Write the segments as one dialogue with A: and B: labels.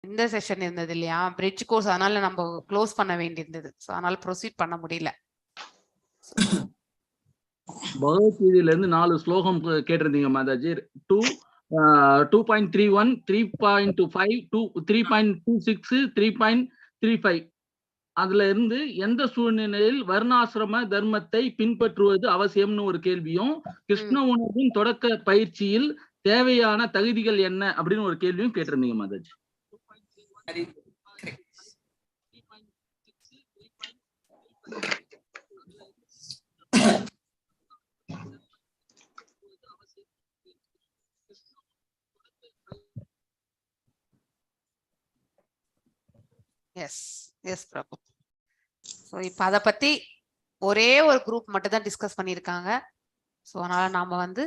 A: இந்த செஷன் இருந்தது இல்லையா, பிரிட்ஜ் கோர்ஸ், அதனால நம்ம க்ளோஸ் பண்ண வேண்டியிருந்தது. ஸோ அதனால ப்ரொசீட் பண்ண முடியல.
B: பகவத்கீதையில இருந்து 4 ஸ்லோகம் கேட்டிருந்தீங்க மாதாஜி. 2.31, 3.25, 3.26, 3.35. அதுல இருந்து எந்த சூழ்நிலையில் வர்ணாசிரம தர்மத்தை பின்பற்றுவது அவசியம்னு ஒரு கேள்வியும், கிருஷ்ண உணர்வின் தொடக்க பயிற்சியில் தேவையான தகுதிகள் என்ன அப்படின்னு ஒரு கேள்வியும் கேட்டிருந்தீங்க மாதாஜி.
A: எஸ் பிரபு. ஸோ இப்போ அதை பத்தி ஒரே ஒரு குரூப் மட்டும் தான் டிஸ்கஸ் பண்ணியிருக்காங்க. ஸோ அதனால நாம வந்து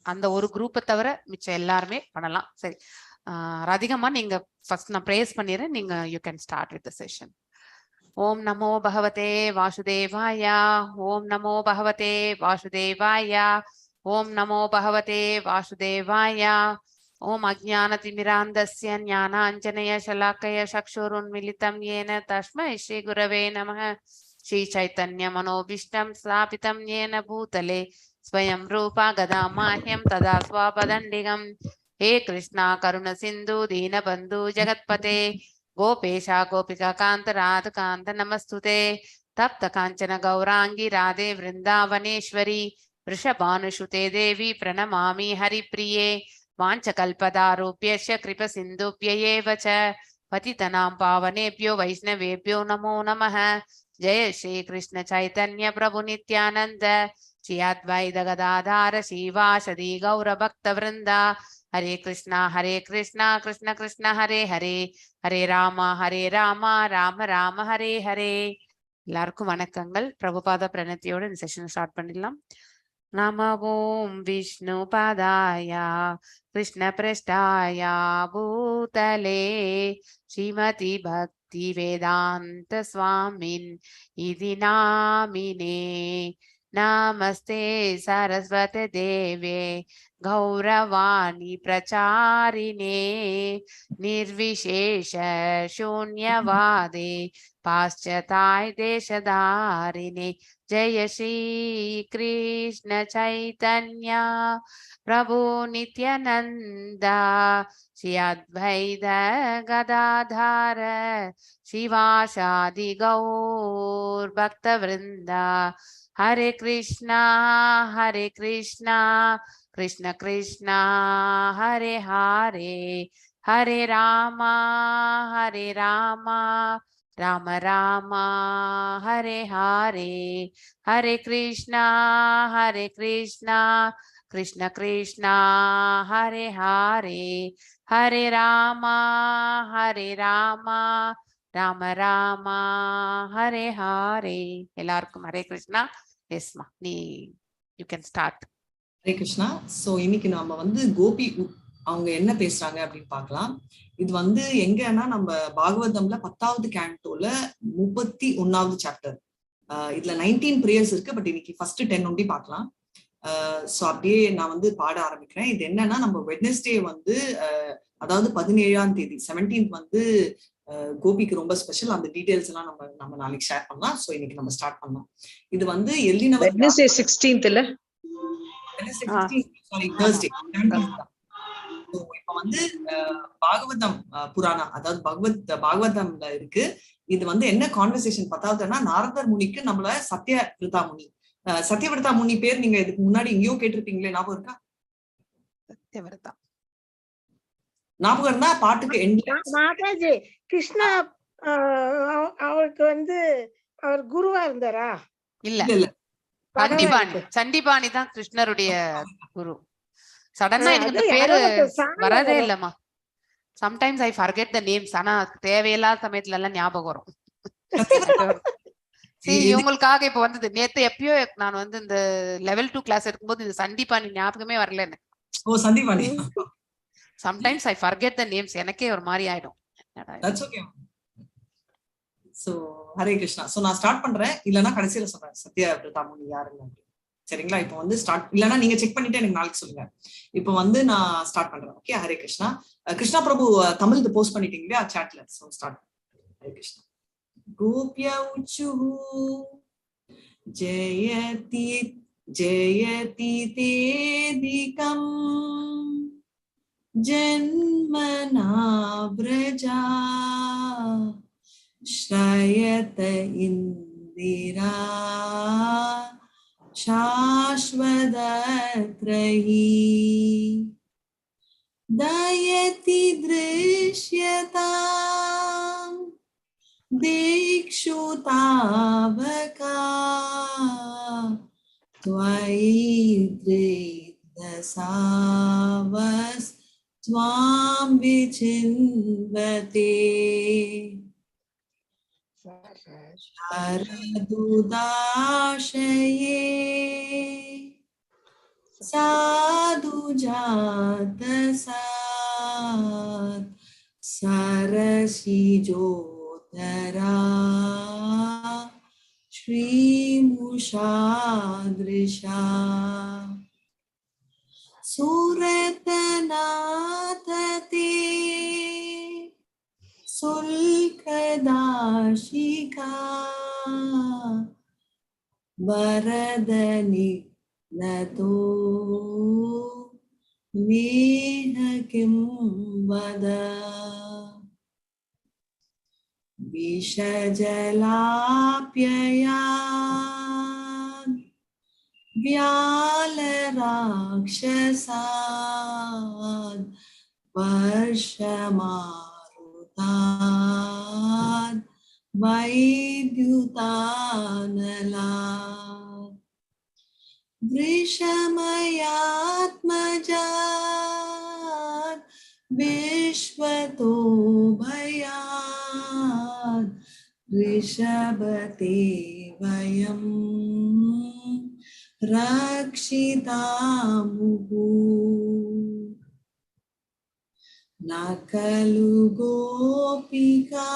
A: அந்த ஒரு குரூப்பை தவிர மிச்சம் எல்லாருமே பண்ணலாம். சரி, அதிகமா நீங்க ஃபர்ஸ்ட் நான் ப்ரேஸ் பண்ணிடுறேன், நீங்க you can start with the session. ஓம் நமோ பகவதே வாசுதேவாய. ஓம் நமோ பகவதே வாசுதேவாய. ஓம் நமோ பகவதே வாசுதேவாய. ஓம் அஜ்ஞானதிமிராந்தஸ்ய ஞானாஞ்சனய ஷலாக்கய சக்ஷுருன்மிலிதம் येन तस्मै श्री गुरवे नमः. श्री चैतन्य मनोभीष्टं स्थापितं येन भूतले स्वयं रूपा गदा माह्यं तदा स्वापदण्डिगं. हे कृष्णा करुण सिन्धु दीनबन्धु जगत्पते गोपेशा गोपिका कान्त राधकान्त नमस्तुते. तप्त काञ्चन गौरांगी राधे वृन्दावनेश्वरी वृषभानुसुते देवी प्रणमामि हरिप्रिये. वाञ्छकल्पदारूप्यश्च कृपसिन्धुभ्य एव च पतितनां पावनेभ्यो वैष्णवेभ्यो नमो नमः. जय श्री कृष्ण चैतन्य प्रभु नित्यानंद श्री अद्वैत गदाधर श्रीवासदि गौर भक्त वृंदा. हरे कृष्णा कृष्ण कृष्ण हरे हरे, हरे राम राम राम हरे हरे. எல்லாருக்கும் வணக்கங்கள். பிரபுபாத பிரணத்தியோட இந்த செஷன் ஸ்டார்ட் பண்ணிடலாம். நம ஓம் விஷ்ணு பாதாய कृष्ण पृष्ठाय भूतले श्रीमती भक्ति वेदांत स्वामिन् इति नामिने. नमस्ते सरस्वती देवे गौरवाणी प्रचारिणे निर्विशेष शून्यवादे पाश्चात्य देशधारिणे. जय श्री कृष्ण चैतन्य प्रभु नित्यानंद श्री अद्वैत गदाधर शिवासादि गौर भक्त वृंदा. हरे कृष्णा कृष्ण कृष्ण हरे हरे, हरे राम राम राम हरे हरे. हरे कृष्णा कृष्ण कृष्ण हरे हरे, हरे राम राम राम हरे हरे. எல்லாருக்கும் ஹரே கிருஷ்ணா. எஸ்மா, நீ you can start.
C: Hare Krishna. So இன்னைக்கு நாம வந்து கோபி அவங்க என்ன பேசுறாங்க அப்படின்னு பார்க்கலாம். இது வந்து எங்கன்னா நம்ம பாகவதம்ல 10வது கேண்டோல 31வது சாப்டர். இதுல 19 பிரேயர்ஸ் இருக்கு, பட் இன்னைக்கு ஃபர்ஸ்ட் 10 ஒண்டி பார்க்கலாம். ஸோ அப்படியே நான் வந்து பாட ஆரம்பிக்கிறேன். இது என்னன்னா, நம்ம வெட்னஸ்டே வந்து அதாவது 17ஆம் தேதி 17th வந்து கோபிக்கு ரொம்ப ஸ்பெஷல். அந்த டீடைல்ஸ் எல்லாம் நம்ம நாளைக்கு ஷேர் பண்ணலாம். ஸோ இன்னைக்கு நம்ம ஸ்டார்ட் பண்ணலாம். இது வந்து எல்லினவர்
D: வெட்னஸ்டே 16th இல்ல,
C: சாரி தர்ஸ்டே 17th. இப்ப வந்து பாகவதம் புராணா, அதாவது பாகவதம்ல இருக்கு. இது வந்து என்ன கான்வர்சேஷன் பத்தாவதுன்னா, நாரதர் முனிக்கு நம்மள சத்யவிரதா முனி பேர் நீங்க இதுக்கு முன்னாடி எங்கேயோ கேட்டிருப்பீங்களே, ஞாபகம் இருக்கா?
A: சத்யவிரதா
C: ஞாபகம் இருந்தா பாட்டுக்கு
E: மாதாஜி கிருஷ்ணா அவருக்கு வந்து அவர் குருவா இருந்தாரா?
A: இல்ல, சண்டிபாணி தான் கிருஷ்ணருடைய குரு. சடனா எனக்கு இந்த பேரு வரதே இல்லம்மா. Sometimes I forget the names. ஆனா தேவையில்லாத சமயத்துல எல்லாம் ஞாபகம் வரும். சரி, இவங்களுக்காக இப்ப வந்தது. நேத்து எப்பயோ நான் வந்து இந்த லெவல் 2 கிளாஸ் எடுக்கும்போது இந்த சண்டிபாணி ஞாபகமே வரல எனக்கு.
C: ஓ, சண்டிபாணி.
A: Sometimes I forget the names. எனக்கே ஒரு மாதிரி ஆயிடும்.
C: That's okay. So Hare Krishna. So நான் ஸ்டார்ட் பண்றேன், இல்லனா கடைசில சொல்றேன் சத்யவிரதா முனி யாருன்னு. சரிங்களா? இப்போ வந்து ஸ்டார்ட், இல்லைன்னா நீங்க செக் பண்ணிட்டு எனக்கு நாளைக்கு சொல்லுங்க. இப்போ வந்து நான் ஸ்டார்ட் பண்றேன். ஓகே, ஹரே கிருஷ்ணா. கிருஷ்ணா பிரபு தமிழ் போஸ்ட் பண்ணிட்டீங்க இல்லையா சாட்ல? So start. ஹரே கிருஷ்ணா. கோப்யா உச்சுஹு ஜெயதி ஜெயதி தேதிகம் ஜன்மனா व्रजा श्रयत इंदिरा शाश्वतत्रयी दयति दृश्यताम् दीक्षुतावका त्वयि दृढसावस् त्वां विचिन्वते शारदुदाशये साधुजातसात् सरसिजोदरा श्रीमुषादृशा सुरतनाथते सुल्कदाशिका वरदनि नतो वेह किं वद विषजलाप्ययान् व्यालराक्षसान् वर्षमारुतान् वैद्युतानलान् वृषमयात्मजान् विश्वतो भयान् ऋषभते वयं रक्षितामुः न खलु गोपिका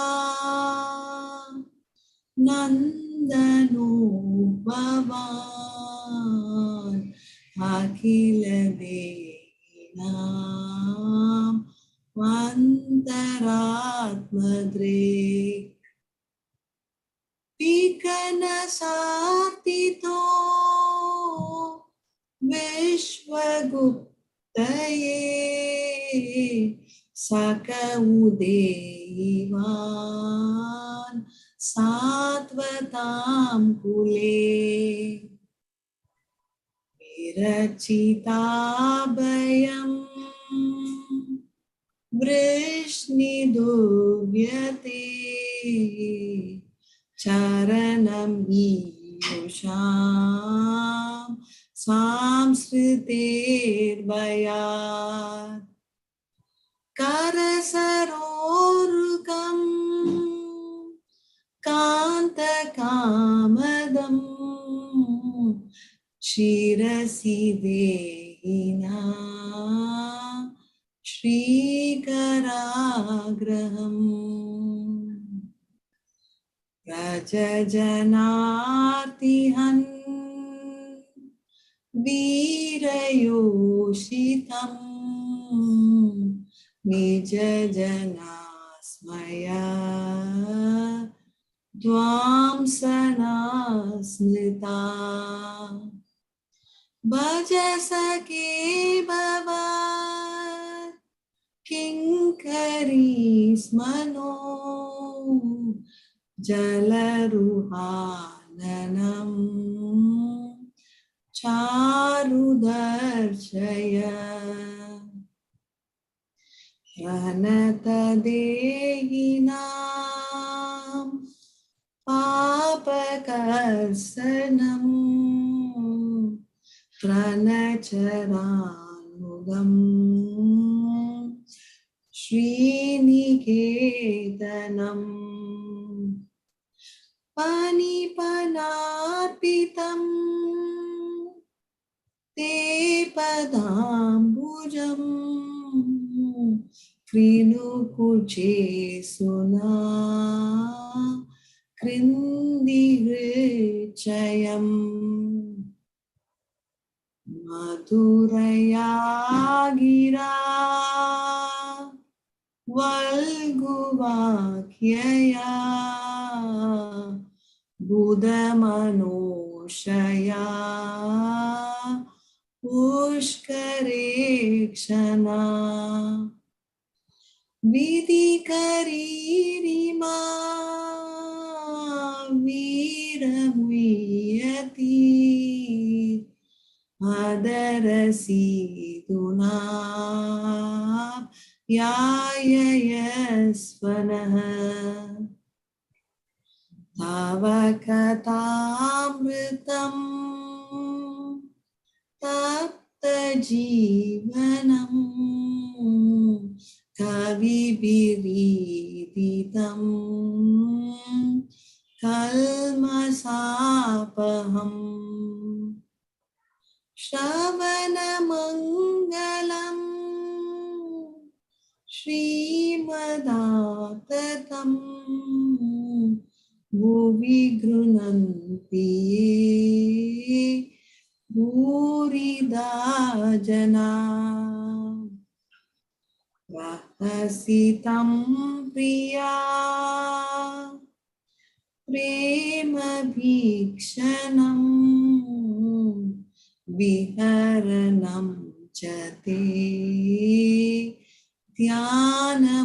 C: नन्दनो भवान् अखिल देहिनां अन्तरात्मदृक् विकनसार्तितो विश्वगुप्तये सक उदेवान् सात्वतां कुले विरचिताभयं वृष्णिदुर्यते चरणं ईयुषां सांसृतेर्भयात् करसरोरुकं कान्तकामदं शिरसि देहिना श्रीकराग्रहम् व्रजजनार्तिहन् वीरयोषितम् निजजनास्मया द्वांसना स्मृता भज सखे भव किङ्करी स्मनो जलरुहाननम् चारुदर्शय प्रणतदेहिनां पापकर्षणम् प्रणचरानुगम् श्रीनिकेतनम् पाणिपनार्पितम् ते पदाम्बुजम् कृणुकुचे सुना कृन्दिहृचयम् மதுரையாகிரா வல்குவாக்கியா புதமனோஷயா புஷ்கரேக்ஷனா விதிகரீரிமா வீரமுயதி அதரசீதுனா யாயயஸ்வனः தவ கதாமிருதம் தப்த ஜீவனம் கவிபிரீதிதம் கல்மசாபஹம் ஸ்ரவணமங்கலம் ஸ்ரீமதாததம் भुवि गृह्णन्ति ये भूरिदा जना रहसितं प्रिया प्रेमभीक्षणं विहरणं च ते ध्यानमङ्गलम्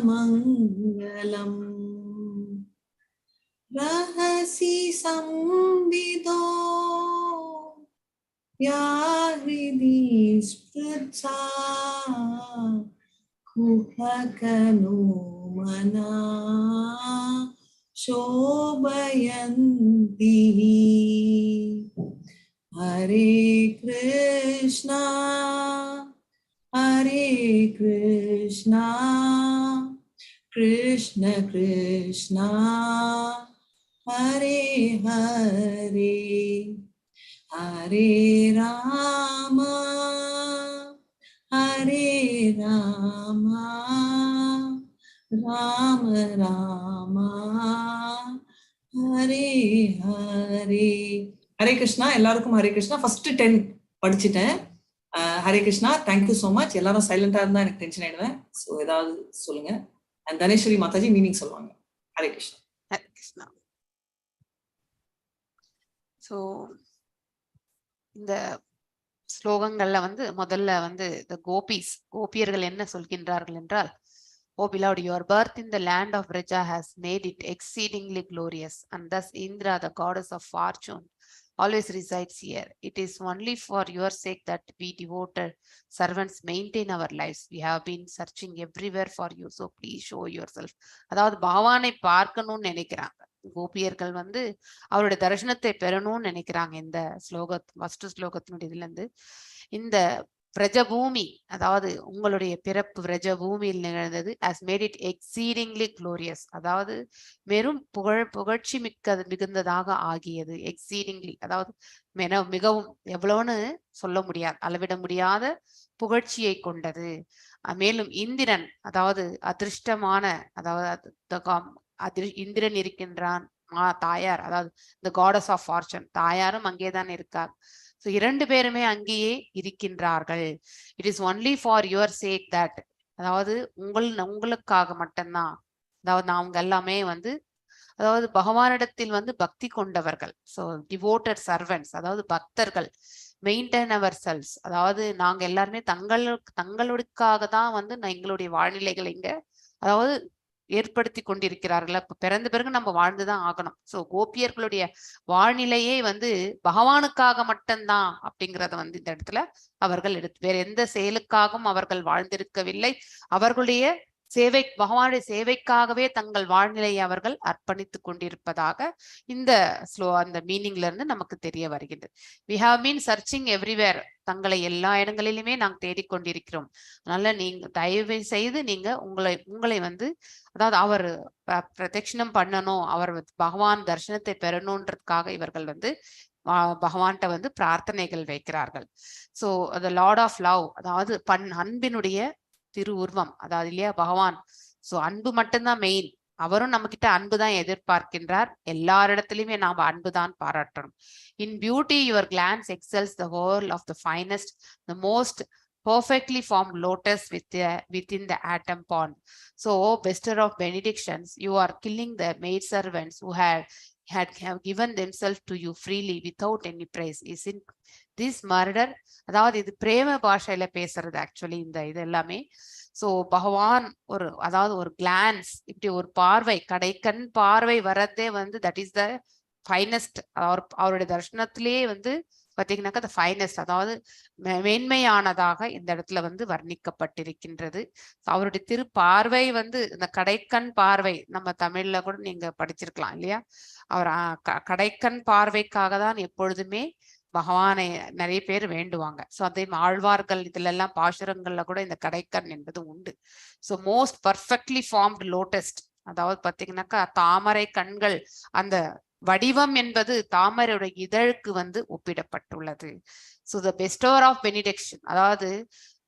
C: रहसि संविदो या हृदि स्पृच्छा कुहकनो मना शोभयन्ति हरे कृष्णा कृष्ण कृष्णा हरे हरे हरे राम राम राम हरे हरे हरे कृष्णा எல்லாருக்கும் ஹரே கிருஷ்ணா ஃபர்ஸ்ட் 10 படிச்சிட்டேன் Hare Krishna thank you so much எல்லாரும் சைலண்டா இருந்தா எனக்கு டென்ஷன் ஆயிடுவேன் ஸோ ஏதாவது சொல்லுங்க அண்ட் தனேஸ்வரி மாதாஜி மீனிங் சொல்லுவாங்க ஹரே கிருஷ்ணா
A: ஹரே கிருஷ்ணா. ஸோ இந்த ஸ்லோகங்கள்ல வந்து முதல்ல வந்து இந்த கோபியர்கள் என்ன சொல்கின்றார்கள் என்றால், O beloved, your birth in the land of Vraja has made it exceedingly glorious, and thus Indra, the goddess of fortune, always resides here. It is only for your sake that we devoted servants maintain our lives. We have been searching everywhere for you, so please show yourself. அதாவது பகவானை பார்க்கணும்னு நினைக்கிறாங்க கோபியர்கள் வந்து, அவருடைய தரிசனத்தை பெறணும்னு நினைக்கிறாங்க. இந்த ஃபர்ஸ்ட் ஸ்லோகத்தினுடைய இதுல இருந்து இந்த பிரஜபூமி, அதாவது உங்களுடைய பிறப்பு பிரஜபூமியில் நிகழ்ந்தது, has made it exceedingly glorious, அதாவது வெறும் புகழ்ச்சி மிகுந்ததாக ஆகியது. எக்ஸீடிங்லி அதாவது மிகவும், எவ்வளவுன்னு சொல்ல முடியாது, அளவிட முடியாத புகழ்ச்சியை கொண்டது. மேலும் இந்திரன், அதாவது அதிர்ஷ்டமான, அதாவது இந்திரன் இருக்கின்றான், தாயார், அதாவது the goddess of fortune, தாயாரும் அங்கேதான் இருக்கார். ஸோ 2 பேருமே அங்கேயே இருக்கின்றார்கள். It is only for your sake that, அதாவது உங்களுக்காக மட்டும்தான், அதாவது அவங்க எல்லாமே வந்து, அதாவது பகவானிடத்தில் வந்து பக்தி கொண்டவர்கள். ஸோ டிவோட்டட் சர்வன்ட்ஸ், அதாவது பக்தர்கள். மெயின்டைன் அவர் செல்ஸ், அதாவது நாங்க எல்லாருமே தங்களுக்காக தான் வந்து எங்களுடைய வாழ்நிலைகள் இங்க அதாவது ஏற்படுத்தி கொண்டிருக்கிறார்கள். இப்ப பிறந்த பிறகு நம்ம வாழ்ந்துதான் ஆகணும். சோ கோபியர்களுடைய வாழ்நிலையே வந்து பகவானுக்காக மட்டும்தான் அப்படிங்கறத வந்து இந்த இடத்துல அவர்கள் வேற எந்த செயலுக்காகவும் அவர்கள் வாழ்ந்திருக்கவில்லை. அவர்களுடைய பகவானுடைய சேவைக்காகவே தங்கள் வாழ்நிலையை அவர்கள் அர்ப்பணித்துக் கொண்டிருப்பதாக இந்த அந்த மீனிங்ல இருந்து நமக்கு தெரிய வருகின்றது. We have been searching everywhere, தங்களை எல்லா இடங்களிலுமே நாங்கள் தேடிக்கொண்டிருக்கிறோம். அதனால நீங்க தயவு செய்து நீங்க உங்களை வந்து, அதாவது அவர் பிரதட்சணம் பண்ணணும், அவர் பகவான் தரிசனத்தை பெறணுன்றதுக்காக இவர்கள் வந்து பகவான்கிட்ட வந்து பிரார்த்தனைகள் வைக்கிறார்கள். So the Lord of love, அதாவது அன்பினுடைய திரு உருவம், அதாவது இல்லையா பகவான். சோ அன்பு மட்டும்தான் மெயின், அவரும் நம்ம கிட்ட அன்புதான் எதிர்பார்க்கின்றார். எல்லாரிடத்திலுமே நாம அன்புதான் பாராட்டணும். In beauty your glance excels the whole of the finest, the most perfectly formed lotus within the atom pond. So, bestower of benedictions, you are killing the maid servants who have given themselves to you freely without any praise. Isn't this murder? அதாவது இது பிரேம பாஷையில பேசுறது actually இந்த இது எல்லாமே. So பகவான் அதாவது ஒரு கிளான்ஸ், இப்படி ஒரு பார்வை, கடைக்கண் பார்வை வரதே வந்து தட் இஸ் த ஃபைனஸ்ட். அவருடைய தர்ஷனத்திலேயே வந்து பார்த்தீங்கன்னாக்கா த ஃபைனஸ்ட், அதாவது மேன்மையானதாக இந்த இடத்துல வந்து வர்ணிக்கப்பட்டிருக்கின்றது. அவருடைய திருப்பார்வை வந்து இந்த கடைக்கண் பார்வை, நம்ம தமிழ்ல கூட நீங்க படிச்சிருக்கலாம் இல்லையா? அவர் கடைக்கண் பார்வைக்காக தான் எப்பொழுதுமே பகவானை நிறைய பேர் வேண்டுவாங்க. ஸோ அதே ஆழ்வார்கள் இதுல எல்லாம் பாசுரங்கள்ல கூட இந்த கடைக்கண் என்பது உண்டு. ஸோ மோஸ்ட் பர்ஃபெக்ட்லி ஃபார்ம்டு லோட்டஸ்ட், அதாவது பார்த்தீங்கன்னாக்கா தாமரை கண்கள், அந்த வடிவம் என்பது தாமரையுடைய இதழுக்கு வந்து ஒப்பிடப்பட்டுள்ளது. ஸோ த பெஸ்டோர் ஆஃப் பெனிடிக்ஷன், அதாவது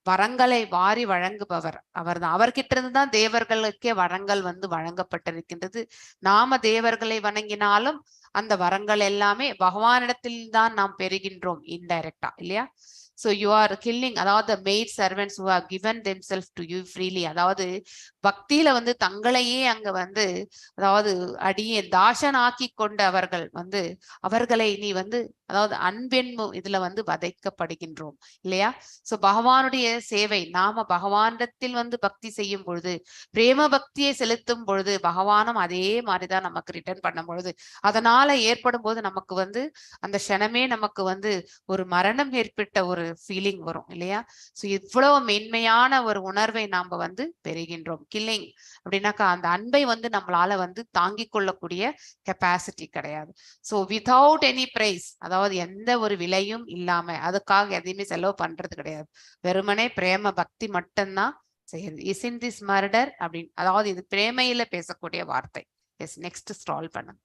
A: வரங்களை வாரி வழங்குபவர் அவர்தான். அவர்கிட்ட இருந்து தான் தேவர்களுக்கே வரங்கள் வந்து வழங்கப்பட்டிருக்கின்றது. நாம தேவர்களை வணங்கினாலும் அந்த வரங்கள் எல்லாமே பகவானிடத்தில் தான் நாம் பெறுகின்றோம் இன்டைரக்டா, இல்லையா? So you are killing, அதாவது maid servants who have given themselves to you freely, அதாவது பக்தியில வந்து தங்களையே அங்க வந்து அதாவது அடியே தாசனாக்கி கொண்ட அவர்கள் வந்து அவர்களை நீ வந்து அதாவது அன்பென்மு இதுல வந்து வதைக்கப்படுகின்றோம் இல்லையா? சோ பகவானுடைய சேவை, நாம பகவானிடத்தில் வந்து பக்தி செய்யும் பொழுது, பிரேம பக்தியை செலுத்தும் பொழுது பகவானும் அதே மாதிரிதான் நமக்கு ரிட்டர்ன் பண்ணும் பொழுது, அதனால ஏற்படும் போது நமக்கு வந்து அந்த க்ஷணமே நமக்கு வந்து ஒரு மரணம் ஏற்பட்ட ஒரு ஃபீலிங் வரும் இல்லையா? சோ இவ்வளவு மென்மையான ஒரு உணர்வை நாம வந்து பெறுகின்றோம். கில்லிங் அப்படின்னாக்கா அந்த அன்பை வந்து நம்மளால வந்து தாங்கிக் கொள்ளக்கூடிய கெப்பாசிட்டி கிடையாது. ஸோ வித்தவுட் எனி பிரைஸ், அதாவது எந்த ஒரு விலையும் இல்லாம, அதுக்காக எதையுமே செலவு பண்றது கிடையாது, வெறுமனே பிரேம பக்தி மட்டும்தான் செய்யுது. இஸ் திஸ் மர்டர் அப்படின்னு, அதாவது இது பிரேமையில பேசக்கூடிய வார்த்தை. எஸ், நெக்ஸ்ட் ஸ்டால் பண்ணுங்க.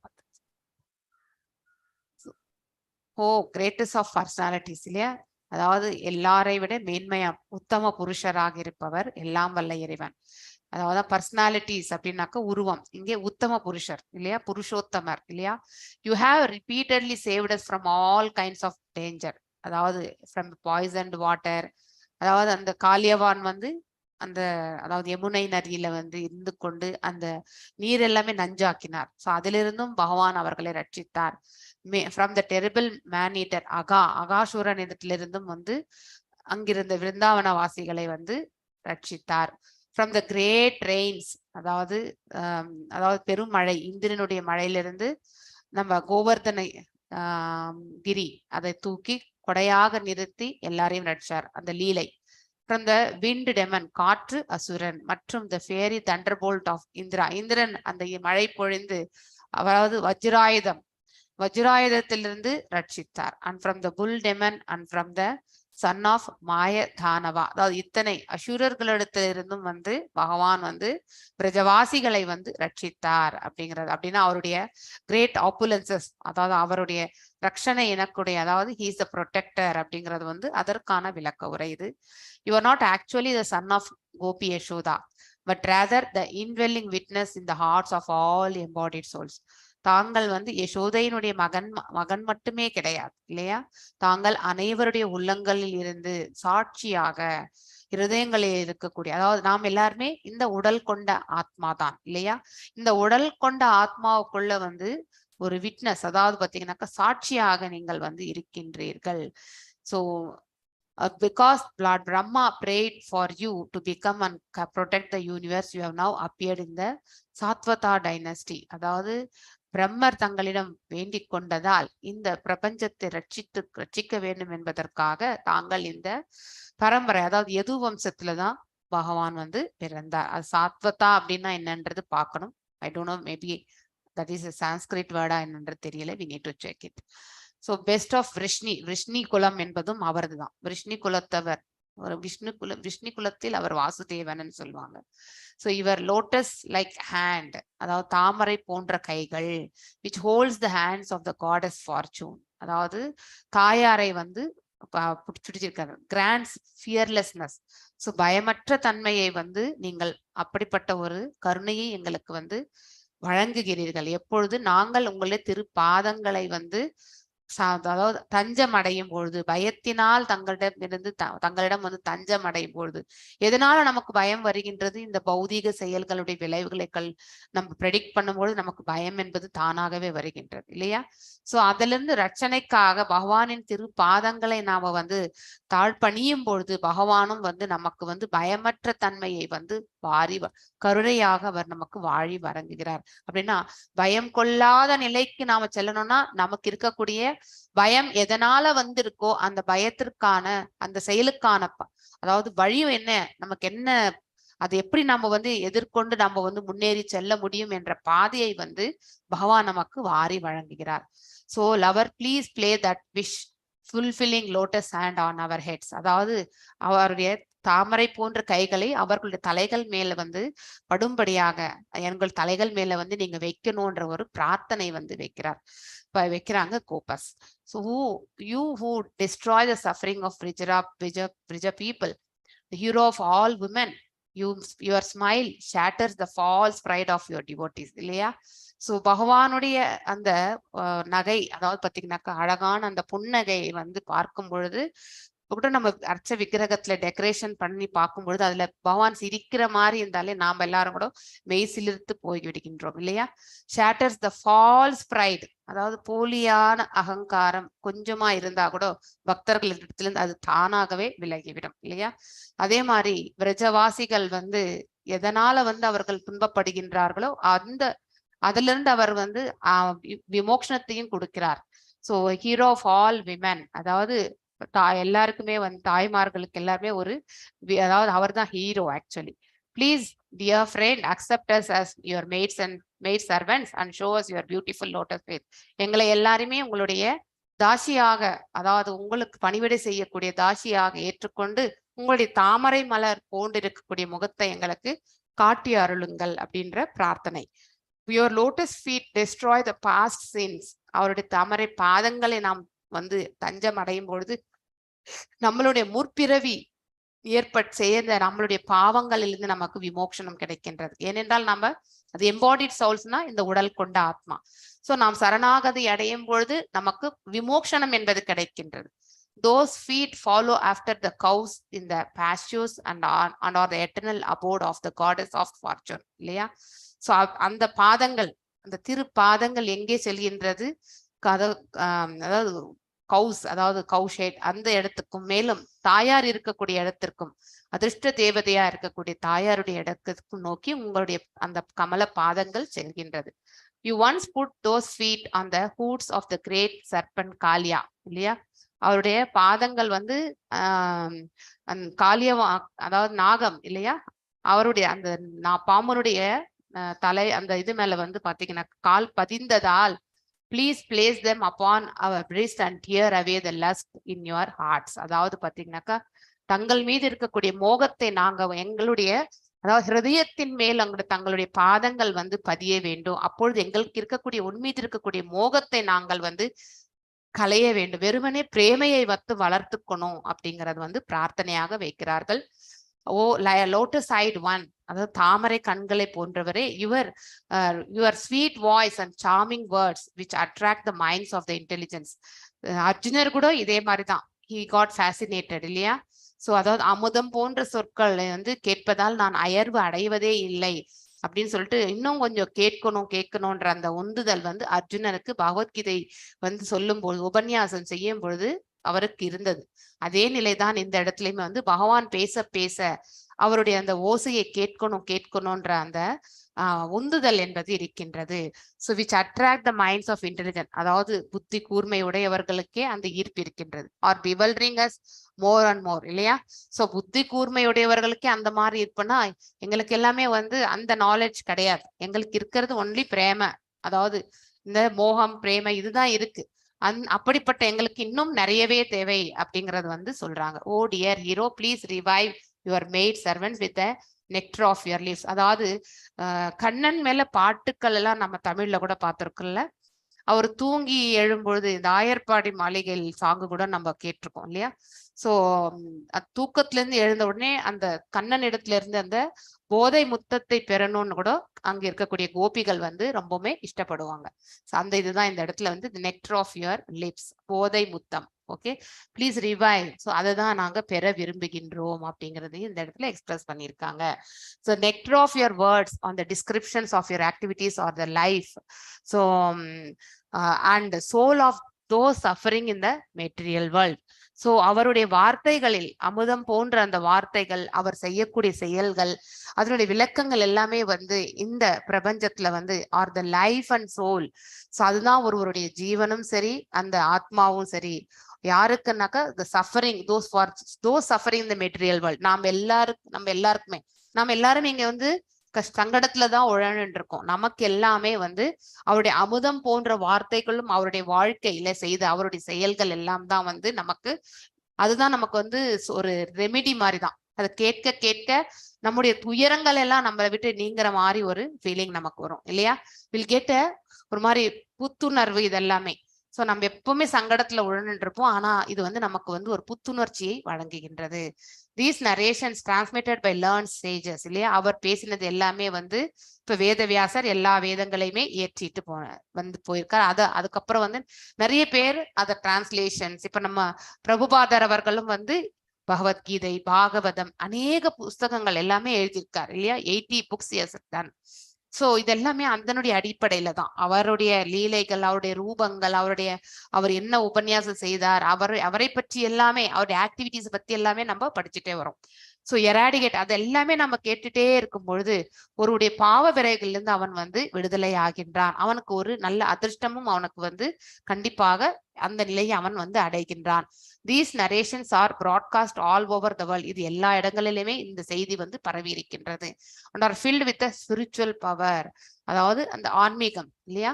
A: ஓ கிரேட்டஸ்ட் ஆஃப் பர்சனாலிட்டிஸ் இல்லையா? அதாவது எல்லாரை விட மேன்மையா உத்தம புருஷராக இருப்பவர் எல்லாம் வல்ல இறைவன். அதாவது பர்சனாலிட்டிஸ் அப்படின்னாக்க உருவம், இங்கே உத்தம புருஷர் இல்லையா, புருஷோத்தமர் இல்லையா? You have repeatedly saved us from all kinds of danger, அதாவது ஃப்ரம் பாய்சன்ட் வாட்டர், அதாவது அந்த காளியவான் வந்து அந்த அதாவது யமுனை நதியில வந்து இருந்து கொண்டு அந்த நீர் எல்லாமே நஞ்சாக்கினார். ஸோ அதிலிருந்தும் பகவான் அவர்களை ரட்சித்தார். From the terrible man eater அகாசுரன் இடத்திலிருந்தும் வந்து அங்கிருந்த விருந்தாவன வாசிகளை வந்து ரட்சித்தார். ஃப்ரம் த கிரேட் ரெயின்ஸ், அதாவது பெருமழை, இந்திரனுடைய மழையிலிருந்து நம்ம கோவர்தனை கிரி அதை தூக்கி கொடையாக நிறுத்தி எல்லாரையும் ரட்சார், அந்த லீலை. From the wind demon, காற்று அசுரன், மற்றும் the fairy thunderbolt of Indira, Indiran அந்த மழை பொழிந்து அதாவது வஜ்ராயுதத்திலிருந்து ரட்சித்தார். And from the bull demon and from the son of மாயதானவா, அதாவது இத்தனை அசுரர்களிடத்திலிருந்தும் வந்து பகவான் வந்து பிரஜவாசிகளை வந்து ரட்சித்தார் அப்படிங்கிறது. அப்படின்னா அவருடைய கிரேட் ஆப்புலன்சஸ், அதாவது அவருடைய ரட்சணை எனக்குடைய, அதாவது he is the protector அப்படிங்கிறது வந்து அதற்கான விளக்க உரை இது. You are not actually the son of Gopi Yashoda, but rather the indwelling witness in the hearts of all embodied souls. தாங்கள் வந்து யசோதையினுடைய மகன் மட்டுமே கிடையாது இல்லையா, தாங்கள் அனைவருடைய உள்ளங்களில் இருந்து சாட்சியாக இருதயங்களில் இருக்கக்கூடிய, அதாவது நாம் எல்லாருமே இந்த உடல் கொண்ட ஆத்மா தான் இல்லையா? இந்த உடல் கொண்ட ஆத்மாவுக்குள்ள வந்து ஒரு விட்னஸ், அதாவது பாத்தீங்கன்னாக்கா சாட்சியாக நீங்கள் வந்து இருக்கின்றீர்கள். So because Lord Brahma prayed for you to become and protect the universe, you have now appeared in the Satvata dynasty. அதாவது பிரம்மர் தங்களிடம் வேண்டிக் கொண்டதால் இந்த பிரபஞ்சத்தை ரட்சிக்க வேண்டும் என்பதற்காக தாங்கள் இந்த பரம்பரை, அதாவது எது வம்சத்துலதான் பகவான் வந்து பிறந்தார். அது சாத்வதா அப்படின்னா என்னன்றது பார்க்கணும். I don't know, maybe that is a Sanskrit வேர்டா என்னன்றது தெரியல, we need to check it. So best of விஷ்ணி குலம் என்பதும் அவரது தான். விஷ்ணி குலத்தவர், விஷ்ணு குலத்தில் அவர் வாசுதேவன் சொல்லுவாங்க. ஸோ இவர் லோட்டஸ் லைக் ஹேண்ட், அதாவது தாமரை போன்ற கைகள், which holds the hands of the goddess fortune, அதாவது தாயாரை வந்து பிடிச்சிருக்காரு. Grants fearlessness. ஸோ பயமற்ற தன்மையை வந்து நீங்கள் அப்படிப்பட்ட ஒரு கருணையை எங்களுக்கு வந்து வழங்குகிறீர்கள். எப்பொழுது நாங்கள் உங்களுடைய திருப்பாதங்களை வந்து அதாவது தஞ்சம் அடையும் பொழுது, பயத்தினால் தங்களிடம் வந்து தஞ்சம் அடையும் பொழுது, எதனால நமக்கு பயம் வருகின்றது? இந்த பௌதீக செயல்களுடைய விளைவுகளை நம்ம ப்ரெடிக்ட் பண்ணும்போது நமக்கு பயம் என்பது தானாகவே வருகின்றது இல்லையா? சோ அதுல இருந்து ரட்சணைக்காக பகவானின் திருப்பாதங்களை நாம வந்து தாழ்பணியும் பொழுது பகவானும் வந்து நமக்கு வந்து பயமற்ற தன்மையை வந்து வாரி கருணையாக அவர் நமக்கு வாழி வழங்குகிறார். அப்படின்னா பயம் கொள்ளாத நிலைக்கு நாம செல்லணும்னா நமக்கு இருக்கக்கூடிய பயம் எதனால வந்திருக்கோ அந்த பயத்திற்கான அந்த செயலுக்கான அதாவது வழி என்ன, நமக்கு என்ன, அது எப்படி நம்ம வந்து எதிர்கொண்டு நம்ம வந்து முன்னேறி செல்ல முடியும் என்ற பாதையை வந்து பகவான் நமக்கு வாரி வழங்குகிறார். So lover please place that wish fulfilling lotus hand on our heads. அதாவது அவருடைய தாமரை போன்ற கைகளை அவர்களுடைய தலைகள் மேல வந்து படும்படியாக எங்கள் தலைகள் மேல வந்து நீங்க வைக்கணும்ன்ற ஒரு பிரார்த்தனை வந்து வைக்கிறாங்க கோபஸ். So you who destroy the suffering of Vrija people, the hero of all women, your smile shatters the false pride of your devotees. இல்லையா? சோ பகவானுடைய அந்த நகை, அதாவது பாத்தீங்கன்னாக்கா அழகான அந்த புன்னகை வந்து பார்க்கும் பொழுது கூட நம்ம அர்ச்ச விக்கிரகத்துல டெக்கரேஷன் பண்ணி பார்க்கும் பொழுது அதுல பகவான் சிரிக்கிற மாதிரி இருந்தாலே நாம எல்லாரும் கூட மெய் சிலிர்த்து போய் விடுகின்றோம் இல்லையா? ஷேட்டர்ஸ் த ஃபால்ஸ் பிரைட், அதாவது போலியான அகங்காரம் கொஞ்சமா இருந்தா கூட பக்தர்கள் இடத்துல அது தானாகவே விலகிவிடும் இல்லையா? அதே மாதிரி விரஜவாசிகள் வந்து எதனால வந்து அவர்கள் துன்பப்படுகின்றார்களோ அதுல இருந்து அவர் வந்து விமோக்ஷனத்தையும் கொடுக்கிறார். So hero of all women, அதாவது எல்லாருக்குமே வந்து தாய்மார்களுக்கு எல்லாருமே ஒரு அதாவது அவர் தான் hero actually. Please dear friend accept us as your maid servants and show us your beautiful lotus faith. எங்களை எல்லாருமே உங்களுடைய தாசியாக, அதாவது உங்களுக்கு பணிவிடை செய்யக்கூடிய தாசியாக ஏற்றுக்கொண்டு உங்களுடைய தாமரை மலர் போன்று இருக்கக்கூடிய முகத்தை எங்களுக்கு காட்டி அருளுங்கள் அப்படின்ற பிரார்த்தனை. Your lotus feet destroy the past sins. அவருடைய தாமரை பாதங்களை நாம் வந்து தஞ்சம் அடையும் பொழுது நம்மளுடைய முற்பிறவி சேர்ந்த நம்மளுடைய பாவங்களிலிருந்து நமக்கு விமோக்ஷனம் கிடைக்கின்றது. ஏனென்றால் நம்ம அது எம்பாடிட் சோல்ஸ்னா இந்த உடல் கொண்ட ஆத்மா. சோ நாம் சரணாகதி அடையும் பொழுது நமக்கு விமோக்ஷனம் என்பது கிடைக்கின்றது. Those feet follow after the cows in the pastures and are the eternal abode of the goddess of fortune. இல்லையா? சோ அந்த பாதங்கள், அந்த திருப்பாதங்கள் எங்கே செல்கின்றது? அதாவது கவுஸ், அதாவது கவுஷேட் அந்த இடத்துக்கும் மேலும் தாயார் இருக்கக்கூடிய இடத்திற்கும் அதிர்ஷ்ட தேவதையா இருக்கக்கூடிய தாயாருடைய இடத்திற்கும் நோக்கி உங்களுடைய அந்த கமல பாதங்கள் செல்கின்றது. You once put those feet on the hoods of the great serpent Kalia. இல்லையா? அவருடைய பாதங்கள் வந்து காளியம், அதாவது நாகம் இல்லையா? அவருடைய அந்த பாம்பனுடைய தலை அந்த இது மேல வந்து பாத்தீங்கன்னா கால் பதிந்ததால் please place them upon our breast and tear away the lust in your hearts. அதாவது பாத்தீங்கன்னாக்கா தங்கள் மீது இருக்கக்கூடிய மோகத்தை நாங்க எங்களுடைய, அதாவது ஹிருதயத்தின் மேல் தங்களுடைய பாதங்கள் வந்து பதிய வேண்டும். அப்பொழுது எங்களுக்கு இருக்கக்கூடிய உன்மீது இருக்கக்கூடிய மோகத்தை நாங்கள் வந்து களைய வேண்டும். வெறுமனே பிரேமையை வந்து வளர்த்துக்கணும் அப்படிங்கறது வந்து பிரார்த்தனையாக வைக்கிறார்கள். ஓ லோட்டஸ் ஐட் ஒன், அதாவது தாமரை கண்களை போன்றவரே, your sweet voice and charming words which attract the minds of the intelligence. அர்ஜுனர் கூட இதே மாதிரிதான், he got fascinated இல்லையா? சோ அதாவது அமுதம் போன்ற சொற்கள் வந்து கேட்பதால் நான் அயர்வு அடைவதே இல்லை அப்படின்னு சொல்லிட்டு இன்னும் கொஞ்சம் கேட்கணும்ன்ற அந்த உந்துதல் வந்து அர்ஜுனனுக்கு பகவத்கீதை வந்து சொல்லும் பொழுது, உபன்யாசம் செய்யும் பொழுது அவருக்கு இருந்தது. அதே நிலைதான் இந்த இடத்துலயுமே வந்து பகவான் பேச பேச அவருடைய அந்த ஓசையை கேட்கணும்ன்ற அந்த உந்துதல் என்பது இருக்கின்றது. So which attract the minds of intelligent, அதாவது புத்தி கூர்மை உடையவர்களுக்கே அந்த ஈர்ப்பு இருக்கின்றது. or bewildering us more and more இல்லையா? சோ புத்தி கூர்மை உடையவர்களுக்கே அந்த மாதிரி இருப்புன்னா எங்களுக்கு எல்லாமே வந்து அந்த நாலேஜ் கிடையாது. எங்களுக்கு இருக்கிறது ஒன்லி பிரேம, அதாவது இந்த மோகம் பிரேம இதுதான் இருக்கு. அப்படிப்பட்ட எங்களுக்கு இன்னும் நிறையவே தேவை அப்படிங்கறது வந்து சொல்றாங்க. ஓ dear hero please revive your maid servants with the nectar of your lips. அதாவது கண்ணன் மேல பாட்டுக்கள் எல்லாம் நம்ம தமிழ்ல கூட பார்த்திருக்கோம்ல. அவர் தூங்கி எழும்பொழுது இந்த ஆயர்பாடி மாளிகை சாங்கு கூட நம்ம கேட்டிருக்கோம் இல்லையா? சோ தூக்கத்துல இருந்து எழுந்த உடனே அந்த கண்ணன் இடத்துல இருந்து அந்த போதை முத்தத்தை பெறணும்னு கூட அங்க இருக்கக்கூடிய கோபிகள் வந்து ரொம்பவுமே இஷ்டப்படுவாங்க. அந்த இதுதான் இந்த இடத்துல வந்து தி நெக்டர் ஆஃப் யுவர் லிப்ஸ், போதை முத்தம். Okay, please revive. ஸோ அதை தான் நாங்க பெற விரும்புகின்றோம் அப்படிங்கிறதையும் இந்த இடத்துல எக்ஸ்பிரஸ் பண்ணியிருக்காங்க. So nectar of your words and the descriptions of your activities are the life. So and soul of those suffering in the material world. So அவருடைய வார்த்தைகளில் அமுதம் போன்ற அந்த வார்த்தைகள், அவர் செய்யக்கூடிய செயல்கள், அதனுடைய விளக்கங்கள் எல்லாமே வந்து இந்த பிரபஞ்சத்துல வந்து are the life and soul. So அதுதான் ஒருவருடைய ஜீவனும் சரி, அந்த ஆத்மாவும் சரி. யாருக்குன்னாக்கா த சஃபரிங், தோஸ் சஃபரிங் இந்த மெட்டீரியல் வேர்ல்ட். நம்ம எல்லாருமே இங்க வந்து சங்கடத்துலதான் உழன்று இருக்கோம். நமக்கு எல்லாமே வந்து அவருடைய அமுதம் போன்ற வார்த்தைகளும் அவருடைய வாழ்க்கையில செய்த அவருடைய செயல்கள் எல்லாம் தான் வந்து நமக்கு, அதுதான் நமக்கு வந்து ஒரு ரெமிடி மாதிரி தான். அதை கேட்க கேட்க நம்முடைய துயரங்கள் எல்லாம் நம்மளை விட்டு நீங்கிற மாதிரி ஒரு ஃபீலிங் நமக்கு வரும் இல்லையா? வில் கெட் ஒரு மாதிரி புத்துணர்வு இதெல்லாமே. ஸோ நம்ம எப்பவுமே சங்கடத்துல உழன்று இருப்போம். ஆனா இது வந்து நமக்கு வந்து ஒரு புத்துணர்ச்சியை வழங்குகின்றது. These narrations transmitted by learned sages இல்லையா? அவர் பேசினது எல்லாமே வந்து இப்ப வேதவியாசர் எல்லா வேதங்களையுமே ஏற்றிட்டு போயிருக்காரு. அதுக்கப்புறம் வந்து நிறைய பேர் அதை டிரான்ஸ்லேஷன்ஸ், இப்ப நம்ம பிரபுபாதர் அவர்களும் வந்து பகவத்கீதை, பாகவதம், அநேக புஸ்தகங்கள் எல்லாமே எழுதியிருக்காரு இல்லையா? 80 books he has done. So இதெல்லாமே அதனுடைய அடிப்படையில தான் அவருடைய லீலைகள், அவருடைய ரூபங்கள், அவர் என்ன உபன்யாசம் செய்தார், அவரை பற்றி எல்லாமே, அவருடைய ஆக்டிவிட்டிஸ் பத்தி எல்லாமே நம்ம படிச்சுட்டே வரோம். ஸோ எராடிகேட் அது எல்லாமே நம்ம கேட்டுட்டே இருக்கும் பொழுது ஒருடைய பாவ விரைகள்ல இருந்து அவன் வந்து விடுதலை ஆகின்றான். அவனுக்கு ஒரு நல்ல அதிர்ஷ்டமும் அவனுக்கு வந்து கண்டிப்பாக அந்த நிலையை அவன் வந்து அடைகின்றான். These narrations are broadcast all over the world. இது எல்லா இடங்களிலுமே இந்த செய்தி வந்து பரவி இருக்கின்றது. and are filled with a spiritual power. அதாவது அந்த ஆன்மீகம் இல்லையா?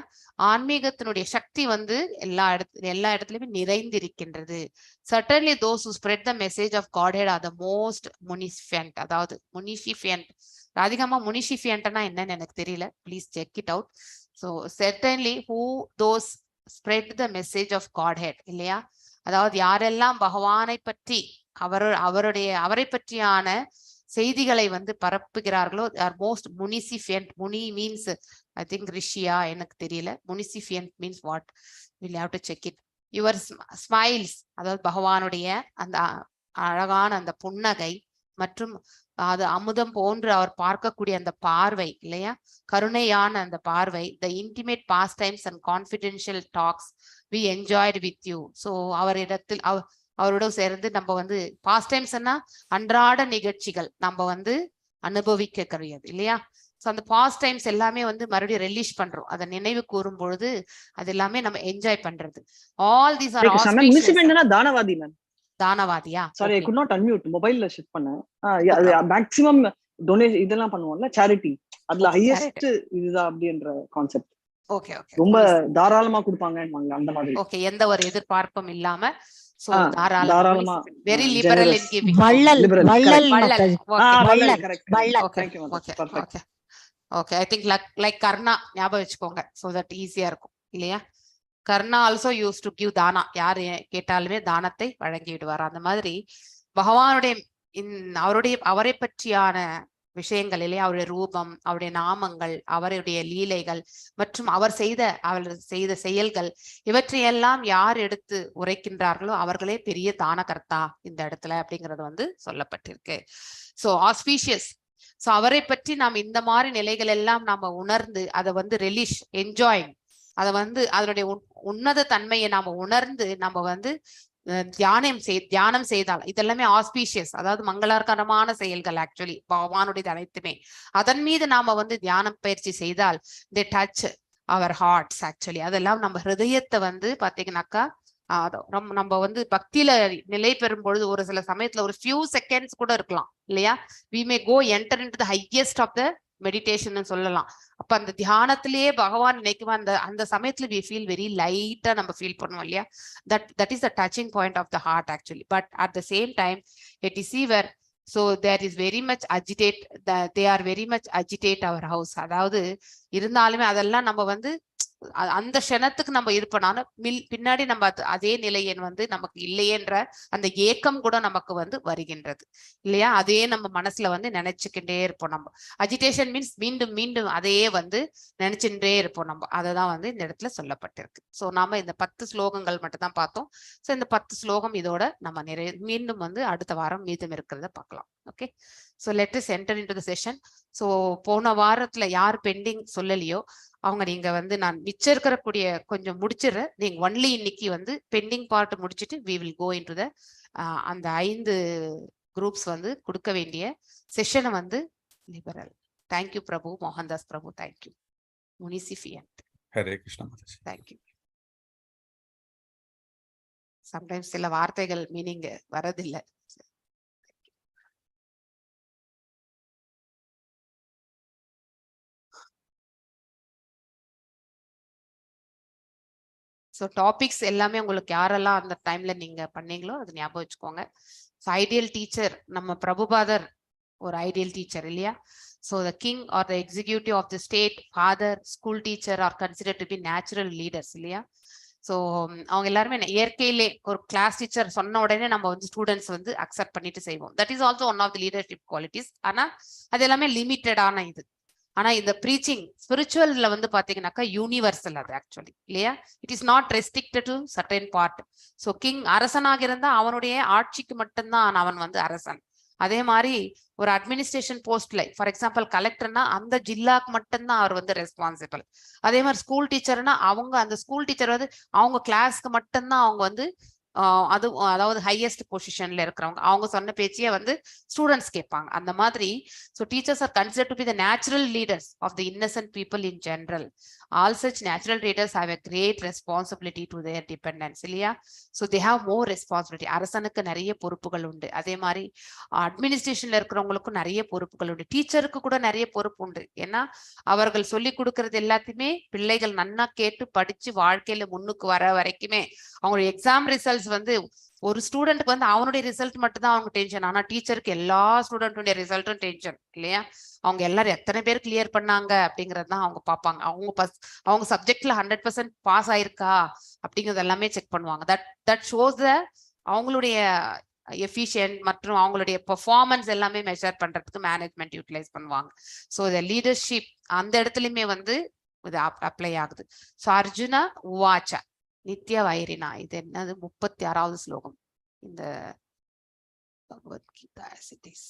A: ஆன்மீகத்தினுடைய சக்தி வந்து எல்லா இடத்துலயுமே நிறைந்திருக்கின்றது. Certainly those who spread the message of Godhead are the most munificent. அதாவது munificent, அதிகமா munificentனா என்னன்னு எனக்கு தெரியல, please check it out. So certainly who those spread the message of Godhead இல்லையா? அதாவது யாரெல்லாம் பகவானை பற்றி அவரை பற்றியான செய்திகளை வந்து பரப்புகிறார்களோ are most munificent. Muni means I think ரிஷியா, எனக்கு தெரியல. munificent means what, will have to check it. Your smiles, அதாவது பகவானுடைய அந்த அழகான அந்த புன்னகை மற்றும் அது அமுதம் போன்று அவர் பார்க்கக்கூடிய அந்த பார்வை இல்லையா? கருணையான அந்த பார்வை. The intimate pastimes and confidential talks we enjoyed with you. So அவரோட சேர்ந்து நம்ம வந்து பாஸ்ட் டைம்ஸ்னா அன்றாட நிகழ்ச்சிகள் நம்ம வந்து அனுபவிக்க கிடையாது இல்லையா? ஸோ அந்த பாஸ்ட் டைம்ஸ் எல்லாமே வந்து மறுபடியும் ரிலீஸ் பண்றோம். அதை நினைவு கூறும் பொழுது அது எல்லாமே நம்ம என்ஜாய் பண்றது. ஆல் தீஸ் ஆர்
D: தானவாதி மேம்.
A: தானவாதியா?
D: Sorry, I could not unmute, மொபைல்ல ஷிஃப்ட் பண்ணேன். மேக்ஸிமம் டொனேஷன் இதெல்லாம் பண்ணுவோம்ல, சேரிட்டி, அதுல ஹையஸ்ட் இதுதான் அப்படின்ற கான்செப்ட்.
A: ஓகே ஓகே,
D: ரொம்ப தாராளமா கொடுப்பாங்க அந்த மாதிரி.
A: ஓகே, எந்த ஒரு எதிர்பார்ப்பும் இல்லாம
D: தாராளமா,
A: very liberal in giving. Okay, I think like Karna ஞாபகம் வச்சுக்கோங்க, சோ தட் ஈஸியா இருக்கும் இல்லையா? Karna also used to give தானா. யாரு கேட்டாலுமே தானத்தை வழங்கி விடுவார். அந்த மாதிரி பகவானுடைய அவரை பற்றியான விஷயங்கள் இல்லையா? அவருடைய ரூபம், அவருடைய நாமங்கள், அவருடைய லீலைகள் மற்றும் அவர் செய்த செயல்கள், இவற்றையெல்லாம் யார் எடுத்து உரைக்கின்றார்களோ அவர்களே பெரிய தானகர்த்தா இந்த இடத்துல அப்படிங்கிறது வந்து சொல்லப்பட்டிருக்கு. So auspicious. ஸோ அவரை பற்றி நாம் இந்த மாதிரி நிலைகள் எல்லாம் நாம உணர்ந்து அதை வந்து ரிலீஷ் என்ஜாயிங், அதை வந்து அதனுடைய உன்னத தன்மையை நாம உணர்ந்து நம்ம வந்து தியானம் செய்தால் இதெல்லாமே ஆஸ்பீஷியஸ், அதாவது மங்களகரமான செயல்கள். ஆக்சுவலி பகவானுடைய அனைத்துமே அதன் மீது நாம வந்து தியானம் பயிற்சி செய்தால் they touch our hearts. Actually அதெல்லாம் நம்ம ஹிருதயத்தை வந்து பாத்தீங்கன்னாக்கா நம்ம வந்து பக்தியில நிலை பெறும் பொழுது ஒரு சில சமயத்துல ஒரு few seconds கூட இருக்கலாம் இல்லையா? we may go enter into the highest of the meditation சொல்லலாம். அப்ப அந்த தியானத்திலேயே பகவான் நினைக்கும் அந்த சமயத்துல we feel very light நம்ம ஃபீல் பண்ணுவோம் இல்லையா? that is the touching point of the heart actually. But at the same time a deceiver, so there is very much they are very much agitate our house. அதாவது இருந்தாலுமே அதெல்லாம் நம்ம வந்து அந்த க்ஷணத்துக்கு நம்ம இது பண்ணாலும் பின்னாடி நம்ம அதே நிலையன் வந்து நமக்கு இல்லையேன்ற அந்த ஏக்கம் கூட நமக்கு வந்து வருகின்றது இல்லையா? அதே நம்ம மனசுல வந்து நினைச்சுக்கிட்டே இருப்போம். நம்ம அஜிடேஷன் மீன்ஸ் மீண்டும் மீண்டும் அதையே வந்து நினைச்சுட்டே இருப்போம் நம்ம. அததான் வந்து இந்த இடத்துல சொல்லப்பட்டிருக்கு. ஸோ நாம இந்த 10 ஸ்லோகங்கள் மட்டும் தான் பார்த்தோம். ஸோ இந்த 10 ஸ்லோகம் இதோட நம்ம மீண்டும் வந்து அடுத்த வாரம் மீதம் இருக்கிறத பார்க்கலாம். Okay, so let us enter into the session. So போன வாரத்துல யார் பெண்டிங் சொல்லலையோ அவங்க நீங்க வந்து நான் மிச்சம் இருக்கக்கூடிய கொஞ்சம் முடிச்சிடுறேன். நீங்க ஒன்லி இன்னைக்கு வந்து பெண்டிங் பார்ட் முடிச்சுட்டு we will go into the அந்த 5 குரூப்ஸ் வந்து கொடுக்க வேண்டிய செஷனை வந்து liberal. Thank you Prabhu, Mohandas Prabhu, thank you முனிசிஃபியன்.
F: ஹரே கிருஷ்ணா.
A: தேங்க்யூ. சம்டைம்ஸ் சில வார்த்தைகள் மீனிங் வரதில்லை. ஸோ டாபிக்ஸ் எல்லாமே உங்களுக்கு யாரெல்லாம் அந்த டைம்ல நீங்க பண்ணீங்களோ அது ஞாபகம் வச்சுக்கோங்க. ஸோ ஐடியல் டீச்சர் நம்ம பிரபுபாதர் ஒரு ஐடியல் டீச்சர் இல்லையா? So the king are the executive of the state, father, school teacher are consider to be natural leaders இல்லையா? ஸோ அவங்க எல்லாருமே இயற்கையிலே ஒரு கிளாஸ் டீச்சர் சொன்ன உடனே நம்ம வந்து ஸ்டூடெண்ட்ஸ் வந்து அக்செப்ட் பண்ணிட்டு செய்வோம். That is also one of the leadership qualities. ஆனா அது எல்லாமே லிமிட்டடான இது. ஆனா இந்த ப்ரீச்சிங் ஸ்பிரிச்சுவல்ல வந்து பாத்தீங்கன்னாக்கா யூனிவர்சல் அது ஆக்சுவலி இல்லையா? It is not restricted to certain part. So king அரசனாக இருந்தா அவனுடைய ஆட்சிக்கு மட்டும்தான் அவன் வந்து அரசன். அதே மாதிரி ஒரு அட்மினிஸ்ட்ரேஷன் போஸ்ட்ல ஃபார் எக்ஸாம்பிள் கலெக்டர்னா அந்த ஜில்லாக்கு மட்டும்தான் அவர் வந்து ரெஸ்பான்சிபிள். அதே மாதிரி ஸ்கூல் டீச்சர்னா அவங்க அந்த ஸ்கூல் டீச்சர் வந்து அவங்க கிளாஸ்க்கு மட்டும்தான் அவங்க வந்து அது அதாவது ஹையஸ்ட் பொசிஷன்ல இருக்கிறவங்க அவங்க சொன்ன பேச்சையே வந்து ஸ்டூடெண்ட்ஸ் கேட்பாங்க அந்த மாதிரி. So teachers are consider to be the natural leaders of the innocent people in general. All such natural leaders have a great responsibility to their dependents இல்லையா? So they have more responsibility. அரசனுக்கு நிறைய பொறுப்புகள் உண்டு. அதே மாதிரி அட்மினிஸ்ட்ரேஷன்ல இருக்கிறவங்களுக்கும் நிறைய பொறுப்புகள் உண்டு. டீச்சருக்கு கூட நிறைய பொறுப்பு உண்டு. ஏன்னா அவர்கள் சொல்லி கொடுக்கறது எல்லாத்தையுமே பிள்ளைகள் நன்னா கேட்டு படிச்சு வாழ்க்கையில முன்னுக்கு வர வரைக்குமே அவங்களுடைய எக்ஸாம் ரிசல்ட்ஸ் வந்து ஒரு ஸ்டூடெண்ட்க்கு வந்து அவனுடைய ரிசல்ட் மட்டும் தான் அவங்க டென்ஷன். ஆனா டீச்சருக்கு எல்லா ஸ்டூடெண்ட்டுடைய ரிசல்ட்டும் டென்ஷன் இல்லையா? அவங்க எல்லாரும் எத்தனை பேர் கிளியர் பண்ணாங்க அப்படிங்கறது தான் அவங்க பார்ப்பாங்க. அவங்க சப்ஜெக்ட்ல 100% பாஸ் ஆயிருக்கா அப்படிங்கறது எல்லாமே செக் பண்ணுவாங்க. தட் ஷோஸ் த அவங்களுடைய எஃபிஷியன்ட் மற்றும் அவங்களுடைய பெர்ஃபார்மன்ஸ் எல்லாமே மெஷர் பண்றதுக்கு மேனேஜ்மெண்ட் யூட்டிலைஸ் பண்ணுவாங்க. ஸோ இந்த லீடர்ஷிப் அந்த இடத்துலயுமே வந்து இது அப்ளை ஆகுது. ஸோ அர்ஜுனா உவாச்சா நித்ய வைரினா, இது என்னது 36வது ஸ்லோகம் இந்த Bhagavad Gita as it is.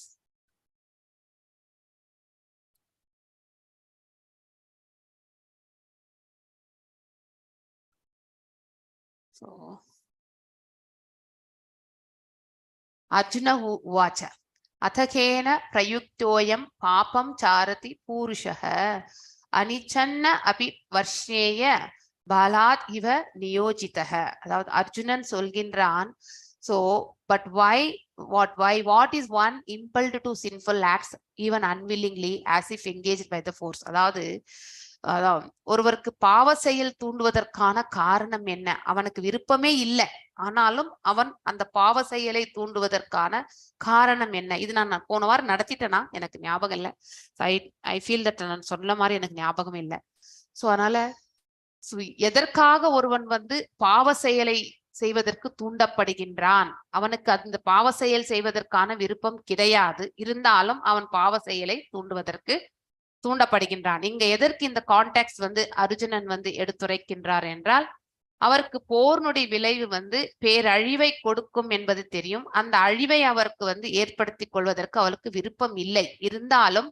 A: So Arjuna uvacha athakena prayuktoyam papam charati purushah anichanna api varshneya Baalath இவ நியோஜிதஹ. அதாவது அர்ஜுனன் சொல்கின்றான். So but what is one impelled to sinful acts even unwillingly as if engaged by the force? அதாவது ஒருவருக்கு பாவ செயல் தூண்டுவதற்கான காரணம் என்ன? அவனுக்கு விருப்பமே இல்லை, ஆனாலும் அவன் அந்த பாவ செயலை தூண்டுவதற்கான காரணம் என்ன? இது நான் போன வாரம் நடத்திட்டேனா எனக்கு ஞாபகம் இல்லை. ஐ ஃபீல் தட் நான் சொன்ன மாதிரி எனக்கு ஞாபகம் இல்லை. ஸோ அதனால எதற்காக ஒருவன் வந்து பாவ செயலை செய்வதற்கு தூண்டப்படுகின்றான்? அவனுக்கு அந்த பாவ செயல் செய்வதற்கான விருப்பம் கிடையாது, இருந்தாலும் அவன் பாவ செயலை தூண்டப்படுகின்றான். இங்க எதற்கு இந்த கான்டெக்ஸ்ட் வந்து அர்ஜுனன் வந்து எடுத்துரைக்கின்றார் என்றால், அவருக்கு போர்னுடைய விளைவு வந்து பேரழிவை கொடுக்கும் என்பது தெரியும். அந்த அழிவை அவருக்கு வந்து ஏற்படுத்தி கொள்வதற்கு அவருக்கு விருப்பம் இல்லை. இருந்தாலும்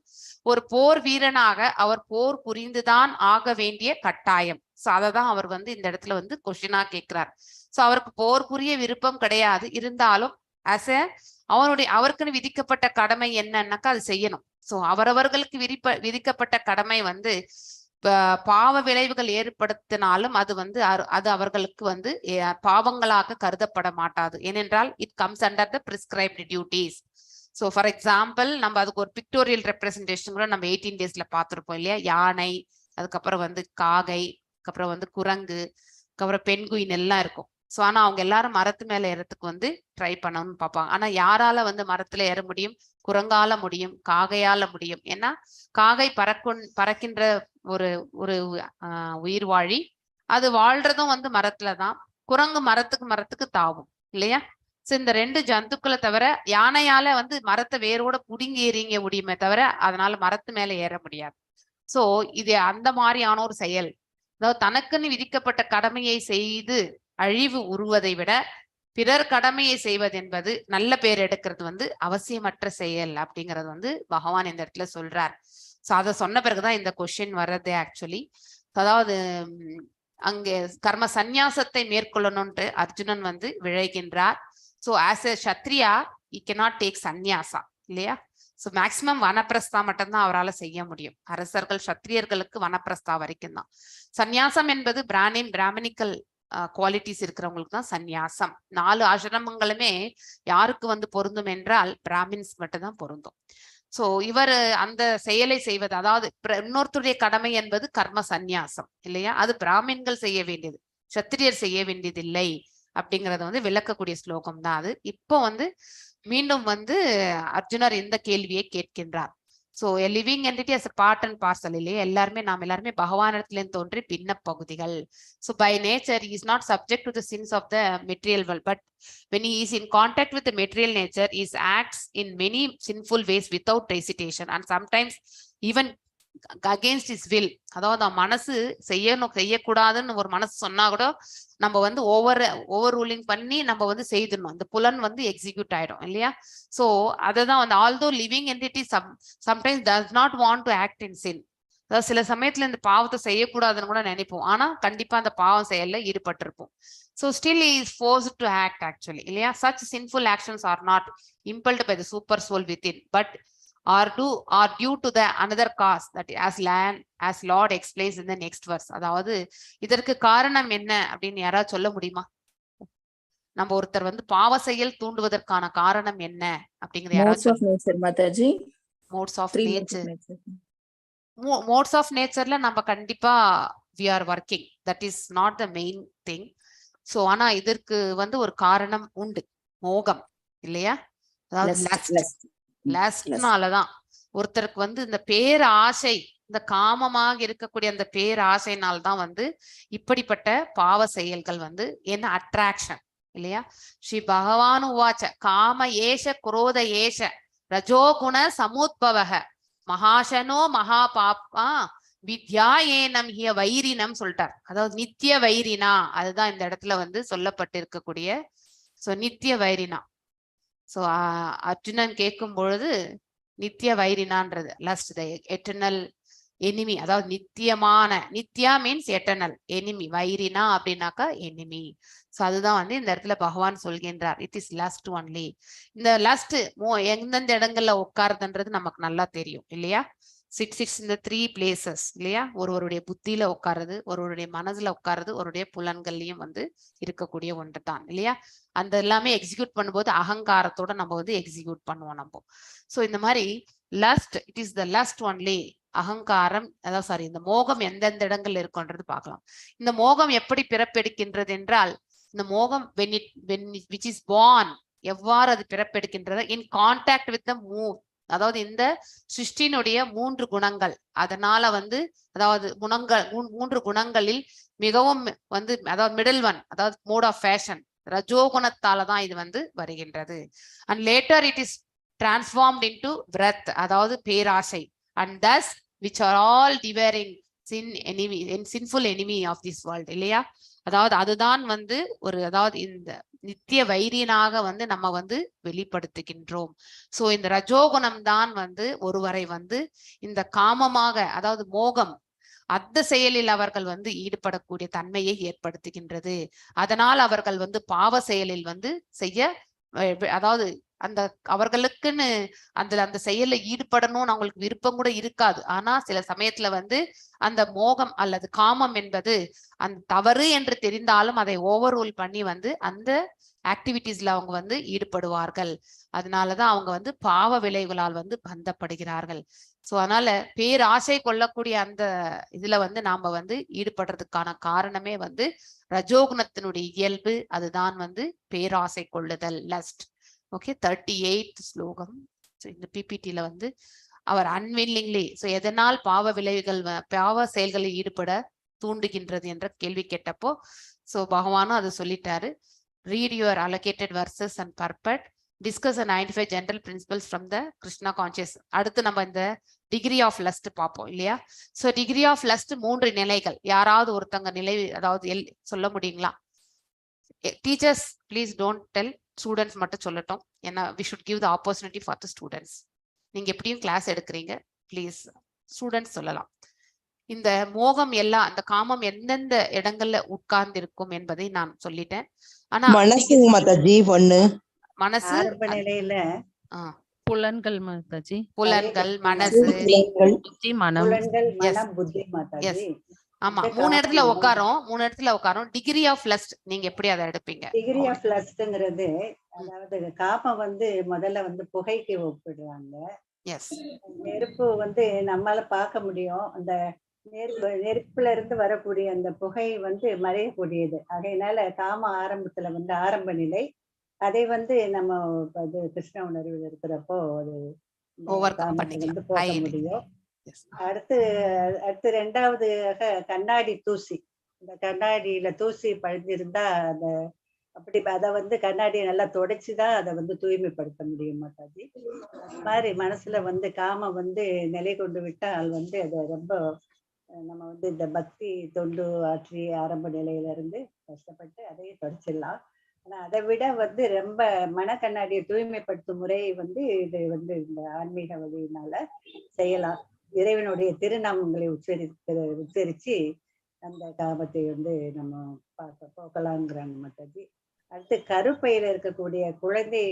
A: ஒரு போர் வீரனாக அவர் போர் புரிந்துதான் ஆக வேண்டிய கட்டாயம். சோ அததான் அவர் வந்து இந்த இடத்துல வந்து கொஸ்டினா கேட்கிறார். சோ அவருக்கு போர் புரிய விருப்பம் கிடையாது, இருந்தாலும் அவருக்குன்னு விதிக்கப்பட்ட கடமை என்னன்னாக்கா அது செய்யணும். சோ அவரவர்களுக்கு விதிக்கப்பட்ட கடமை வந்து பாவ விளைவுகள் ஏற்படுத்தினாலும் அது வந்து அது அவர்களுக்கு வந்து பாவங்களாக கருதப்பட மாட்டாது. ஏனென்றால் it comes under the prescribed duties. So for example நம்ம அதுக்கு ஒரு பிக்டோரியல் ரெப்ரஸன்டேஷன் கூட நம்ம 18 daysல பார்த்துருப்போம் இல்லையா? யானை, அதுக்கப்புறம் வந்து காகை, அதுக்கப்புறம் வந்து குரங்கு, அதுக்கப்புறம் பெண்குயின் எல்லாம் இருக்கும். ஸோ ஆனா அவங்க எல்லாரும் மரத்து மேல ஏறதுக்கு வந்து ட்ரை பண்ணணும்னு பார்ப்பாங்க. ஆனா யாரால வந்து மரத்துல ஏற முடியும்? குரங்கால முடியும், காகையால முடியும். ஏன்னா காகை பறக்கின்ற ஒரு ஒரு உயிர் வாழி. அது வாழ்றதும் வந்து மரத்துலதான். குரங்கு மரத்துக்கு தாவும் இல்லையா? சோ இந்த 2 ஜந்துக்களை தவிர யானையால வந்து மரத்தை வேரோட புடுங்கி எறிங்க முடியுமே தவிர அதனால மரத்து மேல ஏற முடியாது. சோ இது அந்த மாதிரியான ஒரு செயல். அதாவது தனக்குன்னு விதிக்கப்பட்ட கடமையை செய்து அழிவு உருவதை விட பிறர் கடமையை செய்வது என்பது நல்ல பேர் எடுக்கிறது வந்து அவசியமற்ற செயல் அப்படிங்கிறது வந்து பகவான் இந்த இடத்துல சொல்றார். சோ அதை சொன்ன பிறகுதான் இந்த கொஸ்டின் வர்றது ஆக்சுவலி. அதாவது அங்கே கர்ம சந்நியாசத்தை மேற்கொள்ளணும்ட்டு அர்ஜுனன் வந்து விழைகின்றார். So as a kshatriya he cannot take sannyasa இல்லையா? ஸோ மேக்சிமம் வனப்பிரஸ்தா மட்டும்தான் அவரால் செய்ய முடியும். அரசர்கள் சத்திரியர்களுக்கு வனப்பிரஸ்தா வரைக்கும் தான். சந்நியாசம் என்பது பிராமணிக்கல் குவாலிட்டிஸ் இருக்கிறவங்களுக்கு தான் சந்நியாசம். 4 ஆசிரமங்களுமே யாருக்கு வந்து பொருந்தும் என்றால் பிராமின்ஸ் மட்டும்தான் பொருந்தும். சோ இவர் அந்த செயலை செய்வது, அதாவது இன்னொருத்தருடைய கடமை என்பது கர்ம சந்நியாசம் இல்லையா? அது பிராமின்கள் செய்ய வேண்டியது, சத்திரியர் செய்ய வேண்டியதில்லை அப்படிங்கறத வந்து விளக்கக்கூடிய ஸ்லோகம் தான் அது. இப்போ வந்து மீண்டும் வந்து அர்ஜுனர் இந்த கேள்வியை கேட்கின்றார். So a living entity as a part and parcel இல்லையா? நாம் எல்லாருமே பகவானிடத்திலிருந்து தோன்றி பின்ன பகுதிகள். So by nature he is not subject to the sins of the material world, but when he is in contact with the material nature, he acts in many sinful ways without hesitation and sometimes even against his will. அதாவது மனசு செய்யக்கூடாதுன்னு ஒரு மனசு சொன்னா கூட நம்ம வந்து over ruling பண்ணி நம்ம வந்து செய்திடணும். அந்த புலன் வந்து எக்ஸிக்யூட் ஆயிடும் இல்லையா? சோ அததான் வந்து although living entity sometimes does not want to act in sin. அதாவது சில சமயத்துல இந்த பாவத்தை செய்யக்கூடாதுன்னு கூட நினைப்போம், ஆனா கண்டிப்பா அந்த பாவம் செயல்ல ஈடுபட்டிருப்போம். So still he is forced to act actually இல்லையா? Such sinful actions are not impelled by the super soul within, but are due to the another cause that as Lord explains in the next verse. அதாவது இதற்கு காரணம் என்ன அப்படின்னு யாராவது சொல்ல முடியுமா? நம்ம ஒருத்தர் வந்து பாவ செயல் தூண்டுவதற்கான காரணம் என்ன அப்படிங்கறது யாராவது மோட்ஸ் ஆஃப் நேச்சர்ல நம்ம கண்டிப்பா we are working, that is not the main thing. So ஆனா இதற்கு வந்து ஒரு காரணம் உண்டு, மோகம் இல்லையா? அதாவது லாஸ்ட்னாலதான் ஒருத்தருக்கு வந்து இந்த பேராசை, இந்த காமமாக இருக்கக்கூடிய அந்த பேராசைனால்தான் வந்து இப்படிப்பட்ட பாவ செயல்கள் வந்து என்ன அட்ராக்ஷன் இல்லையா? ஸ்ரீ பகவான் உவாச்ச காம ஏஷ குரோத ஏஷ ரஜோகுண சமுத்பவக மகாசனோ மகா பாப்பா வித்யா ஏனம் ஹிய வைரினம் சொல்லிட்டார். அதாவது நித்திய வைரினா, அதுதான் இந்த இடத்துல வந்து சொல்லப்பட்டு இருக்கக்கூடிய நித்திய வைரினா. சோ அர்ஜுனன் கேட்கும் பொழுது நித்திய வைரினான்றது லஸ்ட், த எட்டர்னல் எனிமி, அதாவது நித்தியமான, நித்யா மீன்ஸ் எட்டர்னல், எனிமி, வைரினா அப்படின்னாக்கா எனிமி. சோ அதுதான் வந்து இந்த இடத்துல பகவான் சொல்கின்றார், இட் இஸ் லஸ்ட் ஒன்லி. இந்த லஸ்ட் எந்தெந்த இடங்கள்ல உட்காருதுன்றது நமக்கு நல்லா தெரியும் இல்லையா? சிக்ஸ் இந்த 3 பிளேசஸ் இல்லையா? ஒருவருடைய புத்தியில உட்காருது, ஒருவருடைய மனசுல உட்காருது, ஒருவருடைய புலன்கள்லயும் வந்து இருக்கக்கூடிய ஒன்று தான் இல்லையா? அந்த எல்லாமே எக்ஸிக்யூட் பண்ணும்போது அகங்காரத்தோட நம்ம வந்து எக்ஸிக்யூட் பண்ணுவோம் நம்ம. சோ இந்த மாதிரி lost, it is the lust only. அகங்காரம், அதாவது இந்த மோகம் எந்தெந்த இடங்கள்ல இருக்குன்றது பார்க்கலாம். இந்த மோகம் எப்படி பிறப்பெடுக்கின்றது என்றால், இந்த மோகம் which is born, எவ்வாறு அது பிறப்பெடுக்கின்றது? In contact with the move, அதாவது இந்த சிருஷ்டினுடைய 3 குணங்கள். அதனால வந்து அதாவது குணங்கள் 3 குணங்களில் மிகவும் வந்து அதாவது மிடில் ஒன், அதாவது மோட் ஆஃப் ஃபேஷன், ரஜோகுணத்தாலதான் இது வந்து வருகின்றது. And later it is transformed into wrath, அதாவது பேராசை. And thus which are all devouring sinful enemy of this world இல்லையா? அதாவது அதுதான் வந்து அதாவது இந்த நித்திய வைரியனாக வந்து நம்ம வந்து வெளிப்படுத்துகின்றோம். சோ இந்த ரஜோகுணம் தான் வந்து ஒருவரை வந்து இந்த காமமாக, அதாவது மோகம், அந்த செயலில் அவர்கள் வந்து ஈடுபடக்கூடிய தன்மையை ஏற்படுத்துகின்றது. அதனால் அவர்கள் வந்து பாவ செயலில் வந்து செய்ய, அதாவது அந்த அவர்களுக்குன்னு அந்த செயல்ல ஈடுபடணும்னு அவங்களுக்கு விருப்பம் கூட இருக்காது. ஆனா சில சமயத்துல வந்து அந்த மோகம் அல்லது காமம் என்பது அந்த தவறு என்று தெரிந்தாலும் அதை ஓவர் ரூல் பண்ணி வந்து அந்த ஆக்டிவிட்டிஸ்ல அவங்க வந்து ஈடுபடுவார்கள். அதனாலதான் அவங்க வந்து பாவ விளைவுகளால் வந்து பந்தப்படுகிறார்கள். சோ அதனால பேராசை கொள்ளக்கூடிய அந்த இதுல வந்து நாம வந்து ஈடுபடுறதுக்கான காரணமே வந்து ரஜோகுணத்தினுடைய இயல்பு, அதுதான் வந்து பேராசை கொள்ளுதல், லஸ்ட். ஓகே, 38th ஸ்லோகம் இந்த பிபிடில வந்து அவர் அன்வில்லிங்லி, ஸோ எதனால் பாவ விளைவுகள் பாவ செயல்களில் ஈடுபட தூண்டுகின்றது என்ற கேள்வி கேட்டப்போ ஸோ பகவானும் அதை சொல்லிட்டாரு. Read your allocated verses and purport, discuss and identify general principles from the Krishna conscious. அடுத்து நம்ம இந்த டிகிரி ஆஃப் லஸ்ட் பார்ப்போம் இல்லையா? ஸோ டிகிரி ஆஃப் லஸ்ட் 3 நிலைகள். யாராவது ஒருத்தங்க நிலை அதாவது சொல்ல முடியுங்களா? Teachers please don't tell, students மட்டும் சொல்லட்டும். ஏன்னா we should give the opportunity for the students. நீங்க எப்படியும் கிளாஸ் எடுக்கிறீங்க, ப்ளீஸ் ஸ்டூடெண்ட்ஸ் சொல்லலாம். இந்த மோகம் எல்லாம், அந்த காமம் எந்தெந்த இடங்கள்ல உட்கார்ந்து இருக்கும் என்பதை நான் சொல்லிட்டேன். ஆனா
F: மனசு மாதாஜி ஒண்ணு,
A: மனசு
G: ஆரம்ப நிலையில
H: புலன்கள் மாதாஜி,
A: புலன்கள், மனசு,
H: புத்தி, மனம்.
G: புலன்கள், மனம், புத்தி மாதாஜி.
A: ஆமா, 3 இடத்துல உட்காரும். டிகிரி ஆஃப் லஸ்ட் நீங்க எப்படி அதை எடுப்பீங்க?
G: டிகிரி ஆஃப் லஸ்ட்ங்கிறது அதாவது காமம் வந்து முதல்ல வந்து புகைக்கு ஒப்பிடுறாங்க.
A: எஸ்,
G: நெருப்பு வந்து நம்மளால பார்க்க முடியும். அந்த நெருப்புல இருந்து வரக்கூடிய அந்த புகை வந்து மறையக்கூடியது. அதனால காம ஆரம்பத்துல வந்து ஆரம்ப நிலை. அதை வந்து நம்ம அது கிருஷ்ண உணர்வில் இருக்கிறப்போ அது காமத்தை வந்து போக்க முடியும். அடுத்து 2வது கண்ணாடி தூசி. இந்த கண்ணாடியில தூசி படிஞ்சிருந்தா அந்த அப்படி அதை வந்து கண்ணாடியை நல்லா துடைச்சுதான் அதை வந்து தூய்மைப்படுத்த முடியும் மாதாஜி. அது மாதிரி மனசுல வந்து காமம் வந்து நிலை கொண்டு விட்டால் வந்து அதை ரொம்ப நம்ம வந்து இந்த பக்தி தொண்டு ஆற்றி ஆரம்ப நிலையில இருந்து கஷ்டப்பட்டு அதையும் தொடச்சிடலாம். ஆனா அதை விட வந்து ரொம்ப மனக்கண்ணாடியை தூய்மைப்படுத்தும் முறை வந்து இது வந்து இந்த ஆன்மீக வழியினால செய்யலாம். இறைவனுடைய திருநாமங்களை உச்சரிச்சு அந்த காமத்தை வந்து நம்ம போக்கலாங்கிறாங்க மாதாஜி. அடுத்து கருப்பையில இருக்கக்கூடிய குழந்தை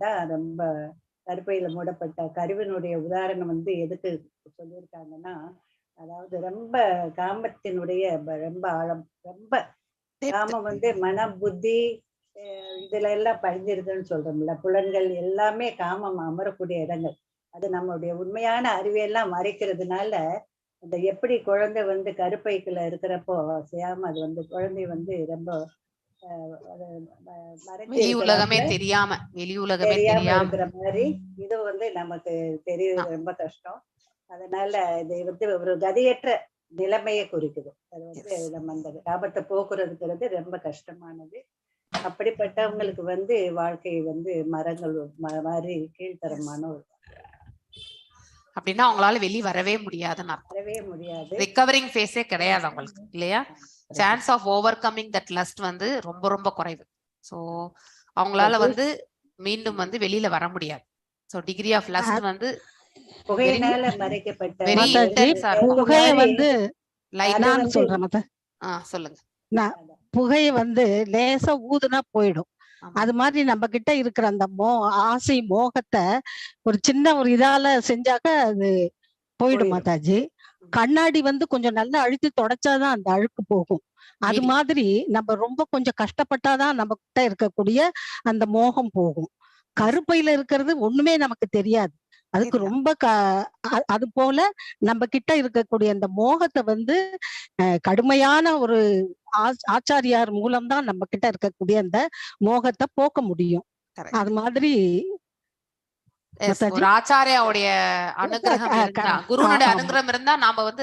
G: தான் ரொம்ப கருப்பையில மூடப்பட்ட கருவினுடைய உதாரணம் வந்து எதுக்கு சொல்லியிருக்காங்கன்னா, அதாவது ரொம்ப காமத்தினுடைய ரொம்ப ஆழம், ரொம்ப காமம் வந்து மன புத்தி இதுல எல்லாம் பதிஞ்சிருதுன்னு சொல்றோம்ல. புலன்கள் எல்லாமே காமம் அமரக்கூடிய இடங்கள். அது நம்மளுடைய உண்மையான அறிவையெல்லாம் மறைக்கிறதுனால அந்த எப்படி குழந்தை வந்து கருப்பைக்குள்ள இருக்கிறப்போ செய்யாம அது வந்து குழந்தை வந்து ரொம்ப
A: வெளி உலகமே தெரியாம
G: இருக்கிற மாதிரி இது வந்து நமக்கு தெரியுது. ரொம்ப கஷ்டம். அதனால இது வந்து ஒரு கதியற்ற நிலைமையை குறிக்குது. அது வந்து நம்ம அந்த காமத்தை போக்குறதுங்கிறது ரொம்ப கஷ்டமானது. அப்படிப்பட்டவங்களுக்கு வந்து வாழ்க்கை வந்து மரங்கள் மாதிரி கீழ்த்தரமான ஒரு
A: அப்படின்னா அவங்களால வெளியே வரவே முடியாது. ரிகவரிங் ஃபேஸே கிடையாது அவங்களுக்கு இல்லையா? Chance of overcoming that lust வந்து ரொம்ப ரொம்ப குறைவு. ஸோ அவங்களால வந்து மீண்டும் வந்து வெளியில வர முடியாது. ஸோ டிகிரி ஆஃப் லஸ்ட் வந்து
G: புகையினால மறைக்கப்பட்ட
I: புகைய வந்து நான் சொல்றேன்.
A: சொல்லுங்க.
I: புகையை வந்து லேசா ஊதுனா போயிடும். அது மாதிரி நம்ம கிட்ட இருக்கிற அந்த ஆசை மோகத்தை ஒரு சின்ன ஒரு இதால செஞ்சாக்க அது போயிடும் மாதாஜி. கண்ணாடி வந்து கொஞ்சம் நல்லா அழுத்தி தொடச்சாதான் அந்த அழுக்கு போகும். அது மாதிரி நம்ம ரொம்ப கொஞ்சம் கஷ்டப்பட்டாதான் நம்ம கிட்ட இருக்கக்கூடிய அந்த மோகம் போகும். கருப்பையில இருக்கிறது ஒண்ணுமே நமக்கு தெரியாது. அதுக்கு ரொம்ப அது போல நம்ம கிட்ட இருக்கக்கூடிய அந்த மோகத்தை வந்து கடுமையான ஒரு ஆச்சாரியார் மூலம்தான் நம்ம கிட்ட இருக்கக்கூடிய அந்த மோகத்தை போக்க முடியும். அது மாதிரி
A: ஒரு ஆச்சாரியாவுடைய அனுகிரகம் இருந்தா, குருனுடைய அனுகிரகம் இருந்தா நாம வந்து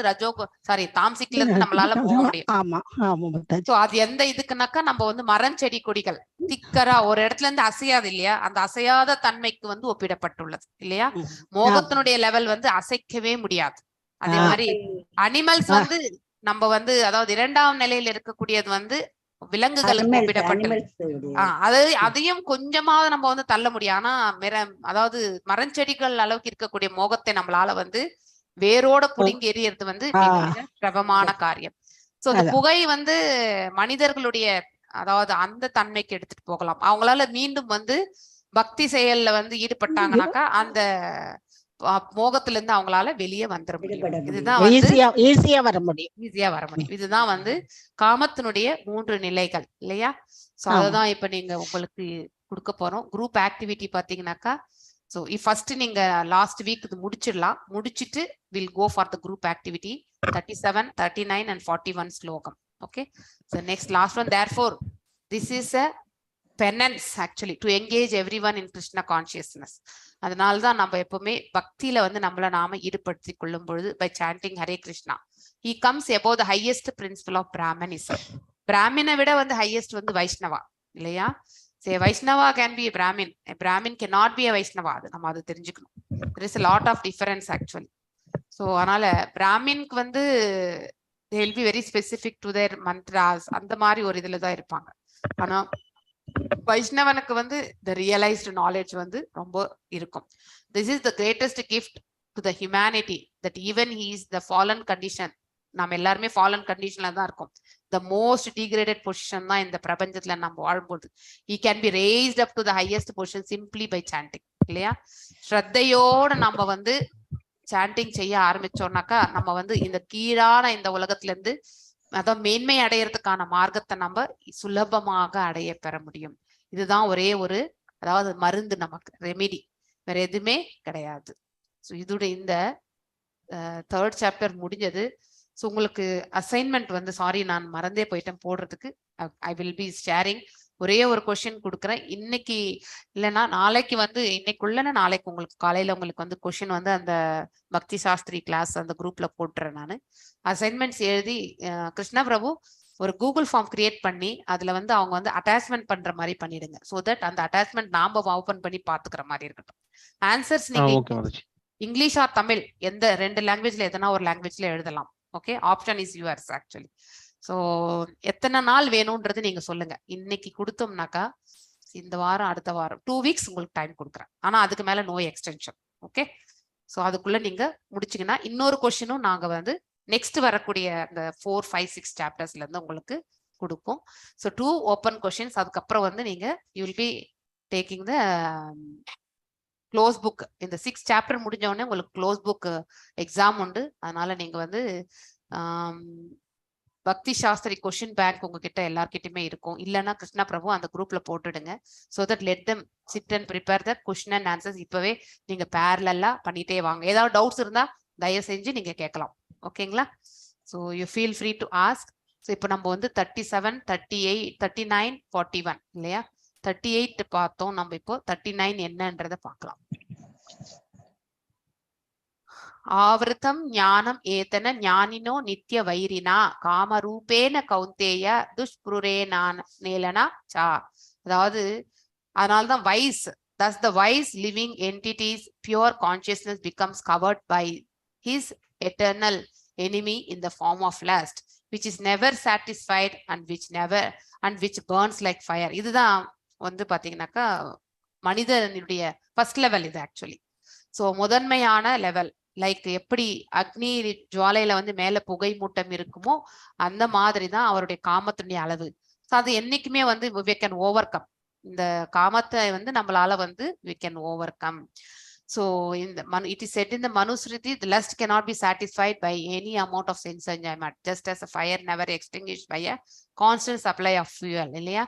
A: தாம்சிக்ல இருந்து நம்மளால போக முடியும்.
I: ஆமா ஆமா.
A: அது எந்த இதுக்குனாக்கா நம்ம வந்து மரம் செடி கொடிகள் திக்கரா ஒரு இடத்துல இருந்து அசையாது இல்லையா? அந்த அசையாத தன்மைக்கு வந்து ஒப்பிடப்பட்டுள்ளது இல்லையா? மோகத்தினுடைய லெவல் வந்து அசைக்கவே முடியாது. அதே மாதிரி அனிமல்ஸ் வந்து நம்ம வந்து அதாவது 2ஆம் நிலையில இருக்கக்கூடியது வந்து விலங்குகளுக்கு ஒப்பிடப்பட்டது. அதையும் கொஞ்சமாவது நம்ம வந்து தள்ள முடியும். ஆனா அதாவது மரஞ்செடிகள் அளவுக்கு இருக்கக்கூடிய மோகத்தை நம்மளால வந்து வேரோட புடுங்கி எறியறது வந்து பிரபமான காரியம். சோ இந்த புகை வந்து மனிதர்களுடைய அதாவது அந்த தன்மைக்கு எடுத்துட்டு போகலாம். அவங்களால மீண்டும் வந்து பக்தி செயல்ல வந்து ஈடுபட்டாங்கன்னாக்கா அந்த மோகத்துல இருந்து அவங்களால வெளியே வந்துட முடியும். இதுதான்
I: ஈஸியா வர முடியும்.
A: இதுதான் வந்து காமத்தினுடைய 3 நிலைகள் இல்லையா? சோ அததான் இப்ப நீங்க உங்களுக்கு கொடுக்க போறோம். குரூப் ஆக்டிவிட்டி பாத்தீங்கன்னாக்கா சோ ஃபர்ஸ்ட் நீங்க லாஸ்ட் வீக் இது முடிச்சிட்டு will go for the group activity 37, 39 and 41 ஸ்லோகம். Okay, so next last one. Therefore this is a penance actually to engage everyone in Krishna consciousness. அதனாலதான் நம்ம எப்பவுமே பக்தியில வந்து நம்மள நாம ஈடுபடுத்தி கொள்ளும் பொழுது by chanting Hare Krishna he comes above the highest principle of Brahmanism. பிராமினை விட வந்து ஹையஸ்ட் வந்து வைஷ்ணவா இல்லையா? சரி, Vaishnava can be Brahmin, Brahmin can not be Vaishnava. அது நம்ம அதை தெரிஞ்சுக்கணும். there is a lot of difference actually. So அதனால பிராமின்க்கு வந்து they will be very specific to their mantras, அந்த மாதிரி ஒரு இதுல தான் இருப்பாங்க. ஆனா வைஷ்ணவனுக்கு வந்து the realized knowledge வந்து ரொம்ப இருக்கும். This is the greatest gift to the humanity, that even he is the fallen condition. நம்ம எல்லாருமே ஃபாலன் கண்டிஷன்ல தான் இருக்கோம். the most degraded position தான் இந்த பிரபஞ்சத்துல நம்ம வாழும்போது he can be raised up to the highest position simply by chanting. இல்லையா? ஸ்ரத்தையோட நம்ம வந்து சாண்டிங் செய்ய ஆரம்பிச்சோம்னாக்கா நம்ம வந்து இந்த கீழான இந்த உலகத்துல இருந்து அதான் மேன்மை அடையறதுக்கான மார்க்கத்தை நம்ம சுலபமாக அடைய பெற முடியும். இதுதான் ஒரே ஒரு அதாவது மருந்து, நமக்கு ரெமிடி, வேற எதுவுமே கிடையாது. ஸோ இதோட இந்த 3rd சாப்டர் முடிஞ்சது. ஸோ உங்களுக்கு அசைன்மெண்ட் வந்து சாரி நான் மறந்தே போயிட்டேன் போடுறதுக்கு. I will be sharing. ஒரே ஒரு கொஸ்டின் கொடுக்குறேன் இன்னைக்கு, இல்லைன்னா நாளைக்கு வந்து இன்னைக்குள்ளனா நாளைக்கு உங்களுக்கு காலையில உங்களுக்கு வந்து கொஸ்டின் வந்து அந்த பக்தி சாஸ்திரி கிளாஸ் அந்த குரூப்ல போட்டுறேன். நான் அசைன்மெண்ட்ஸ் எழுதி கிருஷ்ணா பிரபு ஒரு கூகுள் ஃபார்ம் கிரியேட் பண்ணி அதுல வந்து அவங்க வந்து அட்டாச்மெண்ட் பண்ற மாதிரி பண்ணிடுங்க. ஸோ தட் அந்த அட்டாச்மெண்ட் நாம ஓபன் பண்ணி பாத்துக்கிற மாதிரி இருக்கட்டும். ஆன்சர்ஸ் நீங்க இங்கிலீஷ் ஆர் தமிழ் எந்த 2 லாங்குவேஜ்ல எதனா ஒரு லாங்குவேஜ்ல எழுதலாம். Okay, option is yours actually. So எத்தனை நாள் வேணும்ன்றது நீங்க சொல்லுங்க. இன்னைக்கு கொடுத்தோம்னாக்கா இந்த வாரம் அடுத்த வாரம் 2 வீக்ஸ் உங்களுக்கு டைம் கொடுக்குறேன். ஆனா அதுக்கு மேல நோ எக்ஸ்டென்ஷன். ஓகே, ஸோ அதுக்குள்ள நீங்க முடிச்சிங்கன்னா இன்னொரு கொஸ்டினும் நாங்க வந்து நெக்ஸ்ட் வரக்கூடிய அந்த 4, 5, 6 சாப்டர்ஸ்ல இருந்து உங்களுக்கு கொடுப்போம். So 2 open questions. அதுக்கப்புறம் வந்து நீங்க you will be taking the close book. இந்த 6 சாப்டர் முடிஞ்ச உடனே உங்களுக்கு க்ளோஸ் புக் எக்ஸாம் உண்டு. அதனால நீங்க வந்து பக்தி சாஸ்திரி கொஸ்டின் பேங்க் உங்ககிட்ட எல்லார்கிட்டயுமே இருக்கும். இல்லைன்னா கிருஷ்ணா பிரபு அந்த குரூப்ல போட்டுடுங்க. So that let them sit and prepare the question and answers. இப்பவே நீங்க பேரலா பண்ணிட்டே வாங்க. ஏதாவது டவுட்ஸ் இருந்தா தயவு செஞ்சு நீங்க கேட்கலாம். ஓகேங்களா? So you feel free to ask. So இப்போ நம்ம வந்து 37, 38, 39, 41 இல்லையா? 38 பார்த்தோம். நம்ம இப்போ 39 என்னன்றத பார்க்கலாம். ஆவருத்தம் ஞானம் ஏத்தன ஞானினோ நித்திய வைரினா காமரூபேன கௌந்தேய துஷ்புரேனா சா. அதாவது அதனால்தான் wise, thus the wise living entities pure consciousness becomes covered by his eternal enemy in the form of lust, which is never satisfied and which burns like fire. இதுதான் வந்து பாத்தீங்கன்னாக்கா மனிதனுடைய ஃபர்ஸ்ட் லெவல் இது ஆக்சுவலி. ஸோ முதன்மையான level. Like எப்படி அக்னி ஜுவாலையில வந்து மேல புகை மூட்டம் இருக்குமோ அந்த மாதிரி தான் அவருடைய காமத்தினுடைய அளவு. ஸோ அது என்னைக்குமே வந்து we can overcome. இந்த காமத்தை வந்து நம்மளால வந்து we can overcome. So it is said in the Manusmriti, the lust cannot be satisfied by any amount of sense enjoyment, just as a fire never extinguished by a constant supply of fuel. இல்லையா?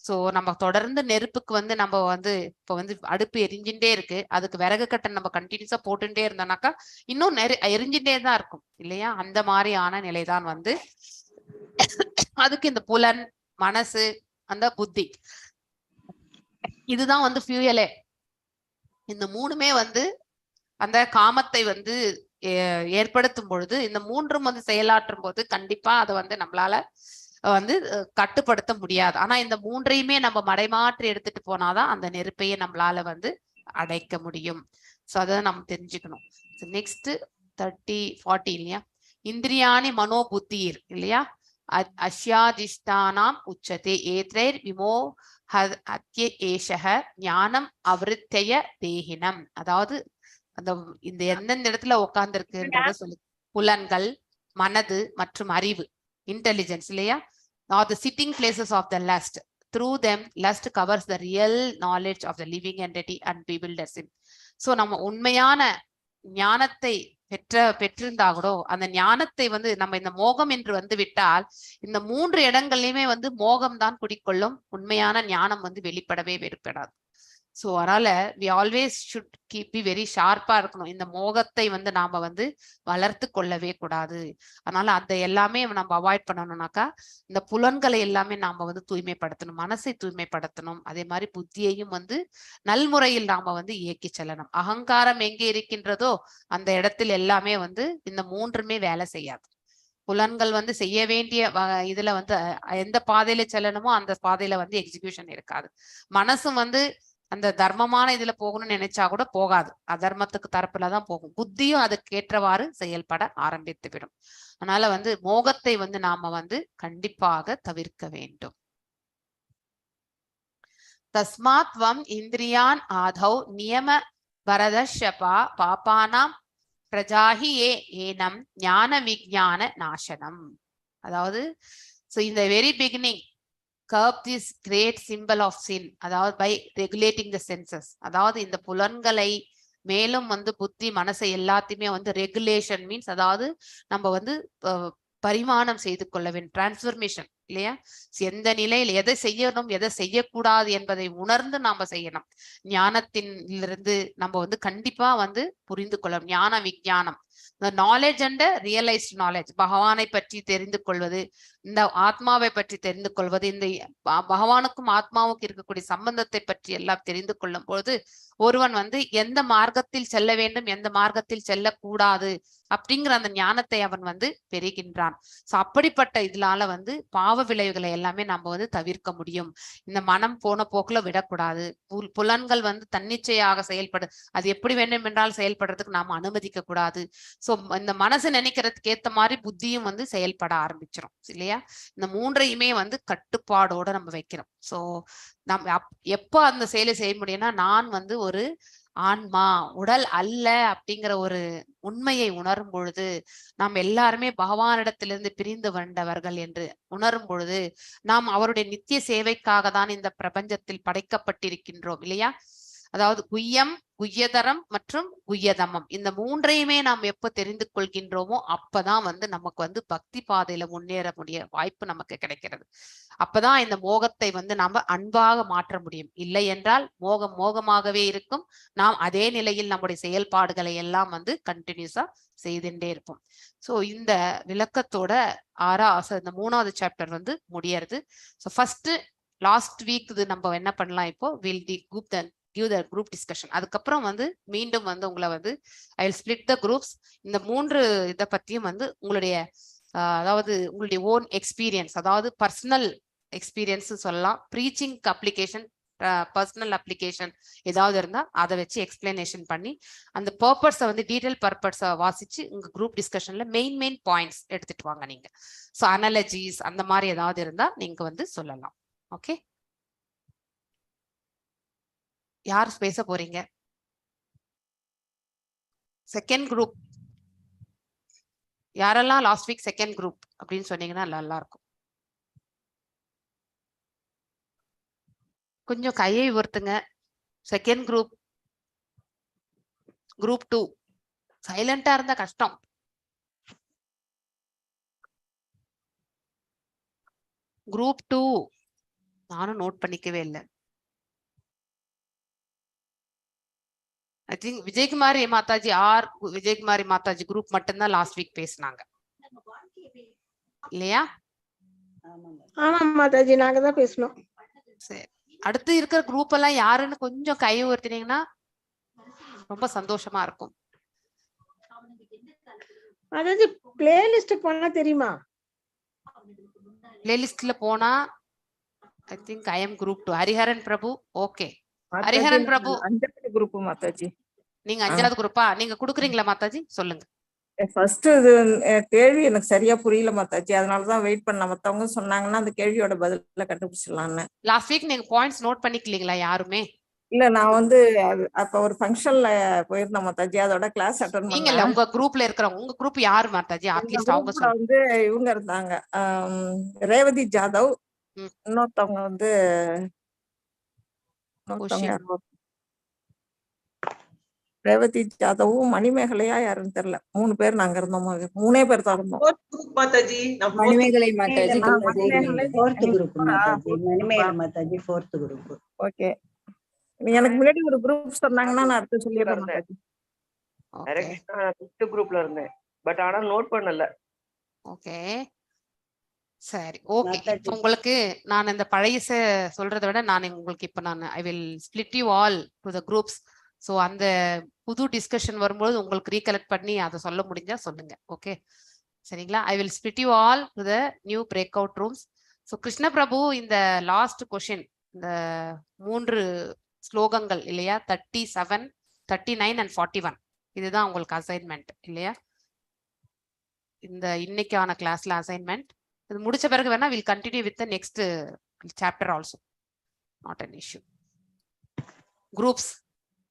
A: So நம்ம தொடர்ந்து நெருப்புக்கு வந்து நம்ம வந்து இப்போ வந்து அடுப்பு எரிஞ்சுட்டே இருக்கு, அதுக்கு விறகு கட்டை நம்ம கண்டினியூஸா போட்டுட்டே இருந்தோம்னாக்கா இன்னும் எரிஞ்சுட்டே தான் இருக்கும் இல்லையா? அந்த மாதிரியான நிலைதான் வந்து அதுக்கு இந்த புலன், மனசு, அந்த புத்தி, இதுதான் வந்து ஃபியூயலே. இந்த 3மே வந்து அந்த காமத்தை வந்து ஏற்படுத்தும் பொழுது இந்த 3ம் வந்து செயலாற்றும் போது கண்டிப்பா அதை வந்து நம்மளால வந்து கட்டுப்படுத்த முடியாது. ஆனா இந்த 3ஐயுமே நம்ம மடைமாற்றி எடுத்துட்டு போனாதான் அந்த நெருப்பையே நம்மளால வந்து அடைக்க முடியும். ஸோ அதை நம்ம தெரிஞ்சுக்கணும். நெக்ஸ்ட் 30, 40 இல்லையா? இந்திரியாணி மனோபுத்தீர் இல்லையா? அஸ்யாதிஷ்டானாம் உச்சதே ஏத்ரைர் விமோஹத்ய ஞானம் அவருத்தய தேகினம். அதாவது அந்த இந்த எந்தெந்த இடத்துல உட்கார்ந்து இருக்குன்றத சொல்லு. புலன்கள், மனது மற்றும் அறிவு, intelligence இல்லையா? or the sitting places of the lust. Through them lust covers the real knowledge of the living entity and bewilders him. So நம்ம உண்மையான ஞானத்தை பெற்றிருந்தா கூட அந்த ஞானத்தை வந்து நம்ம இந்த மோகம் என்று வந்து விட்டால் இந்த 3 இடங்கள்லயுமே வந்து மோகம் தான் குடிக்கொள்ளும். உண்மையான ஞானம் வந்து வெளிப்படவே வெளிப்படாது. ஸோ அதனால we always should be very ஷார்ப்பா இருக்கணும். இந்த மோகத்தை வந்து நாம வந்து வளர்த்து கொள்ளவே கூடாது. அதனால அந்த எல்லாமே நம்ம அவாய்ட் பண்ணணும்னாக்கா இந்த புலன்களை எல்லாமே நாம வந்து தூய்மைப்படுத்தணும், மனசை தூய்மைப்படுத்தணும். அதே மாதிரி புத்தியையும் வந்து நல்முறையில் நாம வந்து இயக்கி செல்லணும். அகங்காரம் எங்கே இருக்கின்றதோ அந்த இடத்தில் எல்லாமே வந்து இந்த மூன்றுமே வேலை செய்யாது. புலன்கள் வந்து செய்ய வேண்டிய இதுல வந்து எந்த பாதையில செல்லணுமோ அந்த பாதையில வந்து எக்ஸிகியூஷன் இருக்காது. மனசும் வந்து அந்த தர்மமான இதுல போகணும்னு நினைச்சா கூட போகாது, அதர்மத்துக்கு தரப்புலதான் போகும். புத்தியும் அதுக்கு ஏற்றவாறு செயல்பட ஆரம்பித்து விடும். அதனால வந்து மோகத்தை வந்து நாம வந்து கண்டிப்பாக தவிர்க்க வேண்டும். தஸ்மாத் வம் இந்திரியான் ஆதௌ நியம பரதஷபா பாபானாம் பிரஜாஹி ஏனம் ஞான விஞ்ஞான நாசனம். அதாவது in the very beginning curb this great symbol of sin, அதாவது by regulating the senses. அதாவது இந்த புலன்களை மேலும் வந்து புத்தி மனசை எல்லாத்தையுமே வந்து ரெகுலேஷன் மீன்ஸ் அதாவது நம்ம வந்து பரிமாணம் செய்து கொள்ள வேண்டும், டிரான்ஸ்ஃபர்மேஷன் இல்லையா? எந்த நிலையில் எதை செய்யணும் எதை செய்யக்கூடாது என்பதை உணர்ந்து நாம செய்யணும். ஞானத்திலிருந்து நம்ம வந்து கண்டிப்பா வந்து புரிந்து கொள்ளணும். ஞான விஞ்ஞானம், இந்த நாலேஜ் அண்ட் ரியலைஸ்ட் நாலேஜ், பகவானை பற்றி தெரிந்து கொள்வது, இந்த ஆத்மாவை பற்றி தெரிந்து கொள்வது, இந்த பகவானுக்கும் ஆத்மாவுக்கும் இருக்கக்கூடிய சம்பந்தத்தை பற்றி எல்லாம் தெரிந்து கொள்ளும் பொழுது ஒருவன் வந்து எந்த மார்க்கத்தில் செல்ல வேண்டும் எந்த மார்க்கத்தில் செல்லக்கூடாது அப்படிங்கிற அந்த ஞானத்தை அவன் வந்து பெறுகின்றான். சோ அப்படிப்பட்ட இதனால வந்து பாவ விளைவுகளை எல்லாமே நம்ம வந்து தவிர்க்க முடியும். இந்த மனம் போன போக்குல விடக்கூடாது. புலன்கள் வந்து தன்னிச்சையாக செயல்படு, அது எப்படி வேண்டும் என்றால் செயல்படுறதுக்கு நாம அனுமதிக்க கூடாது. சோ இந்த மனசு நினைக்கிறதுக்கு ஏத்த மாதிரி புத்தியும் வந்து செயல்பட ஆரம்பிச்சிடும் இல்லையா? இந்த மூன்றையுமே வந்து கட்டுப்பாடோட நம்ம வைக்கிறோம். சோ நம்ம எப்போ அந்த செயலை செய்ய முடியும்னா, நான் வந்து ஒரு ஆன்மா உடல் அல்ல அப்படிங்கிற ஒரு உண்மையை உணரும் பொழுது, நாம் எல்லாருமே பகவானிடத்திலிருந்து பிரிந்து வந்தவர்கள் என்று உணரும் பொழுது, நாம் அவருடைய நித்திய சேவைக்காக தான் இந்த பிரபஞ்சத்தில் படைக்கப்பட்டிருக்கின்றோம் இல்லையா? அதாவது குய்யம், குய்யதரம் மற்றும் குய்யதமம், இந்த மூன்றையுமே நாம் எப்ப தெரிந்து கொள்கின்றோமோ அப்பதான் வந்து நமக்கு வந்து பக்தி பாதையில முன்னேற முடிய வாய்ப்பு நமக்கு கிடைக்கிறது. அப்பதான் இந்த மோகத்தை வந்து நாம அன்பாக மாற்ற முடியும். இல்லை என்றால் மோகம் மோகமாகவே இருக்கும். நாம் அதே நிலையில் நம்முடைய செயல்பாடுகளை எல்லாம் வந்து கண்டினியூஸா செய்துட்டே இருப்போம். சோ இந்த விளக்கத்தோட இந்த 3வது சாப்டர் வந்து முடியறது. ஸோ ஃபர்ஸ்ட் லாஸ்ட் வீக் இது நம்ம என்ன பண்ணலாம், இப்போ will the give the group discussion. அதுக்கப்புறம் வந்து மீண்டும் வந்து உங்களை வந்து I will split the groups. இந்த 3 இதை பத்தியும் வந்து உங்களுடைய அதாவது உங்களுடைய ஓன் எக்ஸ்பீரியன்ஸ், அதாவது பர்சனல் எக்ஸ்பீரியன்ஸ் சொல்லலாம், ப்ரீச்சிங் அப்ளிகேஷன், பர்சனல் அப்ளிகேஷன் ஏதாவது இருந்தா அதை வச்சு எக்ஸ்பிளனேஷன் பண்ணி அந்த பர்பஸை வந்து டீடைல் பர்பஸை வாசிச்சு உங்க குரூப் டிஸ்கஷன்ல மெயின் பாயிண்ட்ஸ் எடுத்துட்டு வாங்க நீங்க. ஸோ அனாலஜிஸ் அந்த மாதிரி ஏதாவது இருந்தா நீங்க வந்து சொல்லலாம். ஓகே, யார் பேச போறீங்க? செகண்ட் குரூப் யாரெல்லாம் லாஸ்ட் வீக் செகண்ட் குரூப் அப்படின்னு சொன்னீங்கன்னா நல்லா இருக்கும். கொஞ்சம் கையை உயர்த்துங்க. செகண்ட் குரூப், குரூப் 2 சைலண்டா இருந்தா கஷ்டம். குரூப் 2 நானும் நோட் பண்ணிக்கவே இல்லை. I think Vijayakumari Mataji Vijayakumari Mataji group மட்டும்தான் லாஸ்ட் வீக் பேசினாங்க இல்லையா?
E: ஆமா மாதாஜி, நாங்க தான் பேசணும்.
A: சரி, அடுத்து இருக்கிற குரூப் எல்லாம் யாருன்னு கொஞ்சம் கை உயர்த்தினீங்கன்னா ரொம்ப சந்தோஷமா இருக்கும்.
E: மாதாஜி பிளேலிஸ்ட் போனா தெரியுமா?
A: பிளேலிஸ்ட்ல போனா I think I am group 2. Hariharan Prabhu, okay. Hariharan Prabhu
J: 5வது குரூப் மாதாஜி.
A: நீங்க 5வது குரூப்பா? நீங்க குடுக்குறீங்களா மாதாஜி? சொல்லுங்க.
J: ஃபர்ஸ்ட் இது கேள்வி எனக்கு சரியா புரியல மாதாஜி, அதனாலதான் வெயிட் பண்ண. மத்தவங்க சொன்னாங்கன்னா அந்த கேள்வியோட பதில கண்டுபிடிச்சிடலாம்னு.
A: லாஸ்ட் வீக் நீங்க பாயிண்ட்ஸ் நோட் பண்ணிக்கலீங்களா யாருமே?
J: இல்ல, நான் வந்து அப்ப ஒரு ஃபங்க்ஷன்ல போயிருந்தேன் மாதாஜி, அதோட கிளாஸ் அட்டெண்ட்
A: நீங்க இல்ல, உங்க குரூப்ல இருக்கிறவங்க, உங்க குரூப் யாரு மாதாஜி? அட்லீஸ்ட் அவங்க சொல்லுங்க.
J: வந்து இவங்க இருந்தாங்க, ரேவதி ஜாதவ், இன்னொருத்தவங்க வந்து ரேவதி ஜாதவும் மணிமேகலையா யாருன்னு தெரியல. 3 பேர் நாங்க இருந்தோம். 3 பேர் தான் இருந்தோம்.
G: Manimekalai Mataji 4th group Mataji. Manimekalai Mataji 4th group.
J: Okay. எனக்கு முன்னாடி ஒரு குரூப் சொன்னாங்கன்னா நான் அடுத்து சொல்லிடுறேன் மாதாஜி.
K: ஃபிஃப்த் குரூப்ல இருந்தேன், பட் ஆனா நோட் பண்ணல.
A: ஓகே சரி, ஓகே. உங்களுக்கு நான் இந்த பழைய சொல்றதை விட நான் உங்களுக்கு இப்ப நான் ஐ will split you all to the groups. So அந்த புது டிஸ்கஷன் வரும்போது உங்களுக்கு ரீகலெக்ட் பண்ணி அதை சொல்ல முடிஞ்சா சொல்லுங்க. ஓகே சரிங்களா? I will split you all to the new breakout rooms. So Krishna Prabhu இந்த லாஸ்ட் கொஷின், இந்த 3 ஸ்லோகங்கள் இல்லையா, 37, 39 and 41, இதுதான் உங்களுக்கு அசைன்மெண்ட் இல்லையா? இந்த இன்னைக்கான கிளாஸ்ல அசைன்மெண்ட். இது முடிச்ச பிறகு வேணா will continue with the next chapter also, not an issue. Groups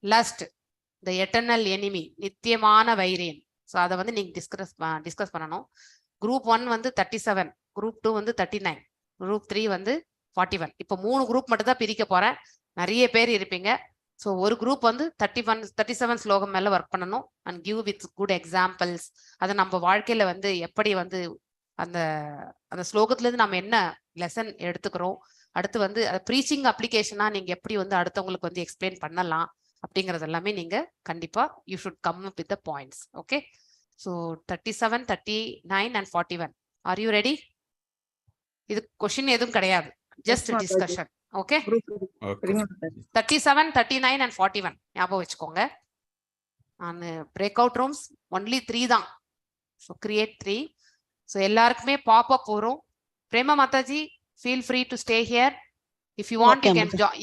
A: lost, the eternal enemy, நித்தியமான வைரியன். ஸோ அதை வந்து நீங்க டிஸ்கஸ் பண்ணணும். குரூப் 1 வந்து 37, குரூப் 2 வந்து 39, குரூப் 3 வந்து 41. இப்போ 3 குரூப் மட்டும் தான் பிரிக்க போறேன். நிறைய பேர் இருப்பீங்க. ஸோ ஒரு குரூப் வந்து 37 ஸ்லோகம் மேல ஒர்க் பண்ணணும் and give with good examples. அதை நம்ம வாழ்க்கையில வந்து எப்படி வந்து அந்த அந்த ஸ்லோகத்துல இருந்து நம்ம என்ன லெசன் எடுத்துக்கிறோம், அடுத்து வந்து ப்ரீச்சிங் அப்ளிகேஷனா நீங்க எப்படி வந்து அடுத்தவங்களுக்கு வந்து எக்ஸ்பிளைன் பண்ணலாம் அப்படிங்கறது எல்லாமே நீங்க கண்டிப்பா you should come up with the points. Okay so 37, 39 and 41, are you ready? இது கொஸ்டின் எதுவும் கிடையாது, ஜஸ்ட் டிஸ்கஷன். ஓகே 37, 39 and 41 ஞாபகம் வச்சுக்கோங்க. நான் பிரேக் அவுட் ரூம்ஸ் ஒன்லி 3 தான். So create 3. ஸோ எல்லாருக்குமே பாப்அப் வரும். Prema Mataji feel free to stay here. If you want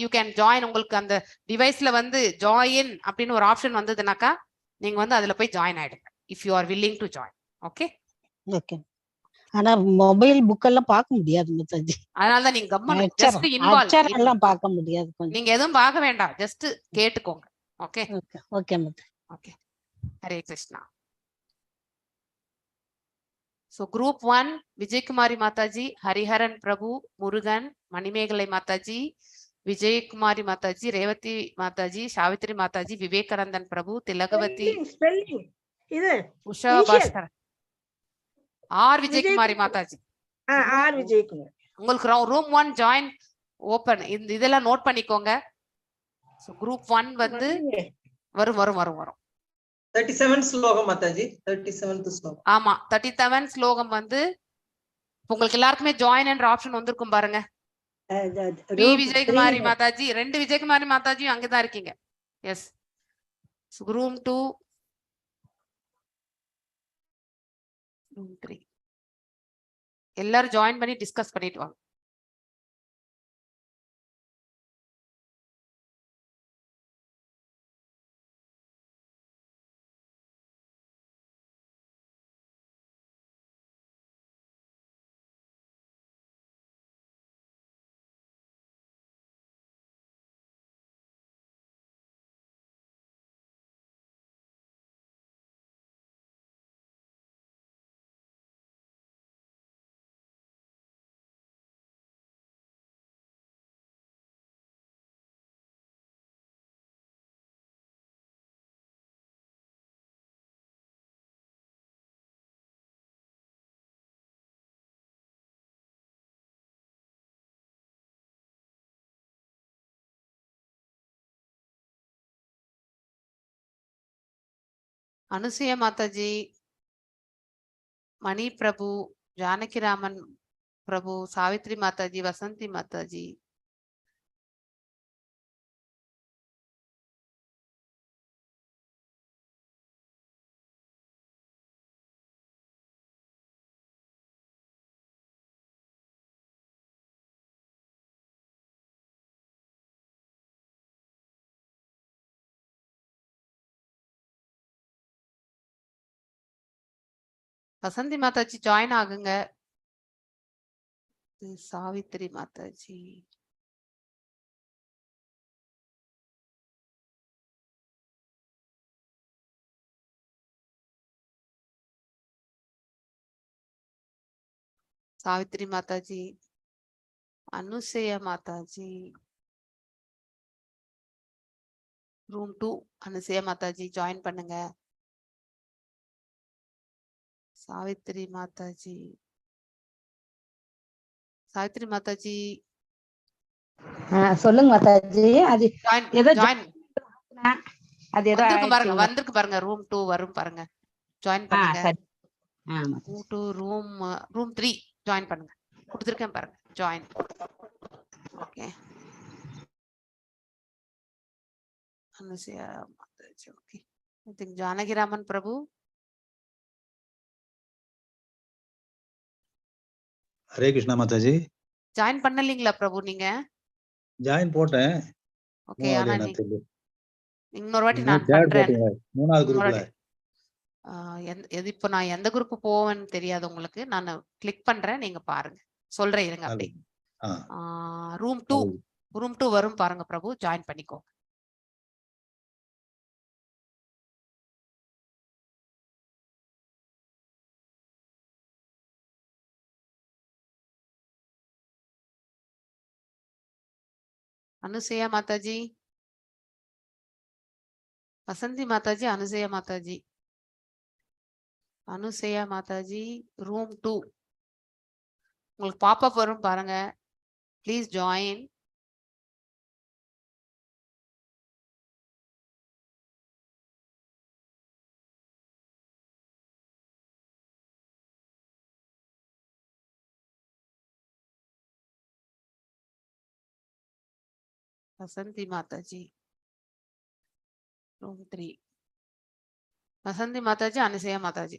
A: you can join. உங்களுக்கு அந்த டிவைஸ்ல வந்து ஜாயின் அப்படின்னு ஒரு ஆப்ஷன் வந்ததுனாக்கா நீங்க வந்து அதுல போய் ஜாயின் ஆயிடுங்க, if you are willing to join. Okay
I: okay. ஆனா மொபைல் புக் எல்லாம் பார்க்க முடியாது மாதாஜி.
A: அதனால தான் நீங்க கம்மன் ஜஸ்ட் இன்வால்வ்
I: எல்லாம் பார்க்க முடியாது.
A: நீங்க எதுவும் பார்க்க வேண்டாம், ஜஸ்ட் கேட்டுக்கோங்க. Okay
I: okay Mataji.
A: Okay Hare Krishna. So group 1, Vijaykumari Mataji, Hariharan Prabhu, Murugan, Manimeghalai Mataji, Vijaykumari Mataji, Revati Mataji, Savitri Mataji, Vivekanandan Prabhu, Tilagavati, Usha Bhaskar, R Vijaykumari Mataji.
E: R Vijaykumari.
A: உங்களுக்கு room 1 join open. இதெல்லாம் note பண்ணிக்கோங்க. So group 1 வந்து வரும்
L: 37 ஸ்லோகம் Mataji, 37th ஸ்லோகம்.
A: ஆமா 37 ஸ்லோகம் வந்து உங்களுக்கு எல்லாருக்குமே ஜாயின் என்ற ஆப்ஷன் வந்திருக்கும் பாருங்க. விஜயகுமாரி மாதாஜி, 2 விஜயகுமாரி மாதாஜி அங்கதான் இருக்கீங்க. எஸ் ரூம் 2, ரூம் 3 எல்லாரும் ஜாயின் பண்ணி டிஸ்கஸ் பண்ணிட்டு வாங்க. அனுசுயா மாதாஜி, மணி பிரபு, ஜானகி ராமன் பிரபு, சாவித்ரி மாதாஜி, வசந்தி மாதாஜி, வசந்தி மாதாஜி ஜாயின் ஆகுங்க. சாவித்ரி மாதாஜி, சாவித்ரி மாதாஜி, அனுசயா மாதாஜி, ரூம் 2 அனுசயா மாதாஜி ஜாயின் பண்ணுங்க. சாவித்ரி மாதாஜி, சாவித்ரி மாதாஜி
M: சொல்லுங்க மாதாஜி. அது
A: ஜாயின்
M: ஏதோ
A: ஜாயின்
M: அது ஏதோ
A: வந்திருக்கு பாருங்க ரூம் 2 வரும் பாருங்க. ஜாயின் பண்ணுங்க.
M: சரி.
A: ரூம் 2 ரூம் 3 ஜாயின் பண்ணுங்க. கொடுத்துருக்கேன் பாருங்க. Join. Okay. Anusuya Mataji. Okay. I think Janakiraman Prabhu.
N: Hare Krishna Mataji.
A: Join பண்ணலீங்களா பிரபு நீங்க?
N: ஜாயின் போட்டேன்.
A: ஓகே. ஆனா
N: என்ன தெரியல.
A: இன்னொரு வாட்டி
N: நீங்க
A: நான்
N: தேர்ட்
A: பண்றேன்.
N: போட்டீங்க. மூணாவது குரூப்ல.
A: இப்போ நான் எந்த குரூப் போவேன்னு தெரியாது உங்களுக்கு. நான் கிளிக் பண்றேன், நீங்க பாருங்க. சொல்றேன் இருங்க அப்படி. ரூம் 2 வரும் பாருங்க பிரபு. ஜாயின் பண்ணிக்கோங்க. அனுசயா மாதாஜி, வசந்தி மாதாஜி, அனுசயா மாதாஜி, அனுசயா மாதாஜி, ரூம் 2 உங்களுக்கு பாப்பப் வரும் பாருங்க. Please join. Vasanthi Mataji, room 3. Vasanthi Mataji, Anusuya Mataji.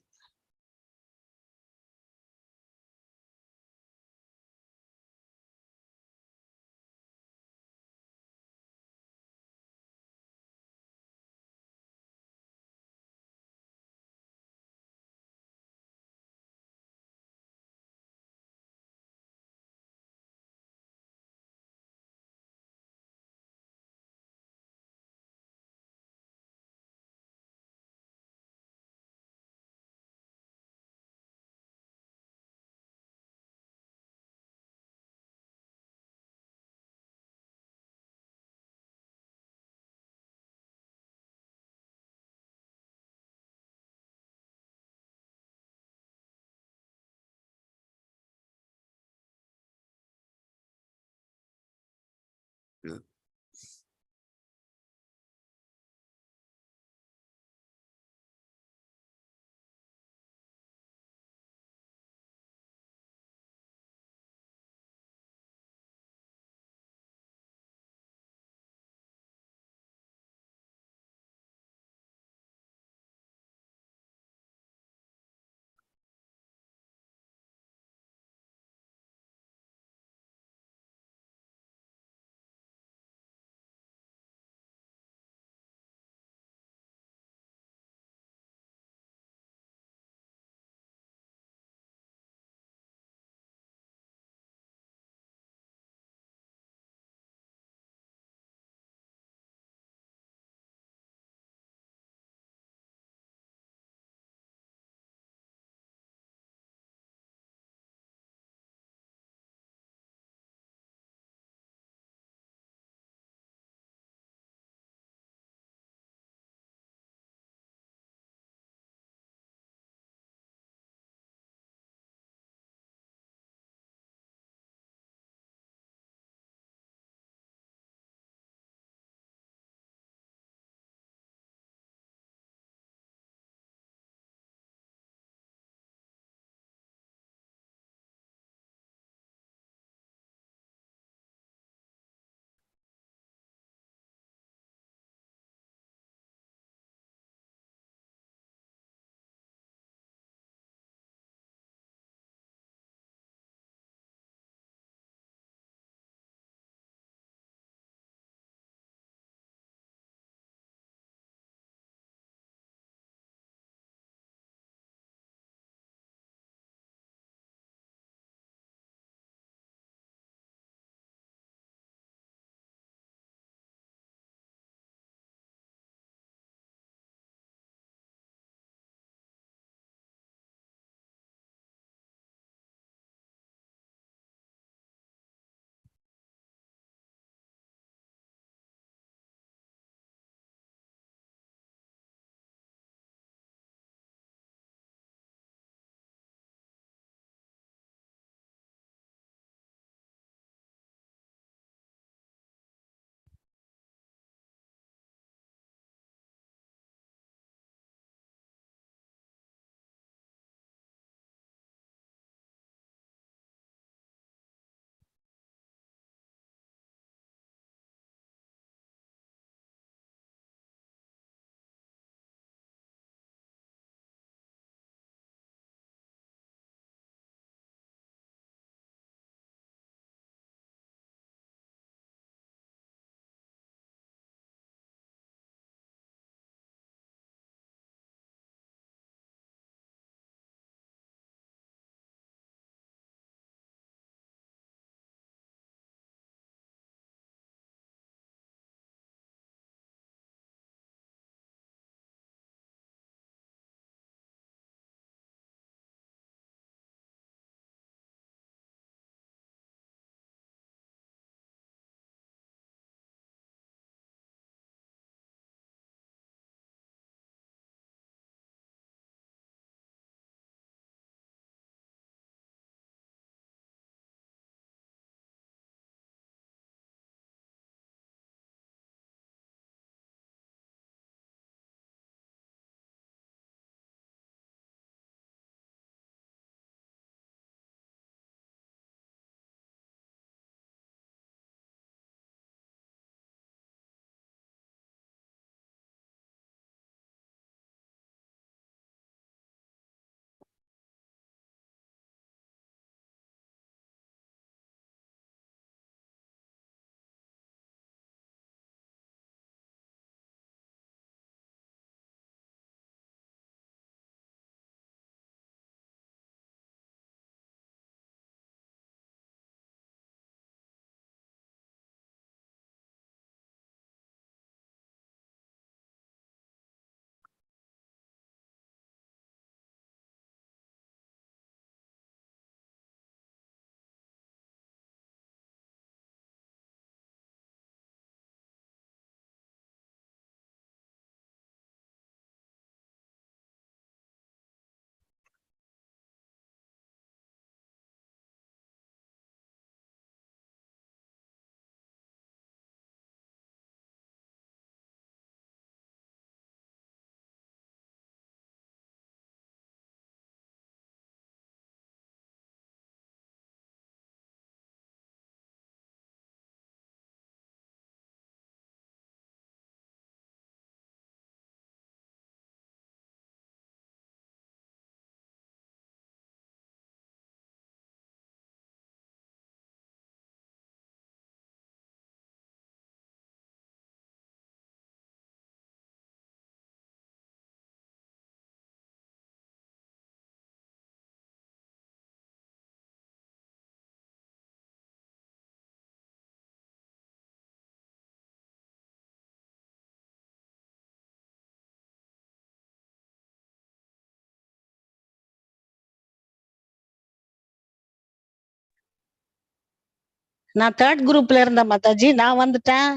I: நான் தேர்ட் குரூப்ல இருந்தேன் மாதாஜி. நான் வந்துட்டேன்.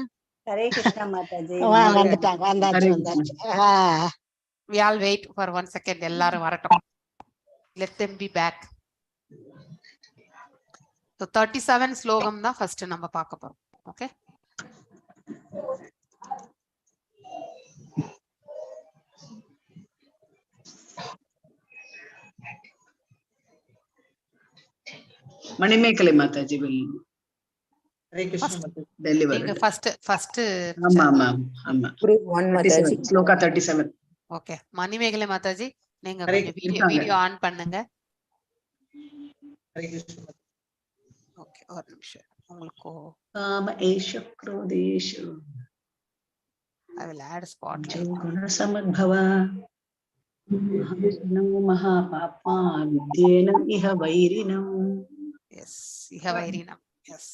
G: ஹரே கிருஷ்ணா மாதாஜி.
I: வந்துட்டாங்க, வந்தாச்சு.
A: We all wait for 1 second. எல்லாரும் வரட்டும். Let them be back. So 37 ஸ்லோகம் தான் ஃபர்ஸ்ட் நம்ம பார்க்க போறோம். Okay,
O: Manimekalai Mataji will deliver.
A: நீங்க ஃபர்ஸ்ட்
O: ஆமா
P: group 1 மாதாஜி.
O: ஸ்லோகா 37.
A: ஓகே, மணிமேகலை மாதாஜி நீங்க கொஞ்சம் வீடியோ ஆன் பண்ணுங்க. ஓகே, ஒரு நிமிஷம். உங்களுக்கு
O: காம ஏஷ க்ரோதேஷ
A: I will add spotlight.
O: ஜோகுண சமத்பவ மகாபாபா வித்யேனம் இஹ வைரினம்.
A: Yes, இஹ வைரினம். Yes.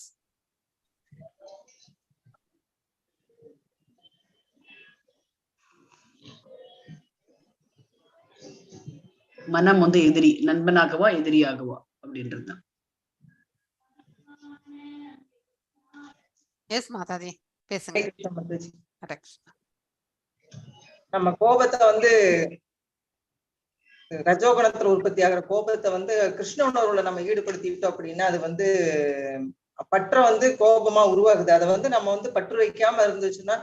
O: மனம் வந்து எதிரி, நண்பனாகவா எதிரியாகவா அப்படின்றதுதான்.
A: எஸ் மாதாஜி பேசுங்க.
L: நம்ம கோபத்தை வந்து ரஜோகுணத்துல உற்பத்தி ஆகிற கோபத்தை வந்து கிருஷ்ண உணர்வுல நம்ம ஈடுபடுத்திட்டோம் அப்படின்னா அது வந்து பற்ற வந்து கோபமா உருவாகுது. அதை வந்து நம்ம வந்து பற்று வைக்காம இருந்துச்சுன்னா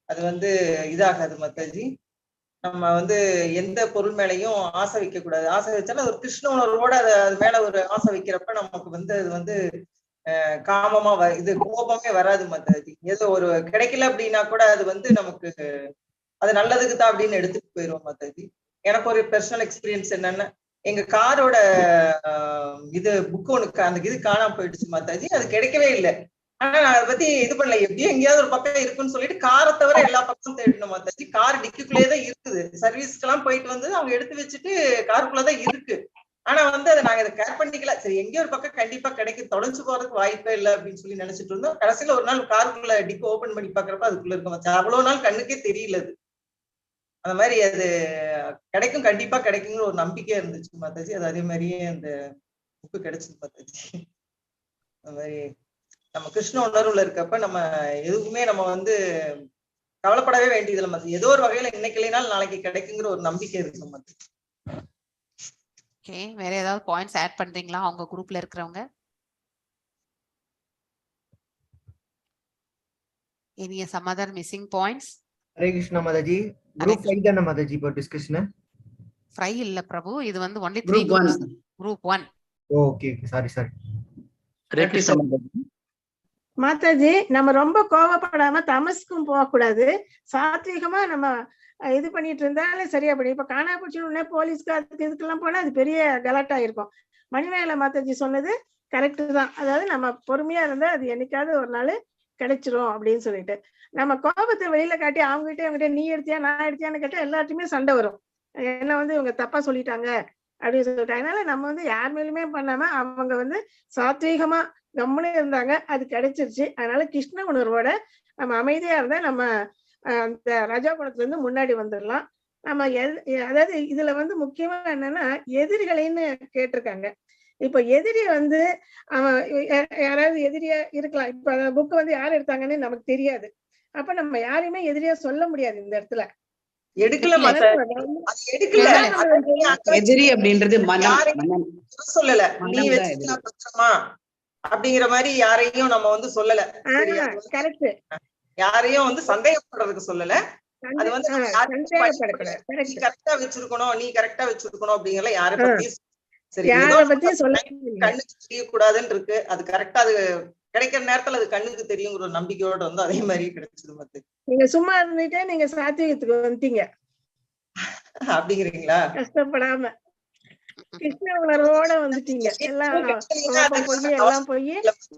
L: அது வந்து இதாகாது மாதாஜி. நம்ம வந்து எந்த பொருள் மேலையும் ஆசை வைக்க கூடாது. ஆசை வச்சாலும் ஒரு கிருஷ்ண உணர்வோட அது மேல ஒரு ஆசை வைக்கிறப்ப நமக்கு வந்து அது வந்து காமமா இது கோபமே வராது மாதாஜி. ஏதோ ஒரு கிடைக்கல அப்படின்னா கூட அது வந்து நமக்கு அது நல்லதுக்கு தான் அப்படின்னு எடுத்துட்டு போயிடுவோம் மாதாஜி. எனக்கு ஒரு பர்சனல் எக்ஸ்பீரியன்ஸ் என்னன்னா, எங்க காரோட இது புக் ஒன்று அந்த இது காணாம போயிடுச்சு மாதாஜி. அது கிடைக்கவே இல்லை. ஆனா நான் அதை பத்தி இது பண்ணல, எப்படியும் எங்கேயாவது ஒரு பக்கம் இருக்குன்னு சொல்லிட்டு காரை தவிர எல்லா பக்கமும் தேடணும் மாதாஜி. கார் டிக்குள்ளேயேதான் இருக்குது. சர்வீஸ்க்கு எல்லாம் போயிட்டு வந்து அவங்க எடுத்து வச்சுட்டு காருக்குள்ளதான் இருக்கு. ஆனா வந்து அதை நாங்க அதை கேர் பண்ணிக்கல. சரி, எங்கேயோ ஒரு பக்கம் கண்டிப்பா கிடைக்கும், தொலைச்சு போறதுக்கு வாய்ப்பே இல்லை அப்படின்னு சொல்லி நினைச்சிட்டு இருந்தோம். கடைசியில ஒரு நாள் காருக்குள்ள டிக்கு ஓபன் பண்ணி பாக்குறப்ப அதுக்குள்ள இருக்க மாச்சு. அவ்வளவு நாள் கண்ணுக்கே தெரியல அது. அந்த மாதிரி அது கிடைக்கும், கண்டிப்பா கிடைக்குங்கிற ஒரு நம்பிக்கை இருந்துச்சு மாதாஜி. அது அதே மாதிரியே அந்த புக்கு கிடைச்சது மாதாஜி. அந்த மாதிரி நம்ம கிருஷ்ண உணர்வுல இருக்கப்ப நம்ம எதுவுமே நம்ம வந்து கவலைப்படவே வேண்டியதில்லை மாதாஜி. ஏதோ ஒரு வகையில இன்னைக்கு இல்லைனாலும் நாளைக்கு கிடைக்குங்கிற ஒரு நம்பிக்கை இருக்கு மாதாஜி.
A: ஓகே, வேற ஏதாவது பாயிண்ட்ஸ் ஆட் பண்றீங்களா அவங்க குரூப்ல இருக்கிறவங்க? Any some other missing points?
Q: Hare Krishna Mataji. Group 5 தான மாதாஜி இப்போ டிஸ்கஷன்?
A: ஃப்ரை இல்ல பிரபு, இது வந்து only 3 groups. Group 1.
Q: Okay sorry.
E: Mataji, நம்ம ரொம்ப கோவப்படாம தமஸ்க்கும் போக கூடாது. சாத்விகமா நம்ம இது பண்ணிட்டு இருந்தாலே சரியா படி. இப்ப காணா பிடிச்சோடனே போலீஸ்க்கு அதுக்கு இதுக்கெல்லாம் போனா அது பெரிய கலாட்டா இருக்கும். மணிமேகலை மாதாஜி சொன்னது கரெக்ட் தான். அதாவது நம்ம பொறுமையா இருந்தா அது என்னைக்காவது ஒரு நாள் கிடைச்சிரும் அப்படின்னு சொல்லிட்டு நம்ம கோபத்தை வெளியில காட்டி அவங்ககிட்ட நீ எடுத்தியா நான் எடுத்தியான்னு கேட்டா எல்லாத்தையுமே சண்டை வரும். என்ன வந்து இவங்க தப்பா சொல்லிட்டாங்க அப்படின்னு சொல்லிட்டு. அதனால நம்ம வந்து யார் மேலுமே பண்ணாம அவங்க வந்து சாத்வீகமா கம்முனே இருந்தாங்க, அது கிடைச்சிருச்சு. அதனால கிருஷ்ண உணர்வோட நம்ம அமைதியா இருந்தா நம்ம அந்த ரஜா குணத்துல இருந்து முன்னாடி வந்துடலாம். நம்ம அதாவது இதுல வந்து முக்கியமா என்னன்னா எதிரிகளைன்னு கேட்டிருக்காங்க. இப்ப எதிரி வந்து அவன் யாராவது எதிரியா இருக்கலாம். இப்ப புக் வந்து யார் எடுத்தாங்கன்னு நமக்கு தெரியாது. அப்ப நம்ம யாரையுமே எதிரியா சொல்ல முடியாது இந்த இடத்துல.
O: எதிரி அப்படின்றது
L: சொல்லல, நீ வச்சுக்கலாமா அப்படிங்கிற மாதிரி யாரையும் நம்ம வந்து சொல்லல. யாரையும் வந்து சந்தேகப்படுறதுக்கு சொல்லல. அது வந்து நீ கரெக்டா வச்சிருக்கணும், நீ கரெக்டா வச்சிருக்கணும் அப்படிங்கிற யாரை பத்தியும் சரி கண்ணுக்கு தெரியக்கூடாதுன்னு இருக்கு. அது கரெக்டா அது கிடைக்கிற நேரத்துல அது கண்ணுக்கு தெரியுங்கிற ஒரு நம்பிக்கையோட வந்து அதே மாதிரி கிடைச்சது. மத்த
E: நீங்க சும்மா இருந்துட்டே நீங்க சாத்வீகத்துக்கு வந்துட்டீங்க
L: அப்படிங்கிறீங்களா?
E: கஷ்டப்படாம கிருஷ்ண உணர்வோட வந்துட்டீங்க. எல்லாம் போய்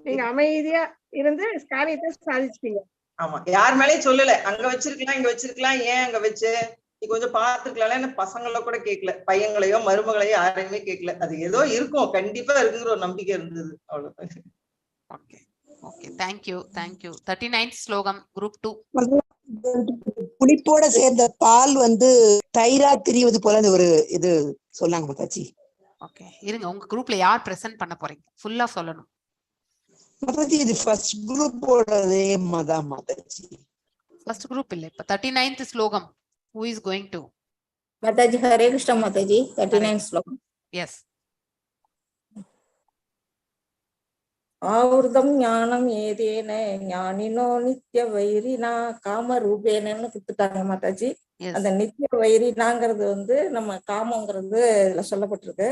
E: நீங்க அமைதியா இருந்து காரியத்தை சாதிச்சிட்டீங்க.
L: ஆமா, யார் மேலயும் சொல்லல, அங்க வச்சிருக்கலாம் இங்க வச்சிருக்கலாம், ஏன் அங்க வச்சு நீ கொஞ்சம் பாத்துருக்கலாம். பசங்கள கூட கேட்கல, பையங்களையோ மருமகளையோ யாரையுமே கேட்கல. அது ஏதோ இருக்கும், கண்டிப்பா இருக்குங்கிற ஒரு நம்பிக்கை இருந்தது. அவ்வளவுதான்.
A: Okay okay, thank you 39th ஸ்லோகம் குரூப் 2.
F: புளிப்போட சேர்ந்த பால் வந்து தயிரா திரிவது போல ஒரு இது சொன்னாங்க மாதாஜி.
A: ஓகே, இருங்க, உங்க குரூப்ல யார் பிரசன்ட் பண்ண போறீங்க? ஃபுல்லா சொல்லணும்.
F: மாதாஜி இது ஃபர்ஸ்ட் குரூப்போட நேம் தான் மாதாஜி.
A: ஃபர்ஸ்ட் குரூப் இல்ல, இப்ப 39th ஸ்லோகம். Who is going to?
J: Mataji, Hare Krishna Mataji, 39 slokam.
A: Yes.
J: ஆவர்தம் ஞானம் ஏதேன ஞானினோ நித்திய வைரினா காம ரூபேனன்னு கொடுத்துட்டாங்க மாதாஜி. அந்த நித்திய வைரினாங்கிறது வந்து நம்ம காமங்கிறது இதுல சொல்லப்பட்டிருக்கு.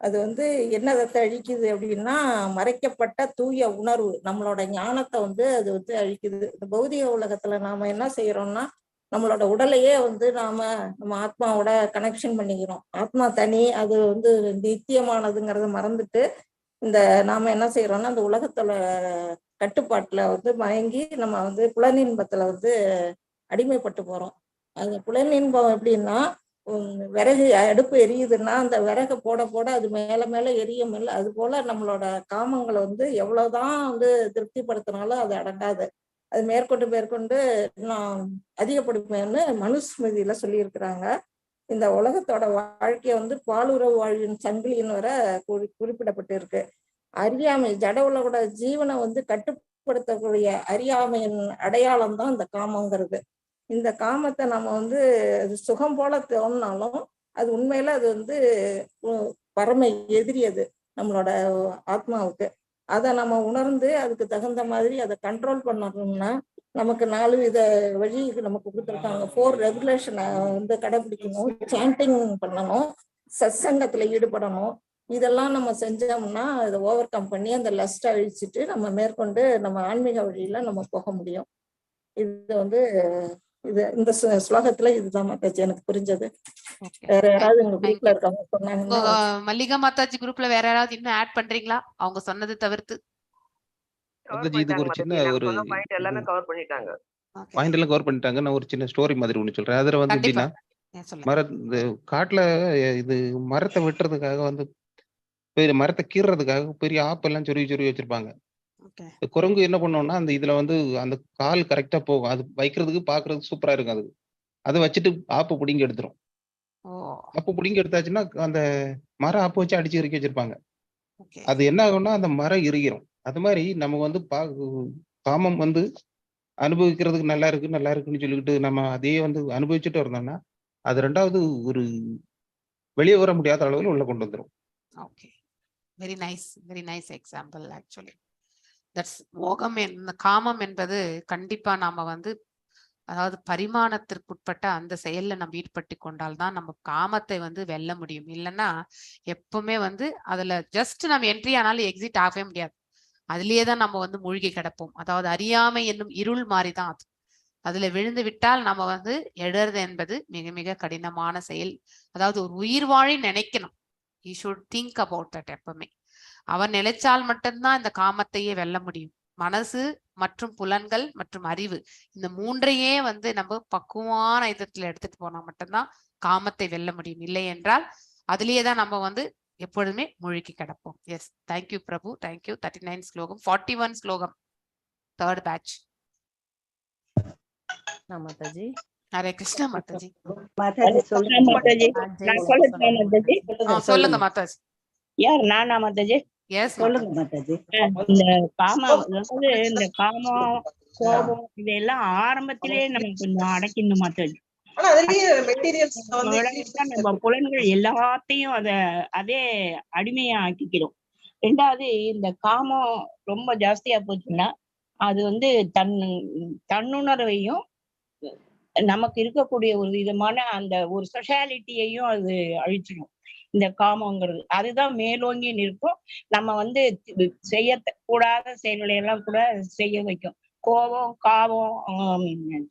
J: அது வந்து என்னதை அழிக்குது அப்படின்னா மறைக்கப்பட்ட தூய உணர்வு, நம்மளோட ஞானத்தை வந்து அது வந்து அழிக்குது. இந்த பௌதிக உலகத்துல நாம என்ன செய்யறோம்னா நம்மளோட உடலையே வந்து நம்ம ஆத்மாவோட கனெக்ஷன் பண்ணிக்கிறோம். ஆத்மா தனி, அது வந்து நித்தியமானதுங்கிறத மறந்துட்டு இந்த நாம என்ன செய்யறோம்னா அந்த உலகத்துல கட்டுப்பாட்டுல வந்து மயங்கி நம்ம வந்து புலனின்பத்துல வந்து அடிமைப்பட்டு போறோம். அது புலனின்பம் எப்படின்னா விறகு அடுப்பு எரியுதுன்னா அந்த விறகு போட போட அது மேல மேல எரியும் இல்லை, அது போல நம்மளோட காமங்களை வந்து எவ்வளவுதான் வந்து திருப்திப்படுத்தினாலும் அது அடங்காது. அது மேற்கொண்டு நான் அதிகப்படுப்பேன்னு மனுஸ்மிருதியில சொல்லியிருக்கிறாங்க. இந்த உலகத்தோட வாழ்க்கைய வந்து பாலுறவு வாழ்வின் சங்கிலின்னு வர குறிப்பிடப்பட்டு இருக்கு. அறியாமை, ஜட உலகோட ஜீவனை வந்து கட்டுப்படுத்தக்கூடிய அறியாமையின் அடையாளம் தான் இந்த காமங்கிறது. இந்த காமத்தை நம்ம வந்து சுகம் போல தோணினாலும் அது உண்மையில அது வந்து பரம எதிரி, அது நம்மளோட ஆத்மாவுக்கு. அதை நம்ம உணர்ந்து அதுக்கு தகுந்த மாதிரி அதை கண்ட்ரோல் பண்ணணும்னா நமக்கு 4 வித வழி நமக்கு கொடுத்துருக்காங்க. 4 ரெகுலேஷனை வந்து கடைபிடிக்கணும், சாண்டிங் பண்ணணும், சத்சங்கத்துல ஈடுபடணும். இதெல்லாம் நம்ம செஞ்சோம்னா இதை ஓவர் கம் பண்ணி அந்த லஸ்ட் அழிச்சிட்டு நம்ம மேற்கொண்டு நம்ம ஆன்மீக வழியில நம்ம போக முடியும். இது வந்து இந்த ஸ்லோகத்துல இதுதான் மாதாஜி எனக்கு புரிஞ்சது. வேற யாராவது உங்க குரூப்ல இருக்கவங்க சொன்னாங்கன்னா.
A: மல்லிகா மாதாஜி குரூப்ல வேற யாராவது இன்னும் ஆட் பண்றீங்களா அவங்க சொன்னது தவிர்த்து?
K: இதுக்கு ஒரு சின்ன ஒரு பாயிண்ட் எல்லாமே கவர் பண்ணிட்டாங்க.
P: பாயிண்ட் எல்லாம் கவர் பண்ணிட்டாங்க. நான் ஒரு சின்ன ஸ்டோரி மாதிரி ஒண்ணு சொல்றேன். அதுல வந்து எப்படின்னா இந்த காட்டுல இது மரத்தை வெட்டுறதுக்காக வந்து பெரிய மரத்தை கீறதுக்காக பெரிய ஆப்பெல்லாம் சொருவி வச்சிருப்பாங்க. குரங்கு என்ன பண்ணோம்னா அந்த இதுல வந்து அந்த கால் கரெக்டா போகும். அது வைக்கிறதுக்கு பாக்குறதுக்கு சூப்பரா இருக்கும். அது அதை வச்சுட்டு ஆப்பு பிடிங்கி எடுத்துரும். ஆப்பு பிடிங்கி எடுத்தாச்சுன்னா அந்த மரம் ஆப்பு வச்சு அடிச்சு இறுக்கி வச்சிருப்பாங்க. அது என்ன ஆகும்னா அந்த மரம் இறுகிரும். அது மாதிரி நம்ம வந்து காமம் வந்து அனுபவிக்கிறதுக்கு நல்லா இருக்குன்னு சொல்லிக்கிட்டு நம்ம அதையே வந்து அனுபவிச்சுட்டு இருந்தோம்னா அது 2வது ஒரு வெளியே வர முடியாத அளவில் உள்ள கொண்டு வந்துடும்.
A: Okay, very nice example. Actually that's மோகம். காமம் என்பது கண்டிப்பா நாம வந்து அதாவது பரிமாணத்திற்குட்பட்ட அந்த செயல்ல நம்ம ஈடுபட்டு கொண்டால்தான் நம்ம காமத்தை வந்து வெல்ல முடியும். இல்லைன்னா எப்பவுமே வந்து அதுல ஜஸ்ட் நம்ம என்ட்ரி ஆனாலும் எக்ஸிட் ஆகவே முடியாது. அதுலயே தான் நம்ம வந்து மூழ்கி கிடப்போம். அதாவது அறியாமை என்னும் இருள் மாதிரிதான் அது. அதுல விழுந்து விட்டால் நம்ம வந்து எழறது என்பது மிக மிக கடினமான செயல். அதாவது ஒரு உயிர் வாழி நினைக்கணும். You should think about that. எப்பவுமே அவன் நினைச்சால் மட்டும்தான் இந்த காமத்தையே வெல்ல முடியும். மனசு மற்றும் புலன்கள் மற்றும் அறிவு, இந்த 3ஐயே வந்து நம்ம பக்குவமான இதத்துல எடுத்துட்டு போனா மட்டும்தான் காமத்தை வெல்ல முடியும். இல்லை என்றால் அதுலயே தான் நம்ம வந்து எப்பொழுதுமே மூழ்கி கிடப்போம். எஸ், தேங்க்யூ பிரபு, தேங்க்யூ. 39 ஸ்லோகம், 41 ஸ்லோகம், 3rd பேட்ச்.
H: மாதாஜி,
A: ஹரே கிருஷ்ணா மாதாஜி. சொல்லுங்க மாதாஜி.
R: யார் நானா மாதாஜி?
A: எஸ்
R: சொல்லுங்க மாதாஜி. இந்த காமம், இந்த காமம் கோபம் இதெல்லாம் ஆரம்பத்திலேயே நம்ம கொஞ்சம் அடக்கிடணும் மாதாஜி. நம்ம புலன்கள் எல்லாத்தையும் அதே அடிமையா ஆக்கிக்கிறோம். 2வது இந்த காமம் ரொம்ப ஜாஸ்தியா போச்சுன்னா அது வந்து தன்னுணர்வையும் நமக்கு இருக்கக்கூடிய ஒரு விதமான அந்த ஒரு ஸ்பெஷாலிட்டியையும் அது அழிச்சிடும். இந்த காமங்கிறது அதுதான் மேலோங்கி நிற்கும். நம்ம வந்து செய்யக்கூடாத செயல்களை எல்லாம் கூட செய்ய வைக்கும். கோபம்,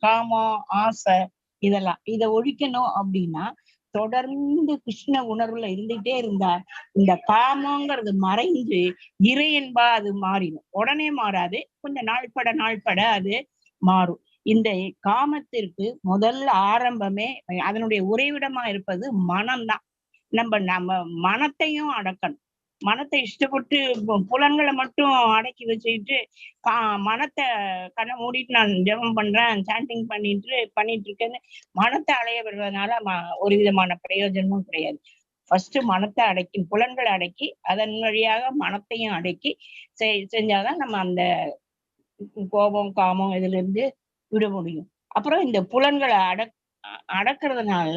R: காமம், ஆசை, இதெல்லாம் இதை ஒழிக்கணும் அப்படின்னா தொடர்ந்து கிருஷ்ண உணர்வுல இருந்துகிட்டே இருந்தா இந்த காமங்கிறது மறைஞ்சு இறையன்பா அது மாறிடும். உடனே மாறாது, கொஞ்சம் நாள்பட அது மாறும். இந்த காமத்திற்கு முதல்ல ஆரம்பமே அதனுடைய உறைவிடமா இருப்பது மனம்தான். நம்ம மனத்தையும் அடக்கணும். மனத்தை இஷ்டப்பட்டு புலன்களை மட்டும் அடக்கி வச்சுக்கிட்டு மனத்தை கண்ணை மூடிட்டு நான் ஜெபம் பண்றேன், சாண்டிங் பண்ணிட்டு இருக்கேன்னு மனத்தை அலைய விடுறதுனால ஒரு விதமான பிரயோஜனமும் கிடையாது. ஃபர்ஸ்ட் மனத்தை அடக்கி புலன்களை அடக்கி அதன் வழியாக மனத்தையும் அடக்கி செஞ்சாதான் நம்ம அந்த கோபம் காமம் இதுல இருந்து விட முடியும். அப்புறம் இந்த புலன்களை அடக்கிறதுனால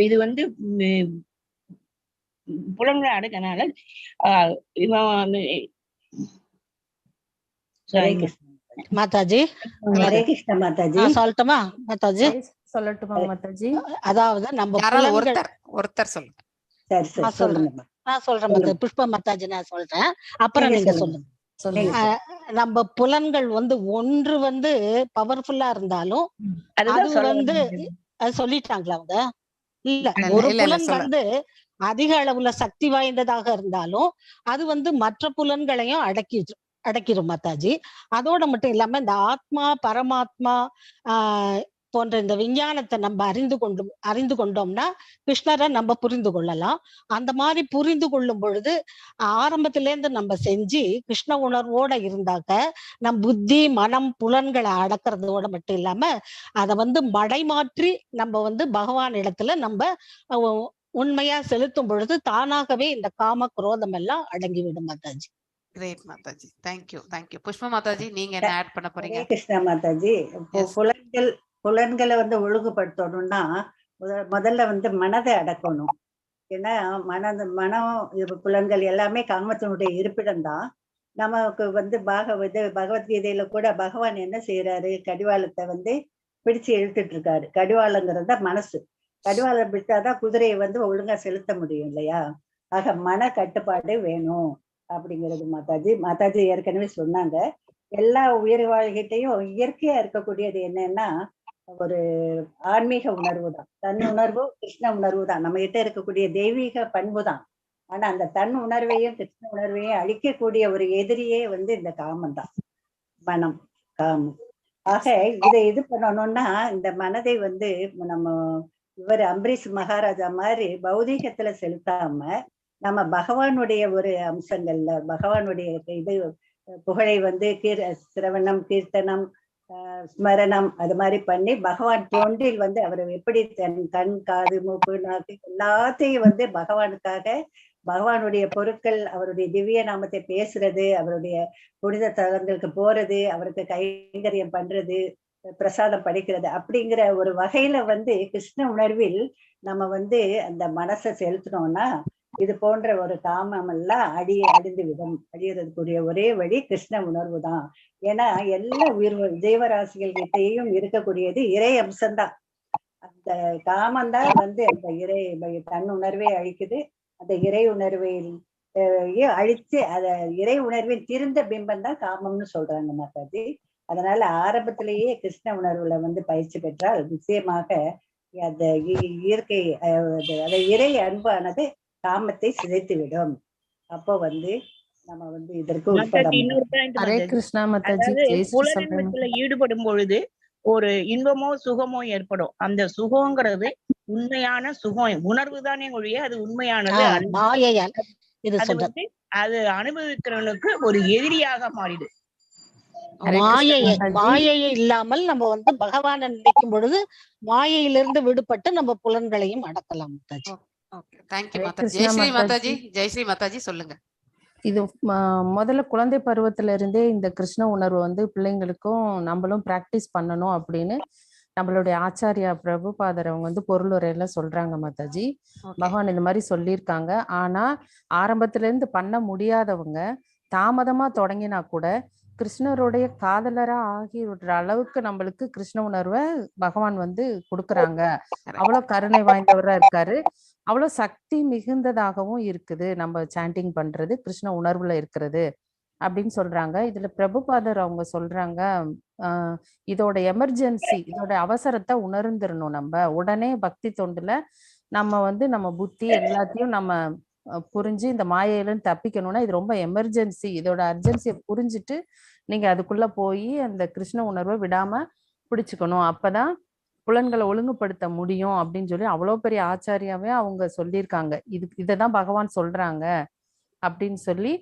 R: இது வந்து புலன்களை அடக்கிறதுனால
I: மாதாஜி
G: ஹரே கிருஷ்ண மாதாஜி.
I: சொல்லட்டுமா மாதாஜி?
H: சொல்லட்டுமா மாதாஜி?
I: அதாவது நம்ம
A: ஒருத்தர் சொல்லுங்க.
I: நான் சொல்றேன் மாதாஜி. புஷ்பா மாதாஜி நான் சொல்றேன், அப்புறம் நீங்க சொல்லுங்க. நம்ம புலன்கள் வந்து ஒன்று வந்து பவர்ஃபுல்லா இருந்தாலும் அது வந்து சொல்லிட்டாங்களா அவங்க? இல்ல, ஒரு புலன் வந்து அதிக அளவுல சக்தி வாய்ந்ததாக இருந்தாலும் அது வந்து மற்ற புலன்களையும் அடக்கிடும் மாதாஜி. அதோட மட்டும் இல்லாம இந்த ஆத்மா பரமாத்மா போன்ற இந்த விஞ்ஞானத்தை நம்ம அறிந்து கொண்டோம்னா கிருஷ்ணரை நம்ம புரிந்து கொள்ளலாம். அந்த மாதிரி புரிந்து கொள்ளும் பொழுது ஆரம்பத்தில இருந்து நம்ம செஞ்சு கிருஷ்ண உணர்வோட இருந்தாக்க நம் புத்தி மனம் புலன்களை அடக்கிறதோட மட்டும் இல்லாம அதை வந்து மடைமாற்றி நம்ம வந்து பகவான் இடத்துல நம்ம உண்மையா செலுத்தும் பொழுது தானாகவே இந்த காம குரோதம் எல்லாம் அடங்கிவிடும் மாதாஜி.
A: Great Mataji, thank you. புஷ்பா மாதாஜி, நீங்க என்ன ஆட் பண்ண போறீங்க?
G: கிருஷ்ணா மாதாஜி, புலன்களை வந்து ஒழுங்குபடுத்தணும்னா முதல்ல வந்து மனதை அடக்கணும். ஏன்னா மனம் புலன்கள் எல்லாமே காமத்தினுடைய இருப்பிடம் தான். நமக்கு வந்து பகவத்கீதையில கூட பகவான் என்ன செய்யறாரு, கடிவாளத்தை வந்து பிடிச்சு இழுத்துட்டு இருக்காரு. கடிவாளங்கிறது தான் மனசு. கடிவாளம் பிடிச்சாதான் குதிரையை வந்து ஒழுங்கா செலுத்த முடியும் இல்லையா? ஆக மன கட்டுப்பாடு வேணும் அப்படிங்கிறது மாதாஜி ஏற்கனவே சொன்னாங்க. எல்லா உயிர் வாழ்கிட்டையும் இயற்கையா இருக்கக்கூடியது என்னன்னா ஒரு ஆன்மீக உணர்வு தான். தன் உணர்வு கிருஷ்ண உணர்வு தான். நம்ம கிட்ட இருக்கக்கூடிய தெய்வீக பண்பு தான். ஆனா அந்த தன் உணர்வையும் கிருஷ்ண உணர்வையும் அழிக்கக்கூடிய ஒரு எதிரியே வந்து இந்த காமம் தான், மனம் காமம். ஆக இதை இது பண்ணணும்னா இந்த மனதை வந்து நம்ம இவர் அம்பரீஷ் மகாராஜா மாதிரி பௌதீகத்துல செலுத்தாம நம்ம பகவானுடைய ஒரு அம்சங்கள்ல பகவானுடைய இது புகழை வந்து சிரவணம் கீர்த்தனம் ஸ்மரணம் அது மாதிரி பண்ணி பகவான் தொண்டில் வந்து அவர் எப்படி தன் கண் காது மூக்கு நாக்கு எல்லாத்தையும் வந்து பகவானுக்காக பகவானுடைய பொருட்கள் அவருடைய திவ்ய நாமத்தை பேசுறது, அவருடைய புனித தலங்களுக்கு போறது, அவருக்கு கைங்கரியம் பண்றது, பிரசாதம் படிக்கிறது அப்படிங்கிற ஒரு வகையில வந்து கிருஷ்ண உணர்வில் நம்ம வந்து அந்த மனசை செலுத்தினோம்னா இது போன்ற ஒரு காமம் எல்லாம் அழிந்து விடும். அழியறதுக்குரிய ஒரே வழி கிருஷ்ண உணர்வு தான். ஏன்னா எல்லா ஜீவராசிகள் கிட்டையும் இருக்கக்கூடியது இறை அம்சம்தான். அந்த காமந்தான் வந்து அந்த தன் உணர்வை அழிக்குது. அந்த இறை உணர்வை அழிச்சு அத இறை உணர்வின் திருந்த பிம்பம் தான் காமம்னு சொல்றாங்க மாதாஜி. அதனால ஆரம்பத்திலேயே கிருஷ்ண உணர்வுல வந்து பயிற்சி பெற்றால் நிச்சயமாக அந்த இயற்கை அதை இறை அன்பானது காமத்தை சிதைத்து விடும். அப்போ வந்து நம்ம வந்து இதற்கு
R: புலனின்பத்துல ஈடுபடும் பொழுது ஒரு இன்பமோ சுகமோ ஏற்படும். அந்த சுகங்கிறது உண்மையான சுகம் உணர்வு தானே ஒழிய அது உண்மையானது அது அனுபவிக்கிறவனுக்கு ஒரு எதிரியாக மாறிடு.
I: மாயையை இல்லாமல் நம்ம வந்து பகவானை நினைக்கும் பொழுது மாயையிலிருந்து விடுபட்டு நம்ம புலன்களையும் அடக்கலாம்.
A: ஜெயஸ்ரீ மாதாஜி சொல்லுங்க.
H: இது முதல்ல குழந்தை பருவத்துல இருந்தே இந்த கிருஷ்ண உணர்வு வந்து பிள்ளைங்களுக்கும் நம்மளும் பிராக்டிஸ் பண்ணணும் அப்படின்னு நம்மளுடைய ஆச்சாரியா பிரபுபாதர் அவங்க வந்து பொருளுரையில சொல்றாங்க மாதாஜி. பகவான் இந்த மாதிரி சொல்லியிருக்காங்க. ஆனா ஆரம்பத்துல இருந்து பண்ண முடியாதவங்க தாமதமா தொடங்கினா கூட கிருஷ்ணருடைய காதலரா ஆகிவிடுற அளவுக்கு நம்மளுக்கு கிருஷ்ண உணர்வை பகவான் வந்து கொடுக்குறாங்க. அவ்வளவு கருணை வாய்ந்தவரா இருக்காரு, அவ்வளவு சக்தி மிகுந்ததாகவும் இருக்குது நம்ம சாண்டிங் பண்றது, கிருஷ்ண உணர்வுல இருக்கிறது அப்படின்னு சொல்றாங்க. இதுல பிரபுபாதர் அவங்க சொல்றாங்க, இதோட எமர்ஜென்சி, இதோட அவசரத்தை உணர்ந்துடணும். நம்ம உடனே பக்தி தொண்டுல நம்ம வந்து நம்ம புத்தி எல்லாத்தையும் நம்ம புரிஞ்சு இந்த மாயையிலிருந்து தப்பிக்கணும்னா இது ரொம்ப எமர்ஜென்சி. இதோட அர்ஜென்சியை புரிஞ்சுட்டு நீங்க அதுக்குள்ள போய் அந்த கிருஷ்ண உணர்வை விடாம பிடிச்சுக்கணும். அப்பதான் புலன்களை ஒழுங்குபடுத்த முடியும் அப்படின்னு சொல்லி அவ்வளவு பெரிய ஆச்சாரியாவே அவங்க சொல்லியிருக்காங்க. இதைதான் பகவான் சொல்றாங்க அப்படின்னு சொல்லி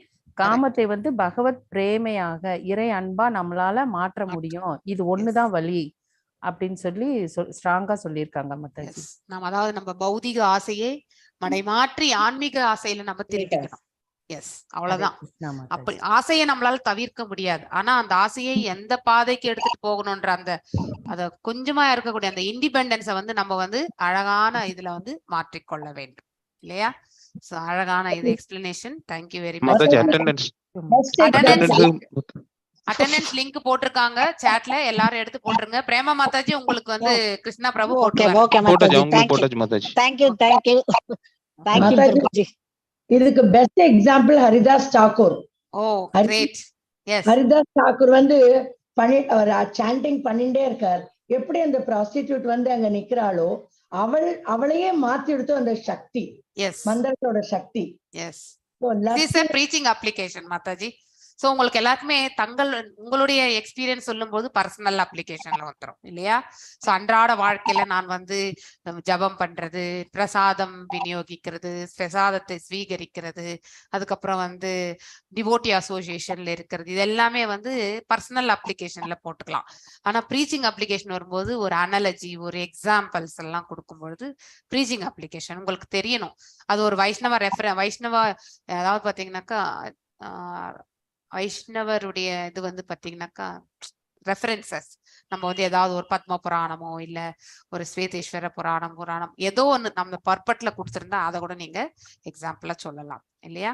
H: காமத்தை வந்து பகவத் பிரேமையாக இறை அன்பா நம்மளால மாற்ற முடியும். இது ஒண்ணுதான் வழி அப்படின்னு சொல்லி ஸ்ட்ராங்கா சொல்லியிருக்காங்க மாதாஜி.
A: நம்ம அதாவது நம்ம பௌதிக ஆசையை மடைமாற்றி ஆன்மீக ஆசையில நம்ம திருப்பிக்கணும். எஸ், அவ்வளவுதான். அப்படி ஆசையை நம்மளால தவிர்க்க முடியாது. ஆனா அந்த ஆசையை எந்த பாதைக்கு எடுத்துட்டு போகணும்ன்ற அந்த அத கொஞ்சமா இருக்கக்கூடிய அந்த இண்டிபெண்டன்ஸை வந்து நம்ம வந்து அழகான இதுல வந்து மாற்றிக்கொள்ள வேண்டும் இல்லையா? சோ அழகான இது explanation. Thank you very much. Attendance link போட்டிருக்காங்க சாட்ல, எல்லாரும் எடுத்து போட்டுருங்க. பிரேமா மாதாஜி உங்களுக்கு வந்து கிருஷ்ணா பிரபு
M: போட்டுருவாங்க. இதுக்கு பெஸ்ட் எக்ஸாம்பிள் ஹரிதாஸ் தாக்கூர்.
A: ஓ கிரேட். எஸ்,
M: ஹரிதாஸ் தாக்கூர் வந்து சாண்டிங் பண்ணிட்டே இருக்கார். எப்படி அந்த ப்ராஸ்டிடியூட் வந்து அங்க நிக்கிறாளோ அவளையே மாத்தி எடுத்து அந்த சக்தி, மந்திரத்தோட சக்தி.
A: Yes, this is a preaching application Mataji. So உங்களுக்கு எல்லாருக்குமே உங்களுடைய எக்ஸ்பீரியன்ஸ் சொல்லும் போது பர்சனல் அப்ளிகேஷன்ல வந்துடும் இல்லையா? சோ அன்றாட வாழ்க்கையில நான் வந்து ஜபம் பண்றது, பிரசாதம் விநியோகிக்கிறது, பிரசாதத்தை ஸ்வீகரிக்கிறது, அதுக்கப்புறம் வந்து டிவோட்டி அசோசியேஷன்ல இருக்கிறது, இது எல்லாமே வந்து பர்சனல் அப்ளிகேஷன்ல போட்டுக்கலாம். ஆனா ப்ரீச்சிங் அப்ளிகேஷன் வரும்போது ஒரு அனாலஜி, ஒரு எக்ஸாம்பிள்ஸ் எல்லாம் கொடுக்கும்பொழுது ப்ரீச்சிங் அப்ளிகேஷன் உங்களுக்கு தெரியணும். அது ஒரு வைஷ்ணவ அதாவது பாத்தீங்கன்னாக்கா வைஷ்ணவருடைய இது வந்து பாத்தீங்கன்னாக்கா ரெஃபரன்சஸ் நம்ம வந்து ஏதாவது ஒரு பத்ம புராணமோ இல்ல ஒரு ஸ்வேதேஸ்வர புராணம் ஏதோ ஒன்று நம்ம பர்பட்ல கொடுத்துருந்தா அதை கூட நீங்க எக்ஸாம்பிளா சொல்லலாம் இல்லையா?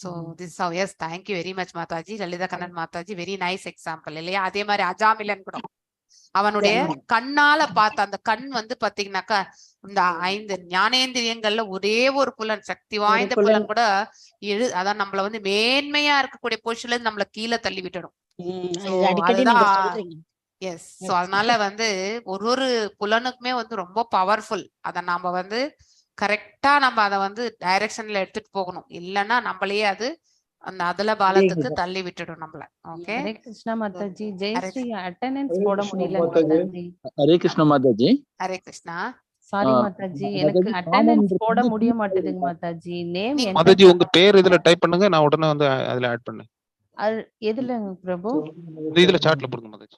A: So this yes, thank you very much Mataji. Lalitha Kannan Mataji, very nice example இல்லையா? அதே மாதிரி அஜாமிலன் கூட அவனுடைய கண்ணால பார்த்த அந்த கண் வந்து பாத்தீங்கன்னாக்கா இந்த 5 ஞானேந்திரியங்கள்ல ஒரே ஒரு புலன், சக்தி வாய்ந்த புலன் கூட அதான் நம்மள வந்து மேன்மையா இருக்கக்கூடிய பொசிஷன்ல இருந்து நம்மள கீழே தள்ளி விட்டுடும். எஸ், சோ அதனால வந்து ஒரு புலனுக்குமே வந்து ரொம்ப பவர்ஃபுல். அத நாம வந்து கரெக்டா நம்ம அதை வந்து டைரக்ஷன்ல எடுத்துட்டு போகணும். இல்லைன்னா நம்மளையே அது அந்த அதல பாலத்துக்கு தள்ளி விட்டுடும் நம்மள. ஓகே,
H: ஹரே கிருஷ்ணா மாதாஜி. ஜெயஸ்ரீ அட்டெண்டன்ஸ் போட முடியல மாதாஜி.
B: ஹரே கிருஷ்ணா மாதாஜி.
A: ஹரே கிருஷ்ணா.
H: சாரி மாதாஜி, எனக்கு அட்டெண்டன்ஸ் போட முடிய மாட்டேதுங்க மாதாஜி. நேம்
P: மாதாஜி உங்க பேர் இதுல டைப் பண்ணுங்க, நான் உடனே வந்து அதுல ஆட் பண்ணேன்.
H: எதுலங்க பிரபு?
P: இதுல சாட்ல போடுங்க மாதாஜி.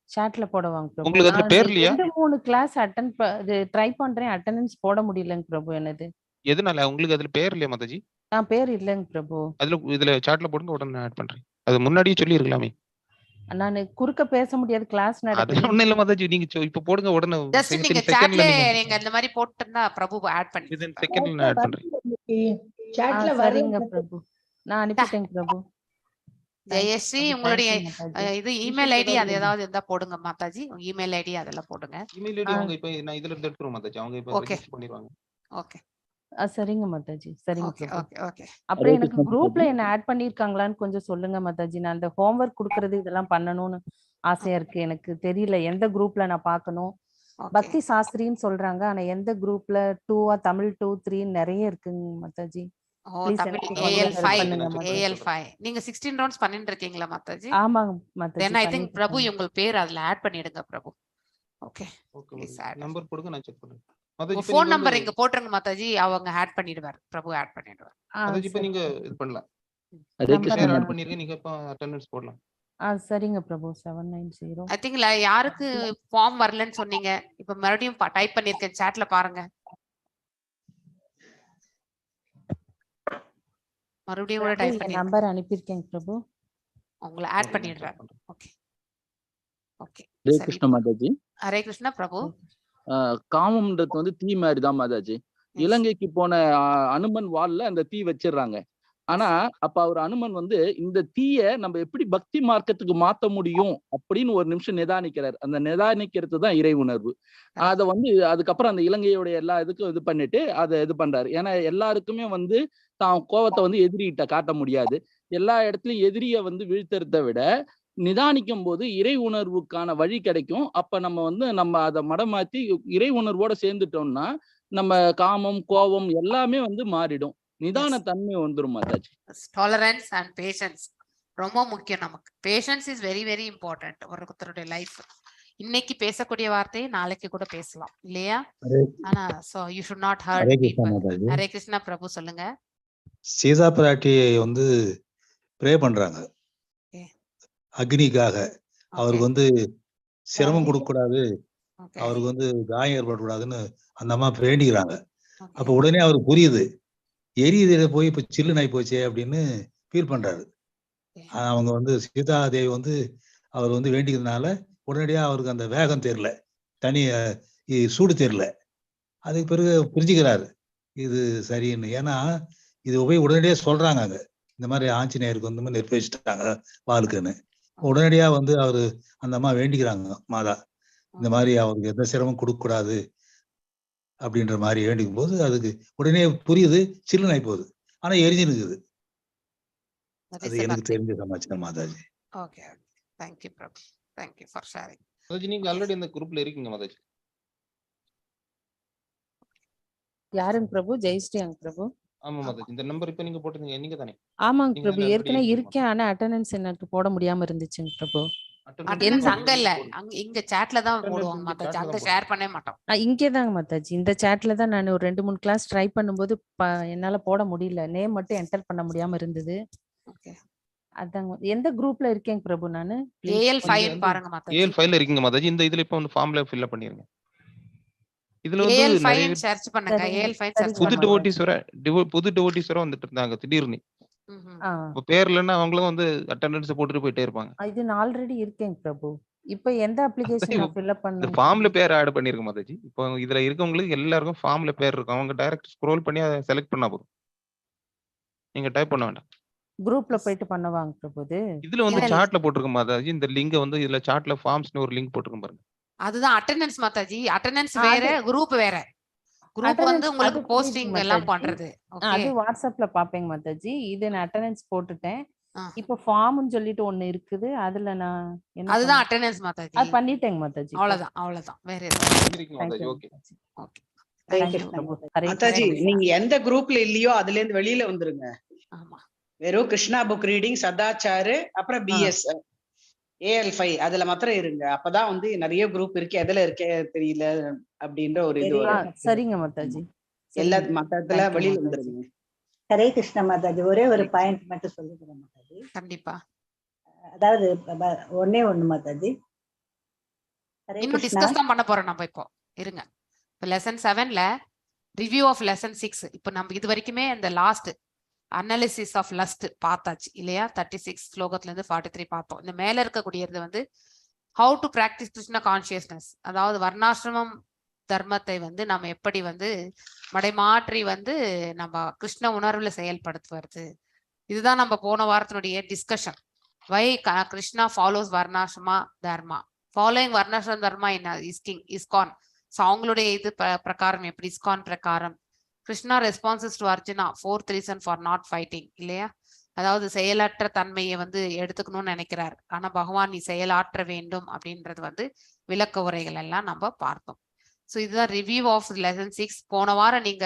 H: சாட்ல போடுவாங்க பிரபு.
P: உங்களுக்கு அதுல பேர் இல்லையா?
H: 2-3 கிளாஸ் ட்ரை பண்றேன், அட்டெண்டன்ஸ் போட முடியலங்க பிரபு. என்னது
P: எதனால? உங்களுக்கு அதுல பேர் இல்லையா மாதாஜி?
H: பேர் இல்லங்க பிரபு.
P: அதுல இதுல சாட்ல போடுங்க, உடனே ஆட் பண்றேன். அது முன்னாடியே சொல்லி இருக்கலாமே.
H: நானு குறுக்க பேச முடியாது, கிளாஸ் நடக்குது.
P: அது ஒண்ணு இல்ல மாதாஜி, நீங்க இப்ப போடுங்க உடனே.
A: ஜஸ்ட் நீங்க சாட்ல நீங்க இந்த மாதிரி போட்டுட்டா பிரபு ஆட் பண்ணி
P: வித்தின் செகண்ட்ல நான் ஆட் பண்றேன்.
M: சாட்ல
H: வரீங்க பிரபு, நான் அனுப்பிட்டேன் பிரபு.
A: ஜெயஸ்ரீ, உங்களுடைய இது இமெயில் ஐடி அது ஏதாவது இருந்தா போடுங்க மாதாஜி. இமெயில் ஐடி அதெல்லாம் போடுங்க.
P: இமெயில் ஐடி அவங்க இப்ப நான் இதுல இருந்து எடுத்துறோம் மாதாஜி. அவங்க இப்ப ரெஜிஸ்டர் பண்ணிடுவாங்க.
A: ஓகே,
H: சரிங்க மாதாஜி, சரிங்க.
A: ஓகே.
H: அப்புறம் எனக்கு குரூப்ல என்ன ஆட் பண்ணிருக்காங்களான்னு கொஞ்சம் சொல்லுங்க மாதாஜி. நான் அந்த ஹோம்வொர்க் கொடுக்கறது இதெல்லாம் பண்ணணும்னு ஆசையா இருக்கு. எனக்கு தெரியல எந்த குரூப்ல நான் பார்க்கணும். பக்தி சாஸ்திரின்னு சொல்றாங்க, ஆனா எந்த குரூப்ல 2 தமிழ் 2, 3 நிறைய இருக்குங்க மாதாஜி.
A: AL5 நீங்க 16 ரவுண்ட்ஸ் பண்ணிட்டு இருக்கீங்களா மாதாஜி?
H: ஆமாங்க மாதாஜி.
A: then I think பிரபு உங்க பேர் அதுல ஆட் பண்ணிடுங்க பிரபு. ஓகே,
P: நம்பர் கொடுங்க, நான் செக் பண்றேன்.
A: ஃபோன் நம்பர் இங்க போட்டுருங்க மாதாஜி, அவங்க ஆட் பண்ணிடுவார், பிரபு ஆட் பண்ணிடுவார்.
P: மாதாஜி இப்ப நீங்க இது பண்ணலாம். ரெஜிஸ்டர் ஆட் பண்ணிருங்க, நீங்க இப்ப அட்டெண்டன்ஸ் போடலாம்.
H: சரிங்க பிரபு. 790
A: ஐ திங்க் யாருக்கு ஃபார்ம் வரலன்னு சொன்னீங்க, இப்ப மறுபடியும் டைப் பண்ணிருக்கேன், சாட்ல பாருங்க. மறுபடியும் கூட டைப் பண்ணி
H: நம்பர் அனுப்பியிருக்கேன் பிரபு,
A: உங்களை ஆட் பண்ணிடுறார். ஓகே.
B: ஹரே கிருஷ்ணா மாதாஜி.
A: ஹரே கிருஷ்ணா பிரபு.
B: காமம்ன்றது வந்து தீ மாதிரி தான் மாதாஜி. இலங்கைக்கு போன அனுமன் வால்ல அந்த தீ வச்சிடுறாங்க. ஆனா அப்ப அவர் அனுமன் வந்து இந்த தீய நம்ம எப்படி பக்தி மார்க்கத்துக்கு மாத்த முடியும் அப்படின்னு ஒரு நிமிஷம் நிதானிக்கிறார். அந்த நிதானிக்கிறது தான் இறை உணர்வு. அத வந்து அதுக்கப்புறம் அந்த இலங்கையோட எல்லா இதுக்கும் இது பண்ணிட்டு அதை இது பண்றாரு. ஏன்னா எல்லாருக்குமே வந்து தான் கோவத்தை வந்து எதிரிகிட்ட காட்ட முடியாது. எல்லா இடத்துலயும் எதிரிய வந்து வீழ்த்துறதை விட நிதானிக்கும் போது இறை உணர்வுக்கான வழி கிடைக்கும். அப்ப நம்ம வந்து நம்ம அதை மடமாத்தி இறை உணர்வோட சேர்ந்துட்டோம்னா நம்ம காமம் கோபம் எல்லாமே வந்து மாறிடும். நிதான தன்மை வந்துரும் மாதாஜி.
A: டாலரன்ஸ் அண்ட் பேஷன்ஸ் ரொம்ப முக்கியம் நமக்கு. Patience is very very important ஒருத்தருடைய லைஃப். இன்னைக்கு பேசக்கூடிய வார்த்தையை நாளைக்கு கூட பேசலாம் இல்லையா? ஆனா so you should not hurt people. Hare Krishna Prabhu சொல்லுங்க.
N: சீதா பிராட்டியை வந்து ப்ரே பண்றாங்க அக்னிக்காக. அவருக்கு வந்து சிரமம் கொடுக்க கூடாது, அவருக்கு வந்து காயம் ஏற்படக்கூடாதுன்னு அந்த அம்மா வேண்டிக்கிறாங்க. அப்ப உடனே அவருக்கு புரியுது, எரியுது போய் இப்ப சில்லுன்னு ஆகி போச்சே அப்படின்னு ஃபீல் பண்றாரு. அவங்க வந்து சீதா தேவி வந்து அவர் வந்து வேண்டிக்கிறதுனால உடனடியா அவருக்கு அந்த வேகம் தெரியல, தனி சூடு தெரியல. அதுக்கு பிறகு புரிஞ்சுக்கிறாரு இது சரின்னு. ஏன்னா இது போய் உடனடியா சொல்றாங்க, அங்க இந்த மாதிரி ஆஞ்சநேயருக்கு வந்து நெருப்பு வச்சுட்டாங்க வாளுக்குன்னு. உடனடியா வந்து அவரு அந்த அம்மா வேண்டிக்கிறாங்க, மாதா இந்த மாதிரி அவருக்கு எந்த சிரமம் கொடுக்க கூடாது அப்படின்ற மாதிரி வேண்டிக்கும் போது அதுக்கு உடனே புரியுது, சில்லுன்னு ஆகி போகுது. ஆனா எரிஞ்சிருக்குது. அது எனக்கு தெரிஞ்ச சமாச்சாரம் Mataji.
A: Okay, thank you Prabhu, thank you for sharing.
P: Mataji நீங்க ஆல்ரெடி இந்த குரூப்ல இருக்கீங்க மாதாஜி.
H: யாருங்க பிரபு? ஜெயஸ்ரீங்க பிரபு.
P: ஆமா மாதாஜி, இந்த நம்பர் இப்ப நீங்க போட்டீங்க நீங்க தானே?
H: ஆமாங்க பிரபு, ஏற்கனவே இருக்கேன். ஆனா அட்டெண்டன்ஸ் எனக்கு போட முடியாம இருந்துச்சுங்க பிரபு.
A: அட்டெண்டன்ஸ் அங்க இல்ல, இங்க சாட்ல தான் போடுவாங்க மாதாஜி, அங்க ஷேர் பண்ணவே மாட்டோம்.
H: இங்கே தாங்க மாதாஜி, இந்த சாட்ல தான் நான் ஒரு 2-3 கிளாஸ் ட்ரை பண்ணும்போது என்னால போட முடியல, நேம் மட்டும் என்டர் பண்ண முடியாம இருந்தது.
A: ஓகே,
H: அதாங்க. எந்த குரூப்ல இருக்கேங்க பிரபு நானு?
A: AL5 பாருங்க மாதாஜி.
P: AL5ல இருக்கீங்க மாதாஜி. இந்த இதுல இப்ப வந்து ஃபார்ம்ல ஃபில் அப் பண்ணிருங்க. இதுல வந்து
A: AL5 சர்ச் பண்ணுங்க, AL5 சர்ச்
P: புது டிவோட்டிஸ் வர வந்துட்டு இருந்தாங்க திடீர்னு. இப்ப பேர் இல்லன்னா அவங்களும் வந்து அட்டெண்டன்ஸ் போட்டுட்டு போயிட்டே இருப்பாங்க.
H: இது நான் ஆல்ரெடி இருக்கேங்க பிரபு. இப்போ எந்த அப்ளிகேஷன் நான் ஃபில் அப்
P: இந்த
H: பண்ணனும்?
P: ஃபார்ம்ல பேர் ஆட் பண்ணிருங்க மாதாஜி. இப்போ இதுல இருக்கவங்களுக்கு எல்லாருக்கும் ஃபார்ம்ல பேர் இருக்கும். அவங்க டைரக்ட் ஸ்க்ரோல் பண்ணி அதை செலக்ட் பண்ணா போதும், நீங்க டைப் பண்ண வேண்டாம்.
H: குரூப்ல போயிட்டு பண்ணுவாங்க பிரபு.
P: இதுல வந்து சார்ட்ல போட்டுருக்க மாதாஜி, இந்த லிங்க் வந்து இதுல சார்ட்ல ஃபார்ம்ஸ்னு ஒரு லிங்க் போட்டுருக்க பாருங்க.
A: அதுதான் அட்டெண்டன்ஸ் மாதாஜி. அட்டெண்டன்ஸ் வேற, குரூப் வேற. குரூப் வந்து உங்களுக்கு போஸ்டிங் எல்லாம் பண்றது. ஓகே,
H: அது வாட்ஸ்அப்ல பாப்பேங்க மாதாஜி. இது நான் அட்டெண்டன்ஸ் போட்டுட்டேன். இப்போ ஃபார்ம்னு சொல்லிட்டு ஒன்னு இருக்குது, அதுல நான் என்ன
A: அதுதான் அட்டெண்டன்ஸ் மாதாஜி.
H: அது பண்ணிட்டேங்க மாதாஜி.
A: அவ்வளவுதான் வேற எதுவும்.
P: மாதாஜி ஓகே
A: ஓகே,
O: மாதாஜி நீங்க எந்த குரூப்ல இல்லையோ அதுல இருந்து வெளியில வந்துருங்க.
A: ஆமா,
O: வெறும் கிருஷ்ணா புக் ரீடிங், சதாச்சாரு, அப்புறம் BS AL5 அதுல மாத்திரம் இருங்க. அப்பதான் வந்து நிறைய குரூப் இருக்கு, எதுல இருக்கே தெரியல அப்படின்ற ஒரு இது வரும்.
H: சரிங்க மாதாஜி.
O: எல்லா மத்தத்துல வெளியில வந்துருங்க.
G: ஹரே கிருஷ்ணா மாதாஜி, ஒரே ஒரு பாயிண்ட் மட்டும் சொல்லிக்கிறேன் மாதாஜி.
A: கண்டிப்பா.
G: அதாவது ஒன்னே ஒண்ணு மாதாஜி,
A: இன்னும் டிஸ்கஸ் தான் பண்ண போறோம் நம்ம. இப்போ இருங்க, இப்போ லெசன் 7ல ரிவ்யூ ஆஃப் லெசன் 6. இப்போ நம்ம இது வரைக்குமே இந்த லாஸ்ட் அனாலிசிஸ் ஆஃப் லஸ்ட் பார்த்தாச்சு இல்லையா? 36 ஸ்லோகத்துல இருந்து 43 பார்த்தோம். இந்த மேல இருக்கக்கூடியது வந்து how to practise Krishna consciousness, அதாவது வர்ணாசிரமம் தர்மத்தை வந்து நம்ம எப்படி வந்து மடைமாற்றி வந்து நம்ம கிருஷ்ண உணர்வுல செயல்படுத்துவது. இதுதான் நம்ம போன வாரத்தினுடைய டிஸ்கஷன். வை கிருஷ்ணா ஃபாலோஸ் வர்ணாசிரமா தர்மா, ஃபாலோயிங் வர்ணாசிரம தர்மா இன் இஸ்கான். ஸோ அவங்களுடைய இது பிரகாரம் எப்படி இஸ்கான் பிரகாரம் Krishna responses to Arjuna 4th reason for not fighting இல்லையா? அதாவது செயலற்ற தன்மையை வந்து எடுத்துக்கணும்னு நினைக்கிறார், ஆனா பகவான் நீ செயலாற்ற வேண்டும் அப்படின்றது வந்து விளக்க உரைகள் எல்லாம் நம்ம பார்த்தோம். ஸோ இதுதான் ரிவ்யூ ஆஃப் லெசன் 6. போன வாரம் நீங்க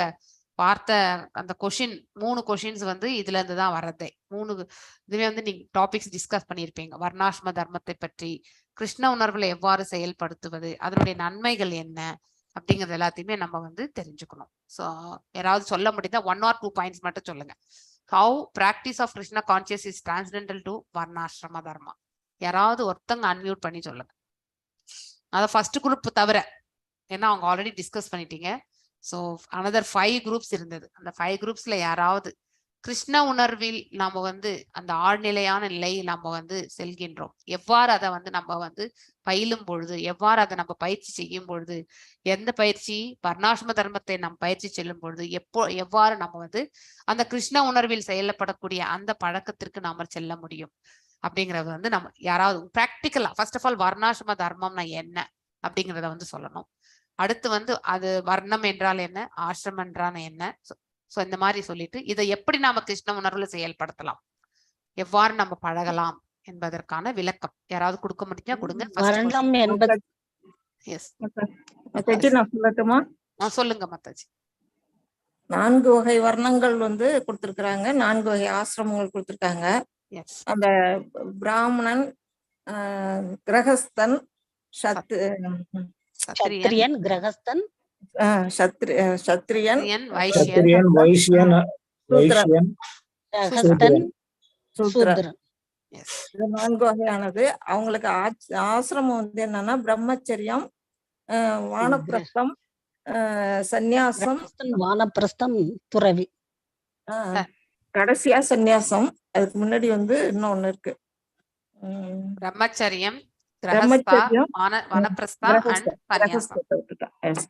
A: பார்த்த அந்த கொஷின் 3 கொஷின்ஸ் வந்து இதுல இருந்து தான் வர்றதே. 3 இதுவே வந்து நீங்க டாபிக்ஸ் டிஸ்கஸ் பண்ணியிருப்பீங்க. வர்ணாசிரம தர்மத்தை பற்றி, கிருஷ்ண உணர்வுல எவ்வாறு செயல்படுத்துவது, அதனுடைய நன்மைகள் என்ன அப்படிங்கிறது எல்லாத்தையுமே நம்ம வந்து தெரிஞ்சுக்கணும். ஸோ யாராவது சொல்ல முடியுதா? 1 or 2 பாயிண்ட்ஸ் மட்டும் சொல்லுங்க. How practice of Krishna conscious is transcendental to varnashrama dharma. யாராவது ஒருத்தங்க அன்மியூட் பண்ணி சொல்லுங்க. அதை ஃபர்ஸ்ட் குரூப் தவிர, ஏன்னா அவங்க ஆல்ரெடி டிஸ்கஸ் பண்ணிட்டீங்க. ஸோ அனதர் 5 குரூப்ஸ் இருந்தது. அந்த 5 குரூப்ஸ்ல யாராவது கிருஷ்ண உணர்வில் நம்ம வந்து அந்த ஆழ்நிலையான நிலையில் நம்ம வந்து செல்கின்றோம், எவ்வாறு அதை வந்து நம்ம வந்து பயிலும் பொழுது, எவ்வாறு அதை நம்ம பயிற்சி செய்யும் பொழுது, எந்த பயிற்சி வர்ணாசிரம தர்மத்தை நம்ம பயிற்சி செல்லும் பொழுது எவ்வாறு நம்ம வந்து அந்த கிருஷ்ண உணர்வில் செயல்படக்கூடிய அந்த பழக்கத்திற்கு நாம செல்ல முடியும் அப்படிங்கறது வந்து நம்ம யாராவது பிராக்டிக்கலா ஃபர்ஸ்ட் ஆஃப் ஆல் வர்ணாசிரம தர்மம்னா என்ன அப்படிங்கிறத வந்து சொல்லணும். அடுத்து வந்து அது வர்ணம் என்றால் என்ன, ஆசிரமம் என்றால் என்ன, ஸோ இந்த மாதிரி சொல்லிட்டு இதை எப்படி நாம கிருஷ்ண உணர்வுல செயல்படுத்தலாம், எவ்வாறு நம்ம பழகலாம் என்பதற்கான விளக்கம் யாராவது கொடுக்க முடிஞ்சா கொடுங்க. சொல்லுங்க மாதாஜி.
J: 4 வகை வர்ணங்கள் வந்து கொடுத்திருக்கிறாங்க, 4 வகை ஆசிரமங்கள் கொடுத்திருக்காங்க. அந்த பிராமணன், கிரகஸ்தன்,
I: சத்திரியன், கிரகஸ்தன்,
J: சத்திரியன்,
Q: வைஷ்யன்,
J: சூத்ரன். இது 4 வகையானது. அவங்களுக்கு ஆசிரமம் வந்து என்னன்னா பிரம்மச்சரியம், வானப்பிரஸ்தம், சந்நியாசம்,
I: வானப்பிரஸ்தம், துறவி,
J: கடைசியா சந்நியாசம். அதுக்கு முன்னாடி வந்து இன்னொன்னு இருக்கு.
A: பிரம்மச்சரியம்,
J: பிரம்மச்சரியம்,
A: வானப்பிரஸ்தா and சந்நியாசம்.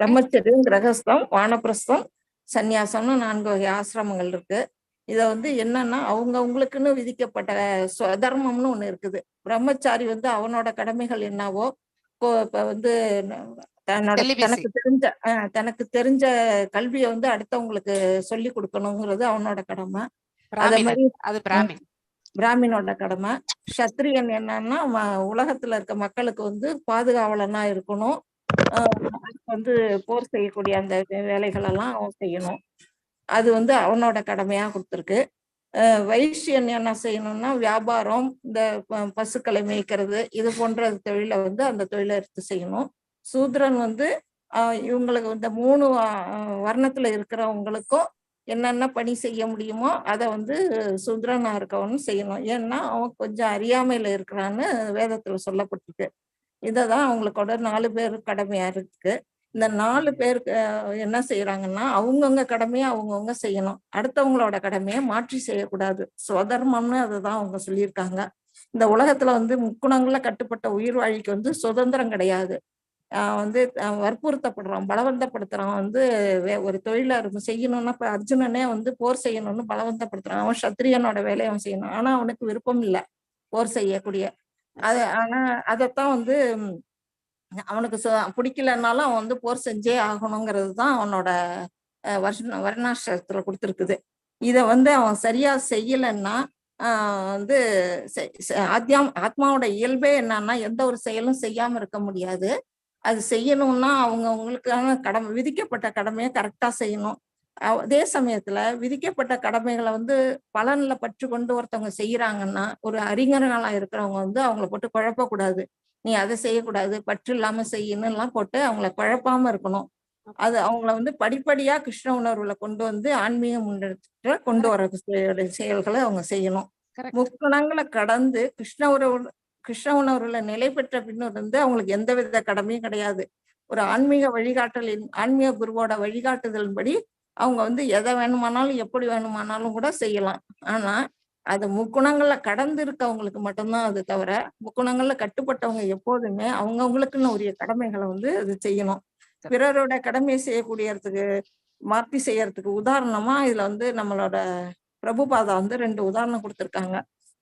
J: பிரம்மச்சரியம், கிரகஸ்தம், வானப்பிரஸ்தம், சந்நியாசம்னு 4 வகை ஆசிரமங்கள் இருக்கு. இத வந்து என்னன்னா அவங்களுக்குன்னு விதிக்கப்பட்ட ஸ்வதர்மம்னு ஒண்ணு இருக்குது. பிரம்மச்சாரி வந்து அவனோட கடமைகள் என்னவோ இப்ப வந்து தனக்கு தெரிஞ்ச கல்வியை வந்து அடுத்தவங்களுக்கு சொல்லி கொடுக்கணுங்கிறது அவனோட கடமை. அதே மாதிரி பிராமினோட கடமை. சத்திரியன் என்னன்னா உலகத்துல இருக்க மக்களுக்கு வந்து பாதுகாவலனா இருக்கணும். வந்து போர் செய்யக்கூடிய அந்த வேலைகள் எல்லாம் அவன் செய்யணும். அது வந்து அவனோட கடமையா கொடுத்துருக்கு. வைசியன் என்ன செய்யணும்னா வியாபாரம், இந்த பசுக்களை மேய்க்கிறது, இது போன்ற தொழிலை வந்து அந்த தொழிலை எடுத்து செய்யணும். சூத்ரன் வந்து இவங்களுக்கு இந்த 3 வர்ணத்துல இருக்கிறவங்களுக்கும் என்னென்ன பணி செய்ய முடியுமோ அதை வந்து சூத்ரனா இருக்கவனும் செய்யணும். ஏன்னா அவன் கொஞ்சம் அறியாமையில இருக்கிறான்னு வேதத்துல சொல்லப்பட்டிருக்கு. இததான் அவங்களுக்கோட 4 பேர் கடமையா இருக்கு. இந்த 4 பேருக்கு என்ன செய்யறாங்கன்னா அவங்கவுங்க கடமையை அவங்கவுங்க செய்யணும். அடுத்தவங்களோட கடமையை மாற்றி செய்யக்கூடாது. சுதர்மம்னு அதுதான் அவங்க சொல்லியிருக்காங்க. இந்த உலகத்துல வந்து முக்குணங்கள்ல கட்டுப்பட்ட உயிர் வாழிக்கு வந்து சுதந்திரம் கிடையாது. வந்து வற்புறுத்தப்படுறான், பலவந்தப்படுத்துறான். வந்து ஒரு தொழிலை செய்யணும்னா இப்ப அர்ஜுனனே வந்து போர் செய்யணும்னு பலவந்தப்படுத்துறான். அவன் சத்திரியனோட வேலையை அவன் செய்யணும். ஆனா அவனுக்கு விருப்பம் இல்லை போர் செய்யக்கூடிய. ஆனா அதைத்தான் வந்து அவனுக்கு பிடிக்கலன்னாலும் அவன் வந்து போர் செஞ்சே ஆகணுங்கிறது தான் அவனோட வர்ணாசிரமத்துல கொடுத்துருக்குது. இத வந்து அவன் சரியா செய்யலைன்னா வந்து ஆத்மாவோட இயல்பே என்னன்னா எந்த ஒரு செயலும் செய்யாம இருக்க முடியாது. அது செய்யணும்னா அவங்களுக்கான கடமை, விதிக்கப்பட்ட கடமையை கரெக்டா செய்யணும். அதே சமயத்துல விதிக்கப்பட்ட கடமைகளை வந்து பலன்ல பற்று கொண்டு ஒருத்தவங்க செய்யறாங்கன்னா ஒரு அறிஞர்களா இருக்கிறவங்க வந்து அவங்கள போட்டு குழப்பக்கூடாது. நீ அதை செய்யக்கூடாது, பற்று இல்லாம செய்யணும் எல்லாம் போட்டு அவங்கள குழப்பாம இருக்கணும். அது அவங்கள வந்து படிப்படியா கிருஷ்ண உணர்வுல கொண்டு வந்து ஆன்மீக முன்னேற்றத்துல கொண்டு வர செயல்களை அவங்க செய்யணும். முக்குணங்களை கடந்து கிருஷ்ண உணர்வுல நிலை பெற்ற பின்னர் வந்து அவங்களுக்கு எந்த வித கடமையும் கிடையாது. ஒரு ஆன்மீக வழிகாட்டலின், ஆன்மீக குருவோட வழிகாட்டுதலின்படி அவங்க வந்து எதை வேணுமானாலும் எப்படி வேணுமானாலும் கூட செய்யலாம். ஆனா அது முக்குணங்கள்ல கடந்து இருக்கவங்களுக்கு மட்டும்தான் அது தவிர, முக்குணங்கள்ல கட்டுப்பட்டவங்க எப்போதுமே அவங்கவுங்களுக்குன்னு உரிய கடமைகளை வந்து அது செய்யணும். பிறரோட கடமையை செய்யக்கூடியதுக்கு மாற்றி செய்யறதுக்கு உதாரணமா இதுல வந்து நம்மளோட பிரபுபாதா வந்து 2 உதாரணம் கொடுத்திருக்காங்க.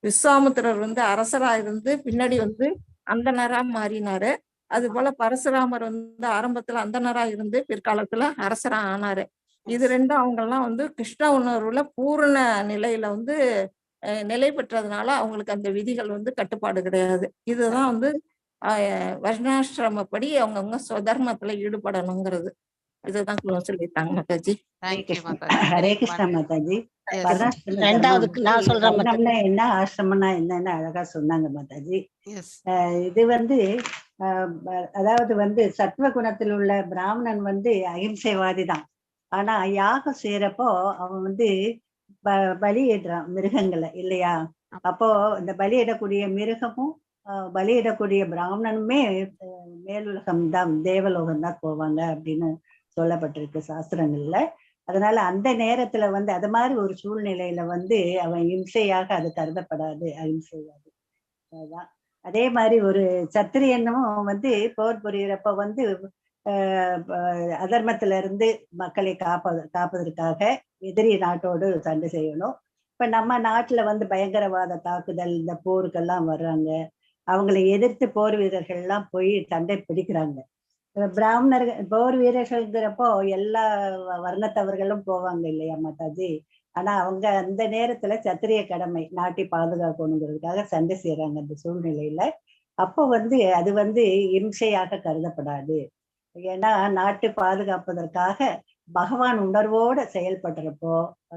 J: விஸ்வாமித்திரர் வந்து அரசரா இருந்து பின்னாடி வந்து அந்தனரா மாறினாரு. அது போல பரசுராமர் வந்து ஆரம்பத்துல அந்தனரா இருந்து பிற்காலத்துல அரசரா ஆனாரு. இது 2 அவங்க எல்லாம் வந்து கிருஷ்ண உணர்வுல பூரண நிலையில வந்து நிலை பெற்றதுனால அவங்களுக்கு அந்த விதிகள் வந்து கட்டுப்பாடு கிடையாது. இதுதான் வந்து வர்ணாசிரமப்படி அவங்கவுங்க ஸ்வதர்மத்துல ஈடுபடணுங்கிறது. இதுதான் சொல்லிட்டாங்க மாதாஜி.
G: ஹரே கிருஷ்ணா மாதாஜி.
I: நான் சொல்றேன்
G: என்ன ஆசிரமம்னா என்னன்னு அழகா சொன்னாங்க மாதாஜி. இது வந்து அதாவது வந்து சத்வ குணத்தில் உள்ள பிராமணன் வந்து அகிம்சைவாதி தான். ஆனா யாகம் செய்யறப்போ அவன் வந்து பலியிடுறான் மிருகங்களை இல்லையா? அப்போ இந்த பலியிடக்கூடிய மிருகமும் பலியிடக்கூடிய பிராமணனுமே மேலுலகம் தான், தேவலோகம் தான் போவாங்க அப்படின்னு சொல்லப்பட்டிருக்கு சாஸ்திரங்கள்ல. அதனால அந்த நேரத்துல வந்து அது மாதிரி ஒரு சூழ்நிலையில வந்து அவன் இம்சையாக அது கருதப்படாது, அஹிம்சையாது. அதுதான். அதே மாதிரி ஒரு சத்திரியனும் வந்து போர் புரியறப்ப வந்து அதர்மத்துல இருந்து மக்களை காப்பதற்காக எதிரி நாட்டோடு சண்டை செய்யணும். இப்ப நம்ம நாட்டுல வந்து பயங்கரவாத தாக்குதல், இந்த போருக்கெல்லாம் வர்றாங்க. அவங்களை எதிர்த்து போர் வீரர்கள் எல்லாம் போய் சண்டை பிடிக்கிறாங்க. பிராமணர்கள் போர் வீரர்கள்ங்கிறப்போ எல்லா வர்ணத்தவர்களும் போவாங்க இல்லையா மாதாஜி? ஆனா அவங்க அந்த நேரத்துல சத்திரிய கடமை நாட்டை பாதுகாக்கணுங்கிறதுக்காக சண்டை செய்யறாங்க அந்த சூழ்நிலையில. அப்போ வந்து அது வந்து இம்சையாக கருதப்படாது. ஏன்னா நாட்டை பாதுகாப்பதற்காக பகவான் உணர்வோடு செயல்படுறப்போ,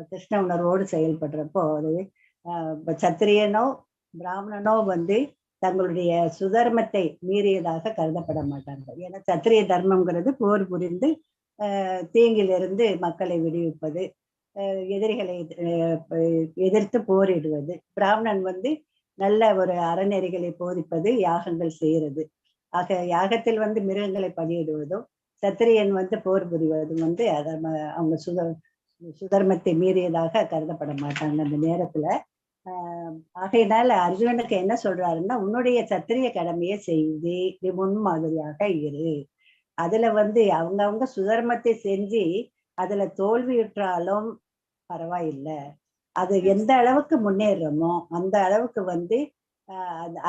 G: கிருஷ்ண உணர்வோடு செயல்படுறப்போ அது சத்திரியனோ பிராமணனோ வந்து தங்களுடைய சுதர்மத்தை மீறியதாக கருதப்பட மாட்டார்கள். ஏன்னா சத்திரிய தர்மம்ங்கிறது போர் புரிந்து தீங்கிலிருந்து மக்களை விடுவிப்பது, எதிரிகளை எதிர்த்து போரிடுவது. பிராமணன் வந்து நல்ல ஒரு அறநெறிகளை போதிப்பது, யாகங்கள் செய்யறது. ஆக யாகத்தில் வந்து மிருகங்களை பலியிடுவதும், சத்திரியன் வந்து போர் புரிவதும் வந்து அவங்க சுதர்மத்தை மீறியதாக கருதப்பட மாட்டாங்க அந்த நேரத்துல. ஆகையினால அர்ஜுனனுக்கு என்ன சொல்றாருன்னா, உன்னுடைய சத்திரிய கடமையை செய்து நீ முன்மாதிரியாக இரு. அதுல வந்து அவங்கவுங்க சுதர்மத்தை செஞ்சு அதுல தோல்வியுற்றாலும் பரவாயில்லை. அது எந்த அளவுக்கு முன்னேறமோ அந்த அளவுக்கு வந்து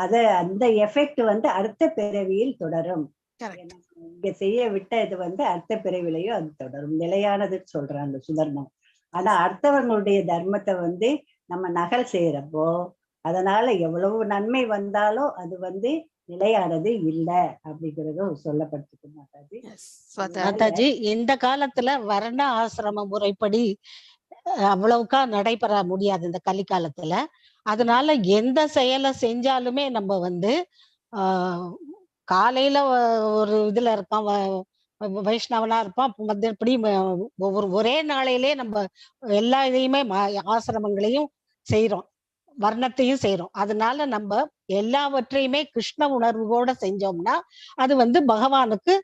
G: அந்த எஃபெக்ட் வந்து அடுத்த பிறவியில் தொடரும். இங்க செய்ய விட்ட இது வந்து அடுத்த பிறவிலையும் அது தொடரும், நிலையானதுன்னு சொல்றாங்க சுதர்மம். ஆனா அடுத்தவங்களுடைய தர்மத்தை வந்து நம்ம நகல் செய்யறப்போ அதனால எவ்வளவு நன்மை வந்தாலும் அது வந்து நிலையானது இல்லை அப்படிங்கறதும் சொல்லப்பட்டிருக்கு மாதாஜி.
I: மாதாஜி, இந்த காலத்துல வர்ண ஆசிரம முறைப்படி அவ்வளவுக்கா நடைபெற முடியாது இந்த கலிக்காலத்துல. அதனால எந்த செயலை செஞ்சாலுமே நம்ம வந்து காலையில ஒரு இதுல இருப்பான், வைஷ்ணவனா இருப்பான், மத்தியப்படி ஒரே நாளையிலே நம்ம எல்லா இதையுமே ஆசிரமங்களையும் செய்யறோம், வர்ணத்தையும் செய்யறோம். அதனால நம்ம எல்லாவற்றையுமே கிருஷ்ண உணர்வோட செஞ்சோம்னா அது வந்து பகவானுக்கு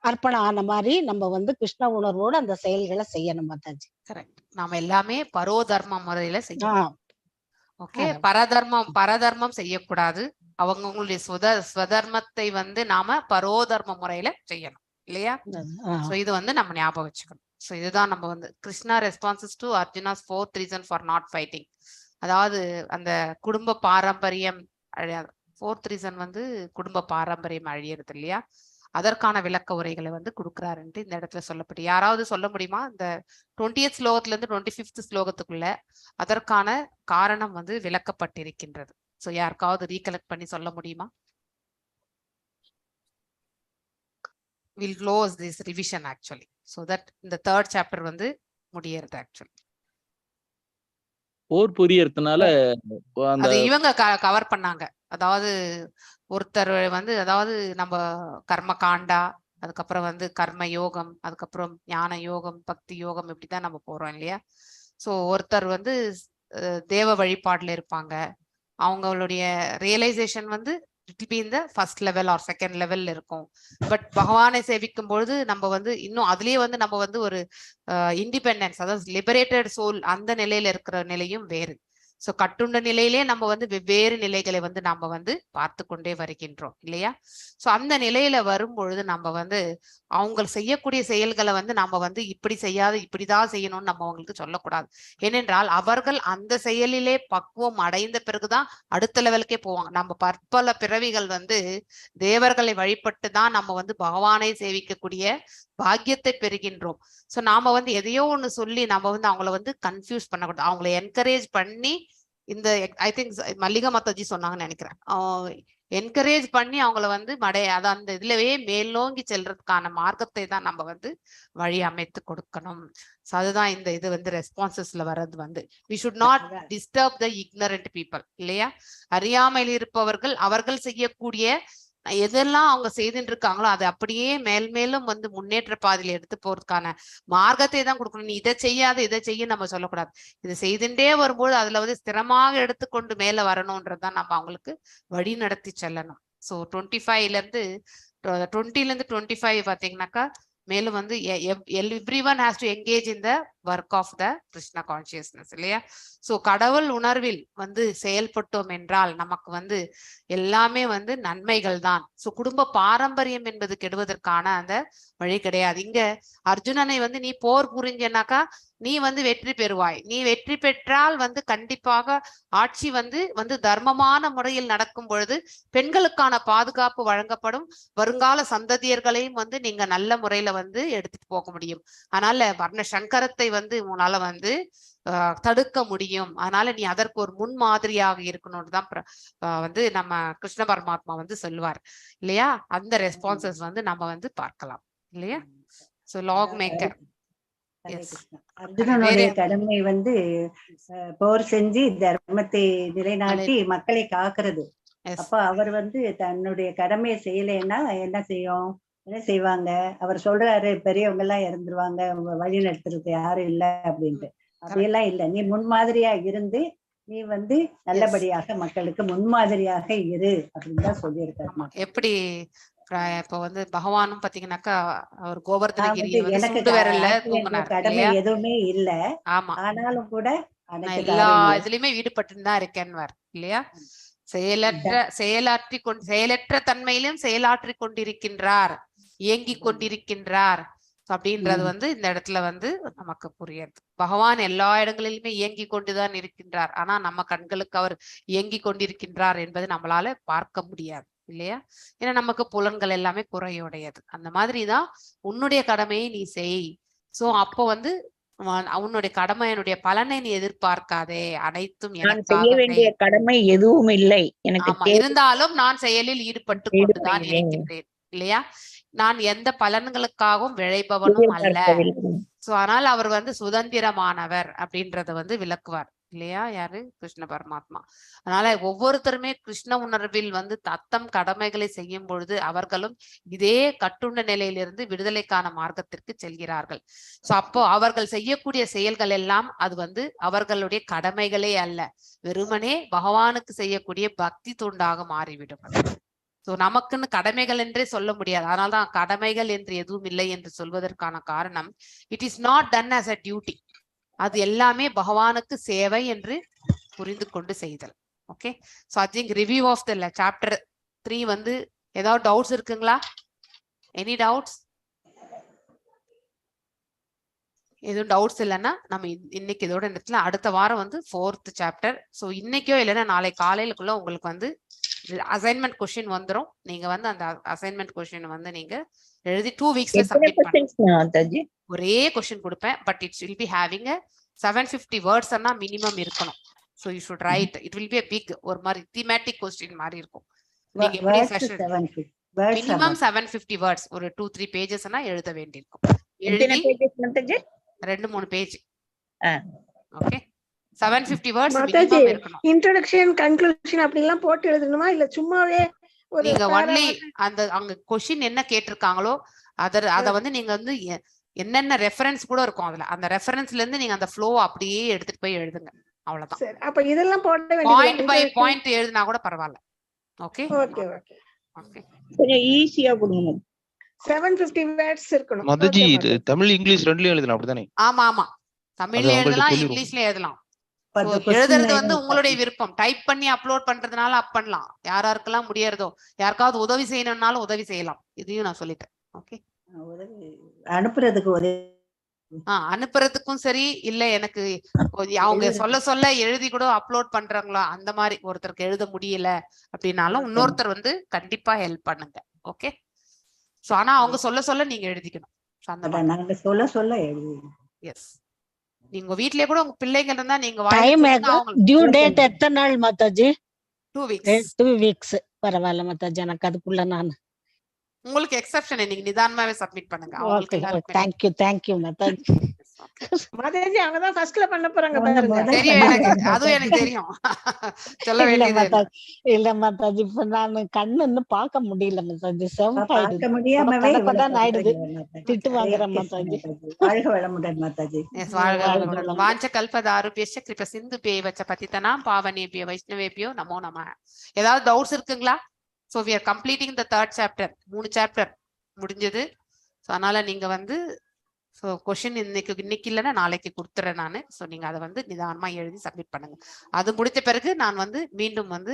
I: அர்ப்பணம் ஆன மாதிரி நம்ம வந்து கிருஷ்ண உணர்வோட அந்த செயல்களை செய்யணும் மாதாஜி.
A: கரெக்ட். நாம எல்லாமே பரோதர்ம முறையில செய்யணும். ஓகே, பரதர்மம் செய்யக்கூடாது. அவங்களுடைய ஸ்வதர்மத்தை வந்து நாம பரோதர்ம முறையில செய்யணும் இல்லையா? சோ இது வந்து நம்ம ஞாபகம் வச்சுக்கணும். சோ இதுதான் நம்ம வந்து Krishna responses to Arjuna's 4th reason for not fighting. அதாவது அந்த குடும்ப பாரம்பரியம் 4th reason வந்து குடும்ப பாரம்பரியம் அழியறது இல்லையா? அதற்கான விளக்க உரைகளை வந்து கொடுக்குறாருன்ட்டு இந்த இடத்துல சொல்லப்பட்டு, யாராவது சொல்ல முடியுமா இந்த 20th ஸ்லோகத்துல இருந்து 25th ஸ்லோகத்துக்குள்ள அதற்கான காரணம் வந்து விளக்கப்பட்டிருக்கின்றது? சோ யாருக்காவது ரீகலெக்ட் பண்ணி சொல்ல முடியுமா? We'll close this revision actually so that இந்த 3rd chapter வந்து முடியறது. ஆக்சுவலி
B: போர் புரியறதுனால
A: அது இவங்க கவர் பண்ணாங்க. அதாவது ஒருத்தர் வந்து அதாவது நம்ம கர்ம காண்டா, அதுக்கப்புறம் வந்து கர்ம யோகம், அதுக்கப்புறம் ஞான யோகம், பக்தி யோகம், இப்படிதான் நம்ம போறோம் இல்லையா? சோ ஒருத்தர் வந்து தேவ வழிபாடுல இருப்பாங்க, அவங்களுடைய ரியலைசேஷன் வந்து இட் பி இந்த ஃபர்ஸ்ட் லெவல் ஆர் செகண்ட் லெவல்ல இருக்கும். பட் பகவானை சேவிக்கும் பொழுது நம்ம வந்து இன்னும் அதுலயே வந்து நம்ம வந்து ஒரு இண்டிபெண்டன்ஸ், அதாவது லிபரேட்டட் சோல், அந்த நிலையில இருக்கிற நிலையும் வேறு. சோ கட்டுண்ட நிலையிலே நம்ம வந்து வெவ்வேறு நிலைகளை வந்து நம்ம வந்து பார்த்து கொண்டே வருகின்றோம் இல்லையா? சோ அந்த நிலையில வரும் பொழுது நம்ம வந்து அவங்க செய்யக்கூடிய செயல்களை வந்து நம்ம வந்து இப்படி செய்யாத இப்படிதான் செய்யணும்னு நம்ம அவங்களுக்கு சொல்லக்கூடாது. ஏனென்றால் அவர்கள் அந்த செயலிலே பக்குவம் அடைந்த பிறகுதான் அடுத்த லெவலுக்கே போவாங்க. நம்ம பற்பல பிறவிகள் வந்து தேவர்களை வழிபட்டு தான் நம்ம வந்து பகவானை சேவிக்கக்கூடிய பாக்கியத்தை பெறுகின்றோம். சோ நாம வந்து எதையோ ஒண்ணு சொல்லி நம்ம வந்து அவங்கள வந்து கன்ஃபியூஸ் பண்ணக்கூடாது. அவங்களை என்கரேஜ் பண்ணி இந்த ஐ திங்க் மல்லிகா மாதாஜி சொன்னாங்கன்னு நினைக்கிறேன், என்கரேஜ் பண்ணி அவங்கள வந்து அதை அந்த இதுலவே மேல் நோக்கி செல்றதுக்கான மார்க்கத்தை தான் நம்ம வந்து வழி அமைத்து கொடுக்கணும். ஸோ அதுதான் இந்த இது வந்து ரெஸ்பான்சஸ்ல வர்றது வந்து we should not disturb the ignorant people இல்லையா? அறியாமையில் இருப்பவர்கள் அவர்கள் செய்யக்கூடிய எதெல்லாம் அவங்க செய்துட்டு இருக்காங்களோ அதை அப்படியே மேல் மேலும் வந்து முன்னேற்ற பாதையில எடுத்து போறதுக்கான மார்க்கத்தை தான் கொடுக்கணும். நீ இதை செய்யாத இதை செய்ய நம்ம சொல்லக்கூடாது. இது செய்துட்டே வரும்போது அதுல வந்து ஸ்திரமாக எடுத்துக்கொண்டு மேல வரணும்ன்றதுதான் நம்ம அவங்களுக்கு வழி நடத்தி செல்லணும். ஸோ 25ல இருந்து 20ல இருந்து 25 பாத்தீங்கன்னாக்கா மேலும் வந்து everyone has to engage in the work of the Krishna consciousness இல்லையா? சோ கடவுள் உணர்வில் வந்து செயல்பட்டோம் என்றால் நமக்கு வந்து எல்லாமே வந்து நன்மைகள் தான். சோ குடும்ப பாரம்பரியம் என்பது கெடுவதற்கான அந்த வழி கிடையாது. இங்க அர்ஜுனனை வந்து நீ போர் புரிஞ்சனாக்கா நீ வந்து வெற்றி பெறுவாய். நீ வெற்றி பெற்றால் வந்து கண்டிப்பாக ஆட்சி வந்து தர்மமான முறையில் நடக்கும் பொழுது பெண்களுக்கான பாதுகாப்பு வழங்கப்படும், வருங்கால சந்ததியர்களையும் வந்து நீங்க நல்ல முறையில வந்து எடுத்துட்டு போக முடியும். அதனால வர்ண சங்கரத்தை வந்து உன்னால வந்து தடுக்க முடியும். அதனால நீ அதற்கு ஒரு முன்மாதிரியாக இருக்கணும்னு தான் வந்து நம்ம கிருஷ்ண பரமாத்மா வந்து சொல்லுவார் இல்லையா? அந்த ரெஸ்பான்சஸ் வந்து நம்ம வந்து பார்க்கலாம் இல்லையா? சோ லாக் மேக்கர்
G: அர்ஜுனனுடைய கடமை வந்து போர் செஞ்சு தர்மத்தை நிலைநாட்டி மக்களை காக்குறது. அப்ப அவர் வந்து தன்னுடைய கடமையை செய்யலைன்னா என்ன செய்வாங்க? அவர் சொல்றாரு பெரியவங்க எல்லாம் இறந்துருவாங்க, வழி நடத்துறதுக்கு யாரும் இல்லை அப்படின்ட்டு. அப்படியெல்லாம் இல்லை. நீ முன்மாதிரியா இருந்து நீ வந்து நல்லபடியாக மக்களுக்கு முன்மாதிரியாக இரு அப்படின்னு தான் சொல்லியிருக்காரு.
A: எப்படி இப்ப வந்து பகவானும் பாத்தீங்கன்னாக்கா அவர் கோவர்தனகிரியை வந்து
G: எனக்கு
A: சுண்டு விரல்ல தூங்கினார்
G: கடமை
A: இல்லையா?
G: எதுவுமே இல்ல,
A: ஆமா,
G: ஆனாலும் கூட
A: நான் எல்லா இதுலயுமே ஈடுபட்டு தான் இருக்கேன்வார் இல்லையா? செயலற்ற தன்மையிலும் செயலாற்றி கொண்டிருக்கின்றார், இயங்கி கொண்டிருக்கின்றார் அப்படின்றது வந்து இந்த இடத்துல வந்து நமக்கு புரியுது. பகவான் எல்லா இடங்களிலுமே இயங்கி கொண்டுதான் இருக்கின்றார். ஆனா நம்ம கண்களுக்கு அவர் இயங்கி கொண்டிருக்கின்றார் என்பது நம்மளால பார்க்க முடியாது இல்லையா? ஏன்னா நமக்கு புலன்கள் எல்லாமே குறையுடையது. அந்த மாதிரிதான் உன்னுடைய கடமையை நீ செய். சோ அப்போ வந்து உன்னுடைய கடமையினுடைய பலனை நீ எதிர்பார்க்காதே, அனைத்தும்
R: செய்ய வேண்டிய கடமை எதுவும் இல்லை எனக்கு.
A: இருந்தாலும் நான் செயலில் ஈடுபட்டு கொண்டுதான் இருக்கின்றேன் இல்லையா? நான் எந்த பலன்களுக்காகவும் விளைபவனும் அல்ல. சோ ஆனால் அவர் வந்து சுதந்திரமானவர் அப்படின்றத வந்து விளக்குவார் இல்லையா? யாரு? கிருஷ்ண பரமாத்மா. அதனால ஒவ்வொருத்தருமே கிருஷ்ண உணர்வில் வந்து தத்தம் கடமைகளை செய்யும் பொழுது அவர்களும் இதே கட்டுண்ட நிலையிலிருந்து விடுதலைக்கான மார்க்கத்திற்கு செல்கிறார்கள். சோ அப்போ அவர்கள் செய்யக்கூடிய செயல்கள் எல்லாம் அது வந்து அவர்களுடைய கடமைகளே அல்ல, வெறுமனே பகவானுக்கு செய்யக்கூடிய பக்தி தொண்டாக மாறிவிடும். சோ நமக்குன்னு கடமைகள் என்றே சொல்ல முடியாது. அதனால்தான் கடமைகள் என்று எதுவும் இல்லை என்று சொல்வதற்கான காரணம், it is not done as a duty. அது எல்லாமே பகவானுக்கு சேவை என்று புரிந்து கொண்டு செய்தல். Okay, so I think review of the chapter 3 வந்து ஏதாவது டவுட்ஸ் இருக்குங்களா? Any doubts? எதுவும் டவுட்ஸ் இல்லைன்னா நம்ம இன்னைக்கு இதோட இடத்துல அடுத்த வாரம் வந்து 4th சாப்டர். ஸோ இன்னைக்கோ இல்லைன்னா நாளை காலையிலுக்குள்ள உங்களுக்கு வந்து அசைன்மெண்ட் கொஸ்டின் வந்துடும். நீங்க வந்து அந்த அசைன்மெண்ட் கொஸ்டின் வந்து நீங்க எழுதி 2 வீக்ஸ்ல சப்மிட் பண்ணுங்க. ஒரே கொஸ்டின் கொடுப்பேன், but it's will be having 750 words அண்ணா மினிமம் இருக்கணும். So you should write. It will be big ஒரு மாதிரி தீமேட்டிக் கொஸ்டின் மாதிரி இருக்கும். நீங்க எப்படி மினிமம் 750 வேர்ட்ஸ் ஒரு 2-3 பேஜஸ்னா எழுத வேண்டியிருக்கும். எழுதி 2-3 பேஜ். ஓகே, 750 வேர்ட்ஸ் மினிமம் இருக்கணும்.
E: இன்ட்ரோடக்ஷன், கன்க்ளூஷன் அப்படி எல்லாம் போட்டு எழுதணுமா இல்ல சும்மாவே
A: நீங்க ஒன்லி அந்த அங்க क्वेश्चन என்ன கேட்டிருக்காங்களோ அத வந்து நீங்க வந்து என்னென்ன ரெஃபரன்ஸ் கூட இருக்கும் அதுல, அந்த ரெஃபரன்ஸ்ல இருந்து நீங்க அந்த ஃப்ளோ அப்படியே எடுத்துட்டு போய் எழுதுங்க. அவ்வளவுதான்.
E: சரி, அப்ப இதெல்லாம் போட வேண்டியது
A: பாயிண்ட் பை பாயிண்ட் எழுதினா கூட பரவாயில்ல. ஓகே
E: ஓகே ஓகே
A: ஓகே,
R: கொஞ்சம் ஈஸியா கொடுங்க.
E: 750 வேர்ட்ஸ் இருக்கணும்.
P: மதஜி இது தமிழ் இங்கிலீஷ் ரெண்டுலயும் எழுதலாம் அப்படிதானே?
A: ஆமா ஆமா, தமிழ்ல எழுதலாம், இங்கிலீஷ்ல எழுதலாம். எழுதுறது வந்து உங்களுடைய விருப்பம். டைப் பண்ணி அப்லோட் பண்றதுனால அப் பண்ணலாம். யாராருக்கெல்லாம் முடியறதோ, யாருக்காவது உதவி செய்யணும்னாலும் உதவி செய்யலாம். இதையும் நான் சொல்லிட்டேன். ஓகே, அனுப்புறதுக்கும் சரி, இல்ல எனக்கு அவங்க சொல்ல எழுதி கூட அப்லோட் பண்றாங்களா, அந்த மாதிரி ஒருத்தருக்கு எழுத முடியல அப்படின்னாலும் இன்னொருத்தர் வந்து கண்டிப்பா ஹெல்ப் பண்ணுங்க. ஓகே, சோ ஆனா அவங்க சொல்ல நீங்க எழுதிக்கணும்.
G: சொல்ல எழுதி.
A: எஸ், நீங்க வீட்லயே கூட உங்க பிள்ளைங்க இருந்தா நீங்க
I: டியூ டேட் எத்தனை நாள் மாதாஜி?
A: 2 வீக்ஸ்.
I: 2 வீக்ஸ் பரவாயில்ல மாதாஜி, எனக்கு அதுக்குள்ள நான்
A: உங்களுக்கு எக்ஸெப்ஷன் நீங்க நிதானமாவே சப்மிட் பண்ணுங்க.
I: Okay, thank you Mataji.
E: Mataji அவங்க தான் ஃபர்ஸ்ட்ல பண்ண போறாங்க.
A: தெரியும் எனக்கு, அதுவும் எனக்கு தெரியும். சொல்ல வேண்டியது
I: இல்ல மாதாஜி, இப்ப நான் கண்ணு பார்க்க முடியல மாதாஜி.
G: பார்க்க முடியாமவே
I: ஆயிடுது. திட்டு வாங்குறேன் மாதாஜி.
G: வாழ்க வளமுடன் மாதாஜி.
A: வாழ்க வளமுடன். வாஞ்ச கல்பதாருபியஸ்ய கிருப சிந்துபேவச்ச பதிதனாம் பாவனேபிய வைஷ்ணவேபியோ நமோ நமः. ஏதாவது டவுட்ஸ் இருக்குங்களா? So we are completing the 3rd chapter. 3 chapter முடிஞ்சது. ஸோ அதனால நீங்க வந்து ஸோ கொஸ்டின் இன்னைக்கு இல்லைன்னா நாளைக்கு கொடுத்துறேன் நான். ஸோ நீங்க அதை வந்து நிதானமா எழுதி சப்மிட் பண்ணுங்க. அது முடித்த பிறகு நான் வந்து மீண்டும் வந்து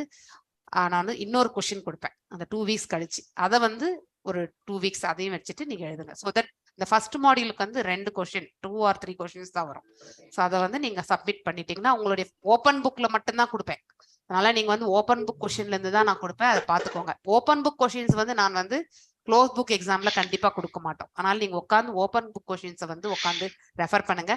A: நான் இன்னொரு கொஸ்டின் கொடுப்பேன் அந்த 2 வீக்ஸ் கழிச்சு. அதை வந்து ஒரு 2 வீக்ஸ் அதையும் வச்சுட்டு நீங்க எழுதுங்க. ஸோ தட் இந்த ஃபர்ஸ்ட் மாடியூலுக்கு வந்து 2 கொஸ்டின் 2 or 3 கொஸ்டின்ஸ் தான் வரும். ஸோ அதை வந்து நீங்க சப்மிட் பண்ணிட்டீங்கன்னா உங்களுடைய ஓப்பன் புக்ல மட்டும்தான் கொடுப்பேன். அதனால நீங்க வந்து ஓப்பன் புக் கொஸ்டின்ல இருந்து தான் நான் கொடுப்பேன், அதை பாத்துக்கோங்க. ஓப்பன் புக் கொஸ்டின்ஸ் வந்து நான் வந்து க்ளோஸ் புக் எக்ஸாம்ல கண்டிப்பா கொடுக்க மாட்டோம். அதனால நீங்க உட்காந்து ஓப்பன் புக் கொஸ்டின்ஸை வந்து உட்காந்து ரெஃபர் பண்ணுங்க.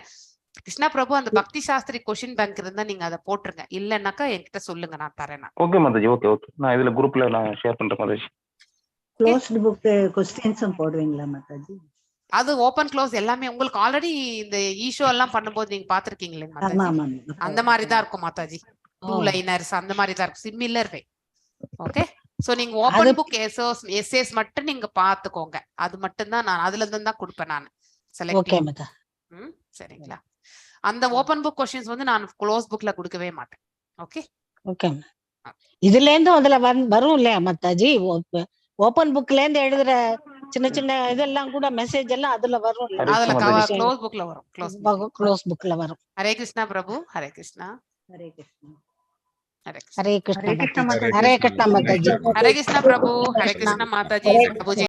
A: கிருஷ்ணா பிரபு அந்த பக்தி சாஸ்திரி கொஸ்டின் பேங்க் இருந்தா நீங்க அதை போட்டுருங்க, இல்லன்னாக்கா என்கிட்ட சொல்லுங்க, நான் தரேன்.
P: ஓகே மாதாஜி, ஓகே ஓகே, நான் இதுல குரூப்ல நான் ஷேர் பண்றேன் மாதாஜி.
G: க்ளோஸ்ட் புக் கொஸ்டின்ஸும் போடுவீங்களா மாதாஜி?
A: அது ஓபன் க்ளோஸ் எல்லாமே உங்களுக்கு ஆல்ரெடி இந்த ஈஷோ எல்லாம் பண்ணும்போது நீங்க பாத்துருக்கீங்களே மாதாஜி, அந்த மாதிரி தான் இருக்கும் மாதாஜி. 2 லைனர்ஸ் அந்த மாதிரி தான் இருக்கும், சிமிலர் வே. ஓகே, சோ நீங்க ஓபன் புக் எஸ்ஏஸ் மட்டும் நீங்க பாத்துக்கோங்க. அது மட்டும் தான் நான் அதுல இருந்து தான் கொடுப்பேன் நான் செலக்ட். சரிங்களா? அந்த ஓபன் புக் கொஸ்டின்ஸ் வந்து நான் க்ளோஸ் புக்ல கொடுக்கவே மாட்டேன். Okay
I: okay. இதுல இருந்து அதுல வரும் இல்லையா மாதாஜி? ஓபன் புக்ல இருந்து எழுதுற சின்ன சின்ன இதெல்லாம் கூட மெசேஜ் எல்லாம் அதுல வரும்.
A: அதுல க்ளோஸ் புக்ல வரும்.
I: க்ளோஸ் புக்ல வரும்.
A: ஹரே கிருஷ்ணா பிரபு. ஹரே கிருஷ்ணா.
G: ஹரே கிருஷ்ணா.
I: ஹரே கிருஷ்ணா.
G: ஹரே கிருஷ்ணா
I: ஹரே கிருஷ்ணா மாதாஜி.
A: ஹரே கிருஷ்ணா பிரபு. ஹரே கிருஷ்ணா மாதாஜி. பிரபுஜி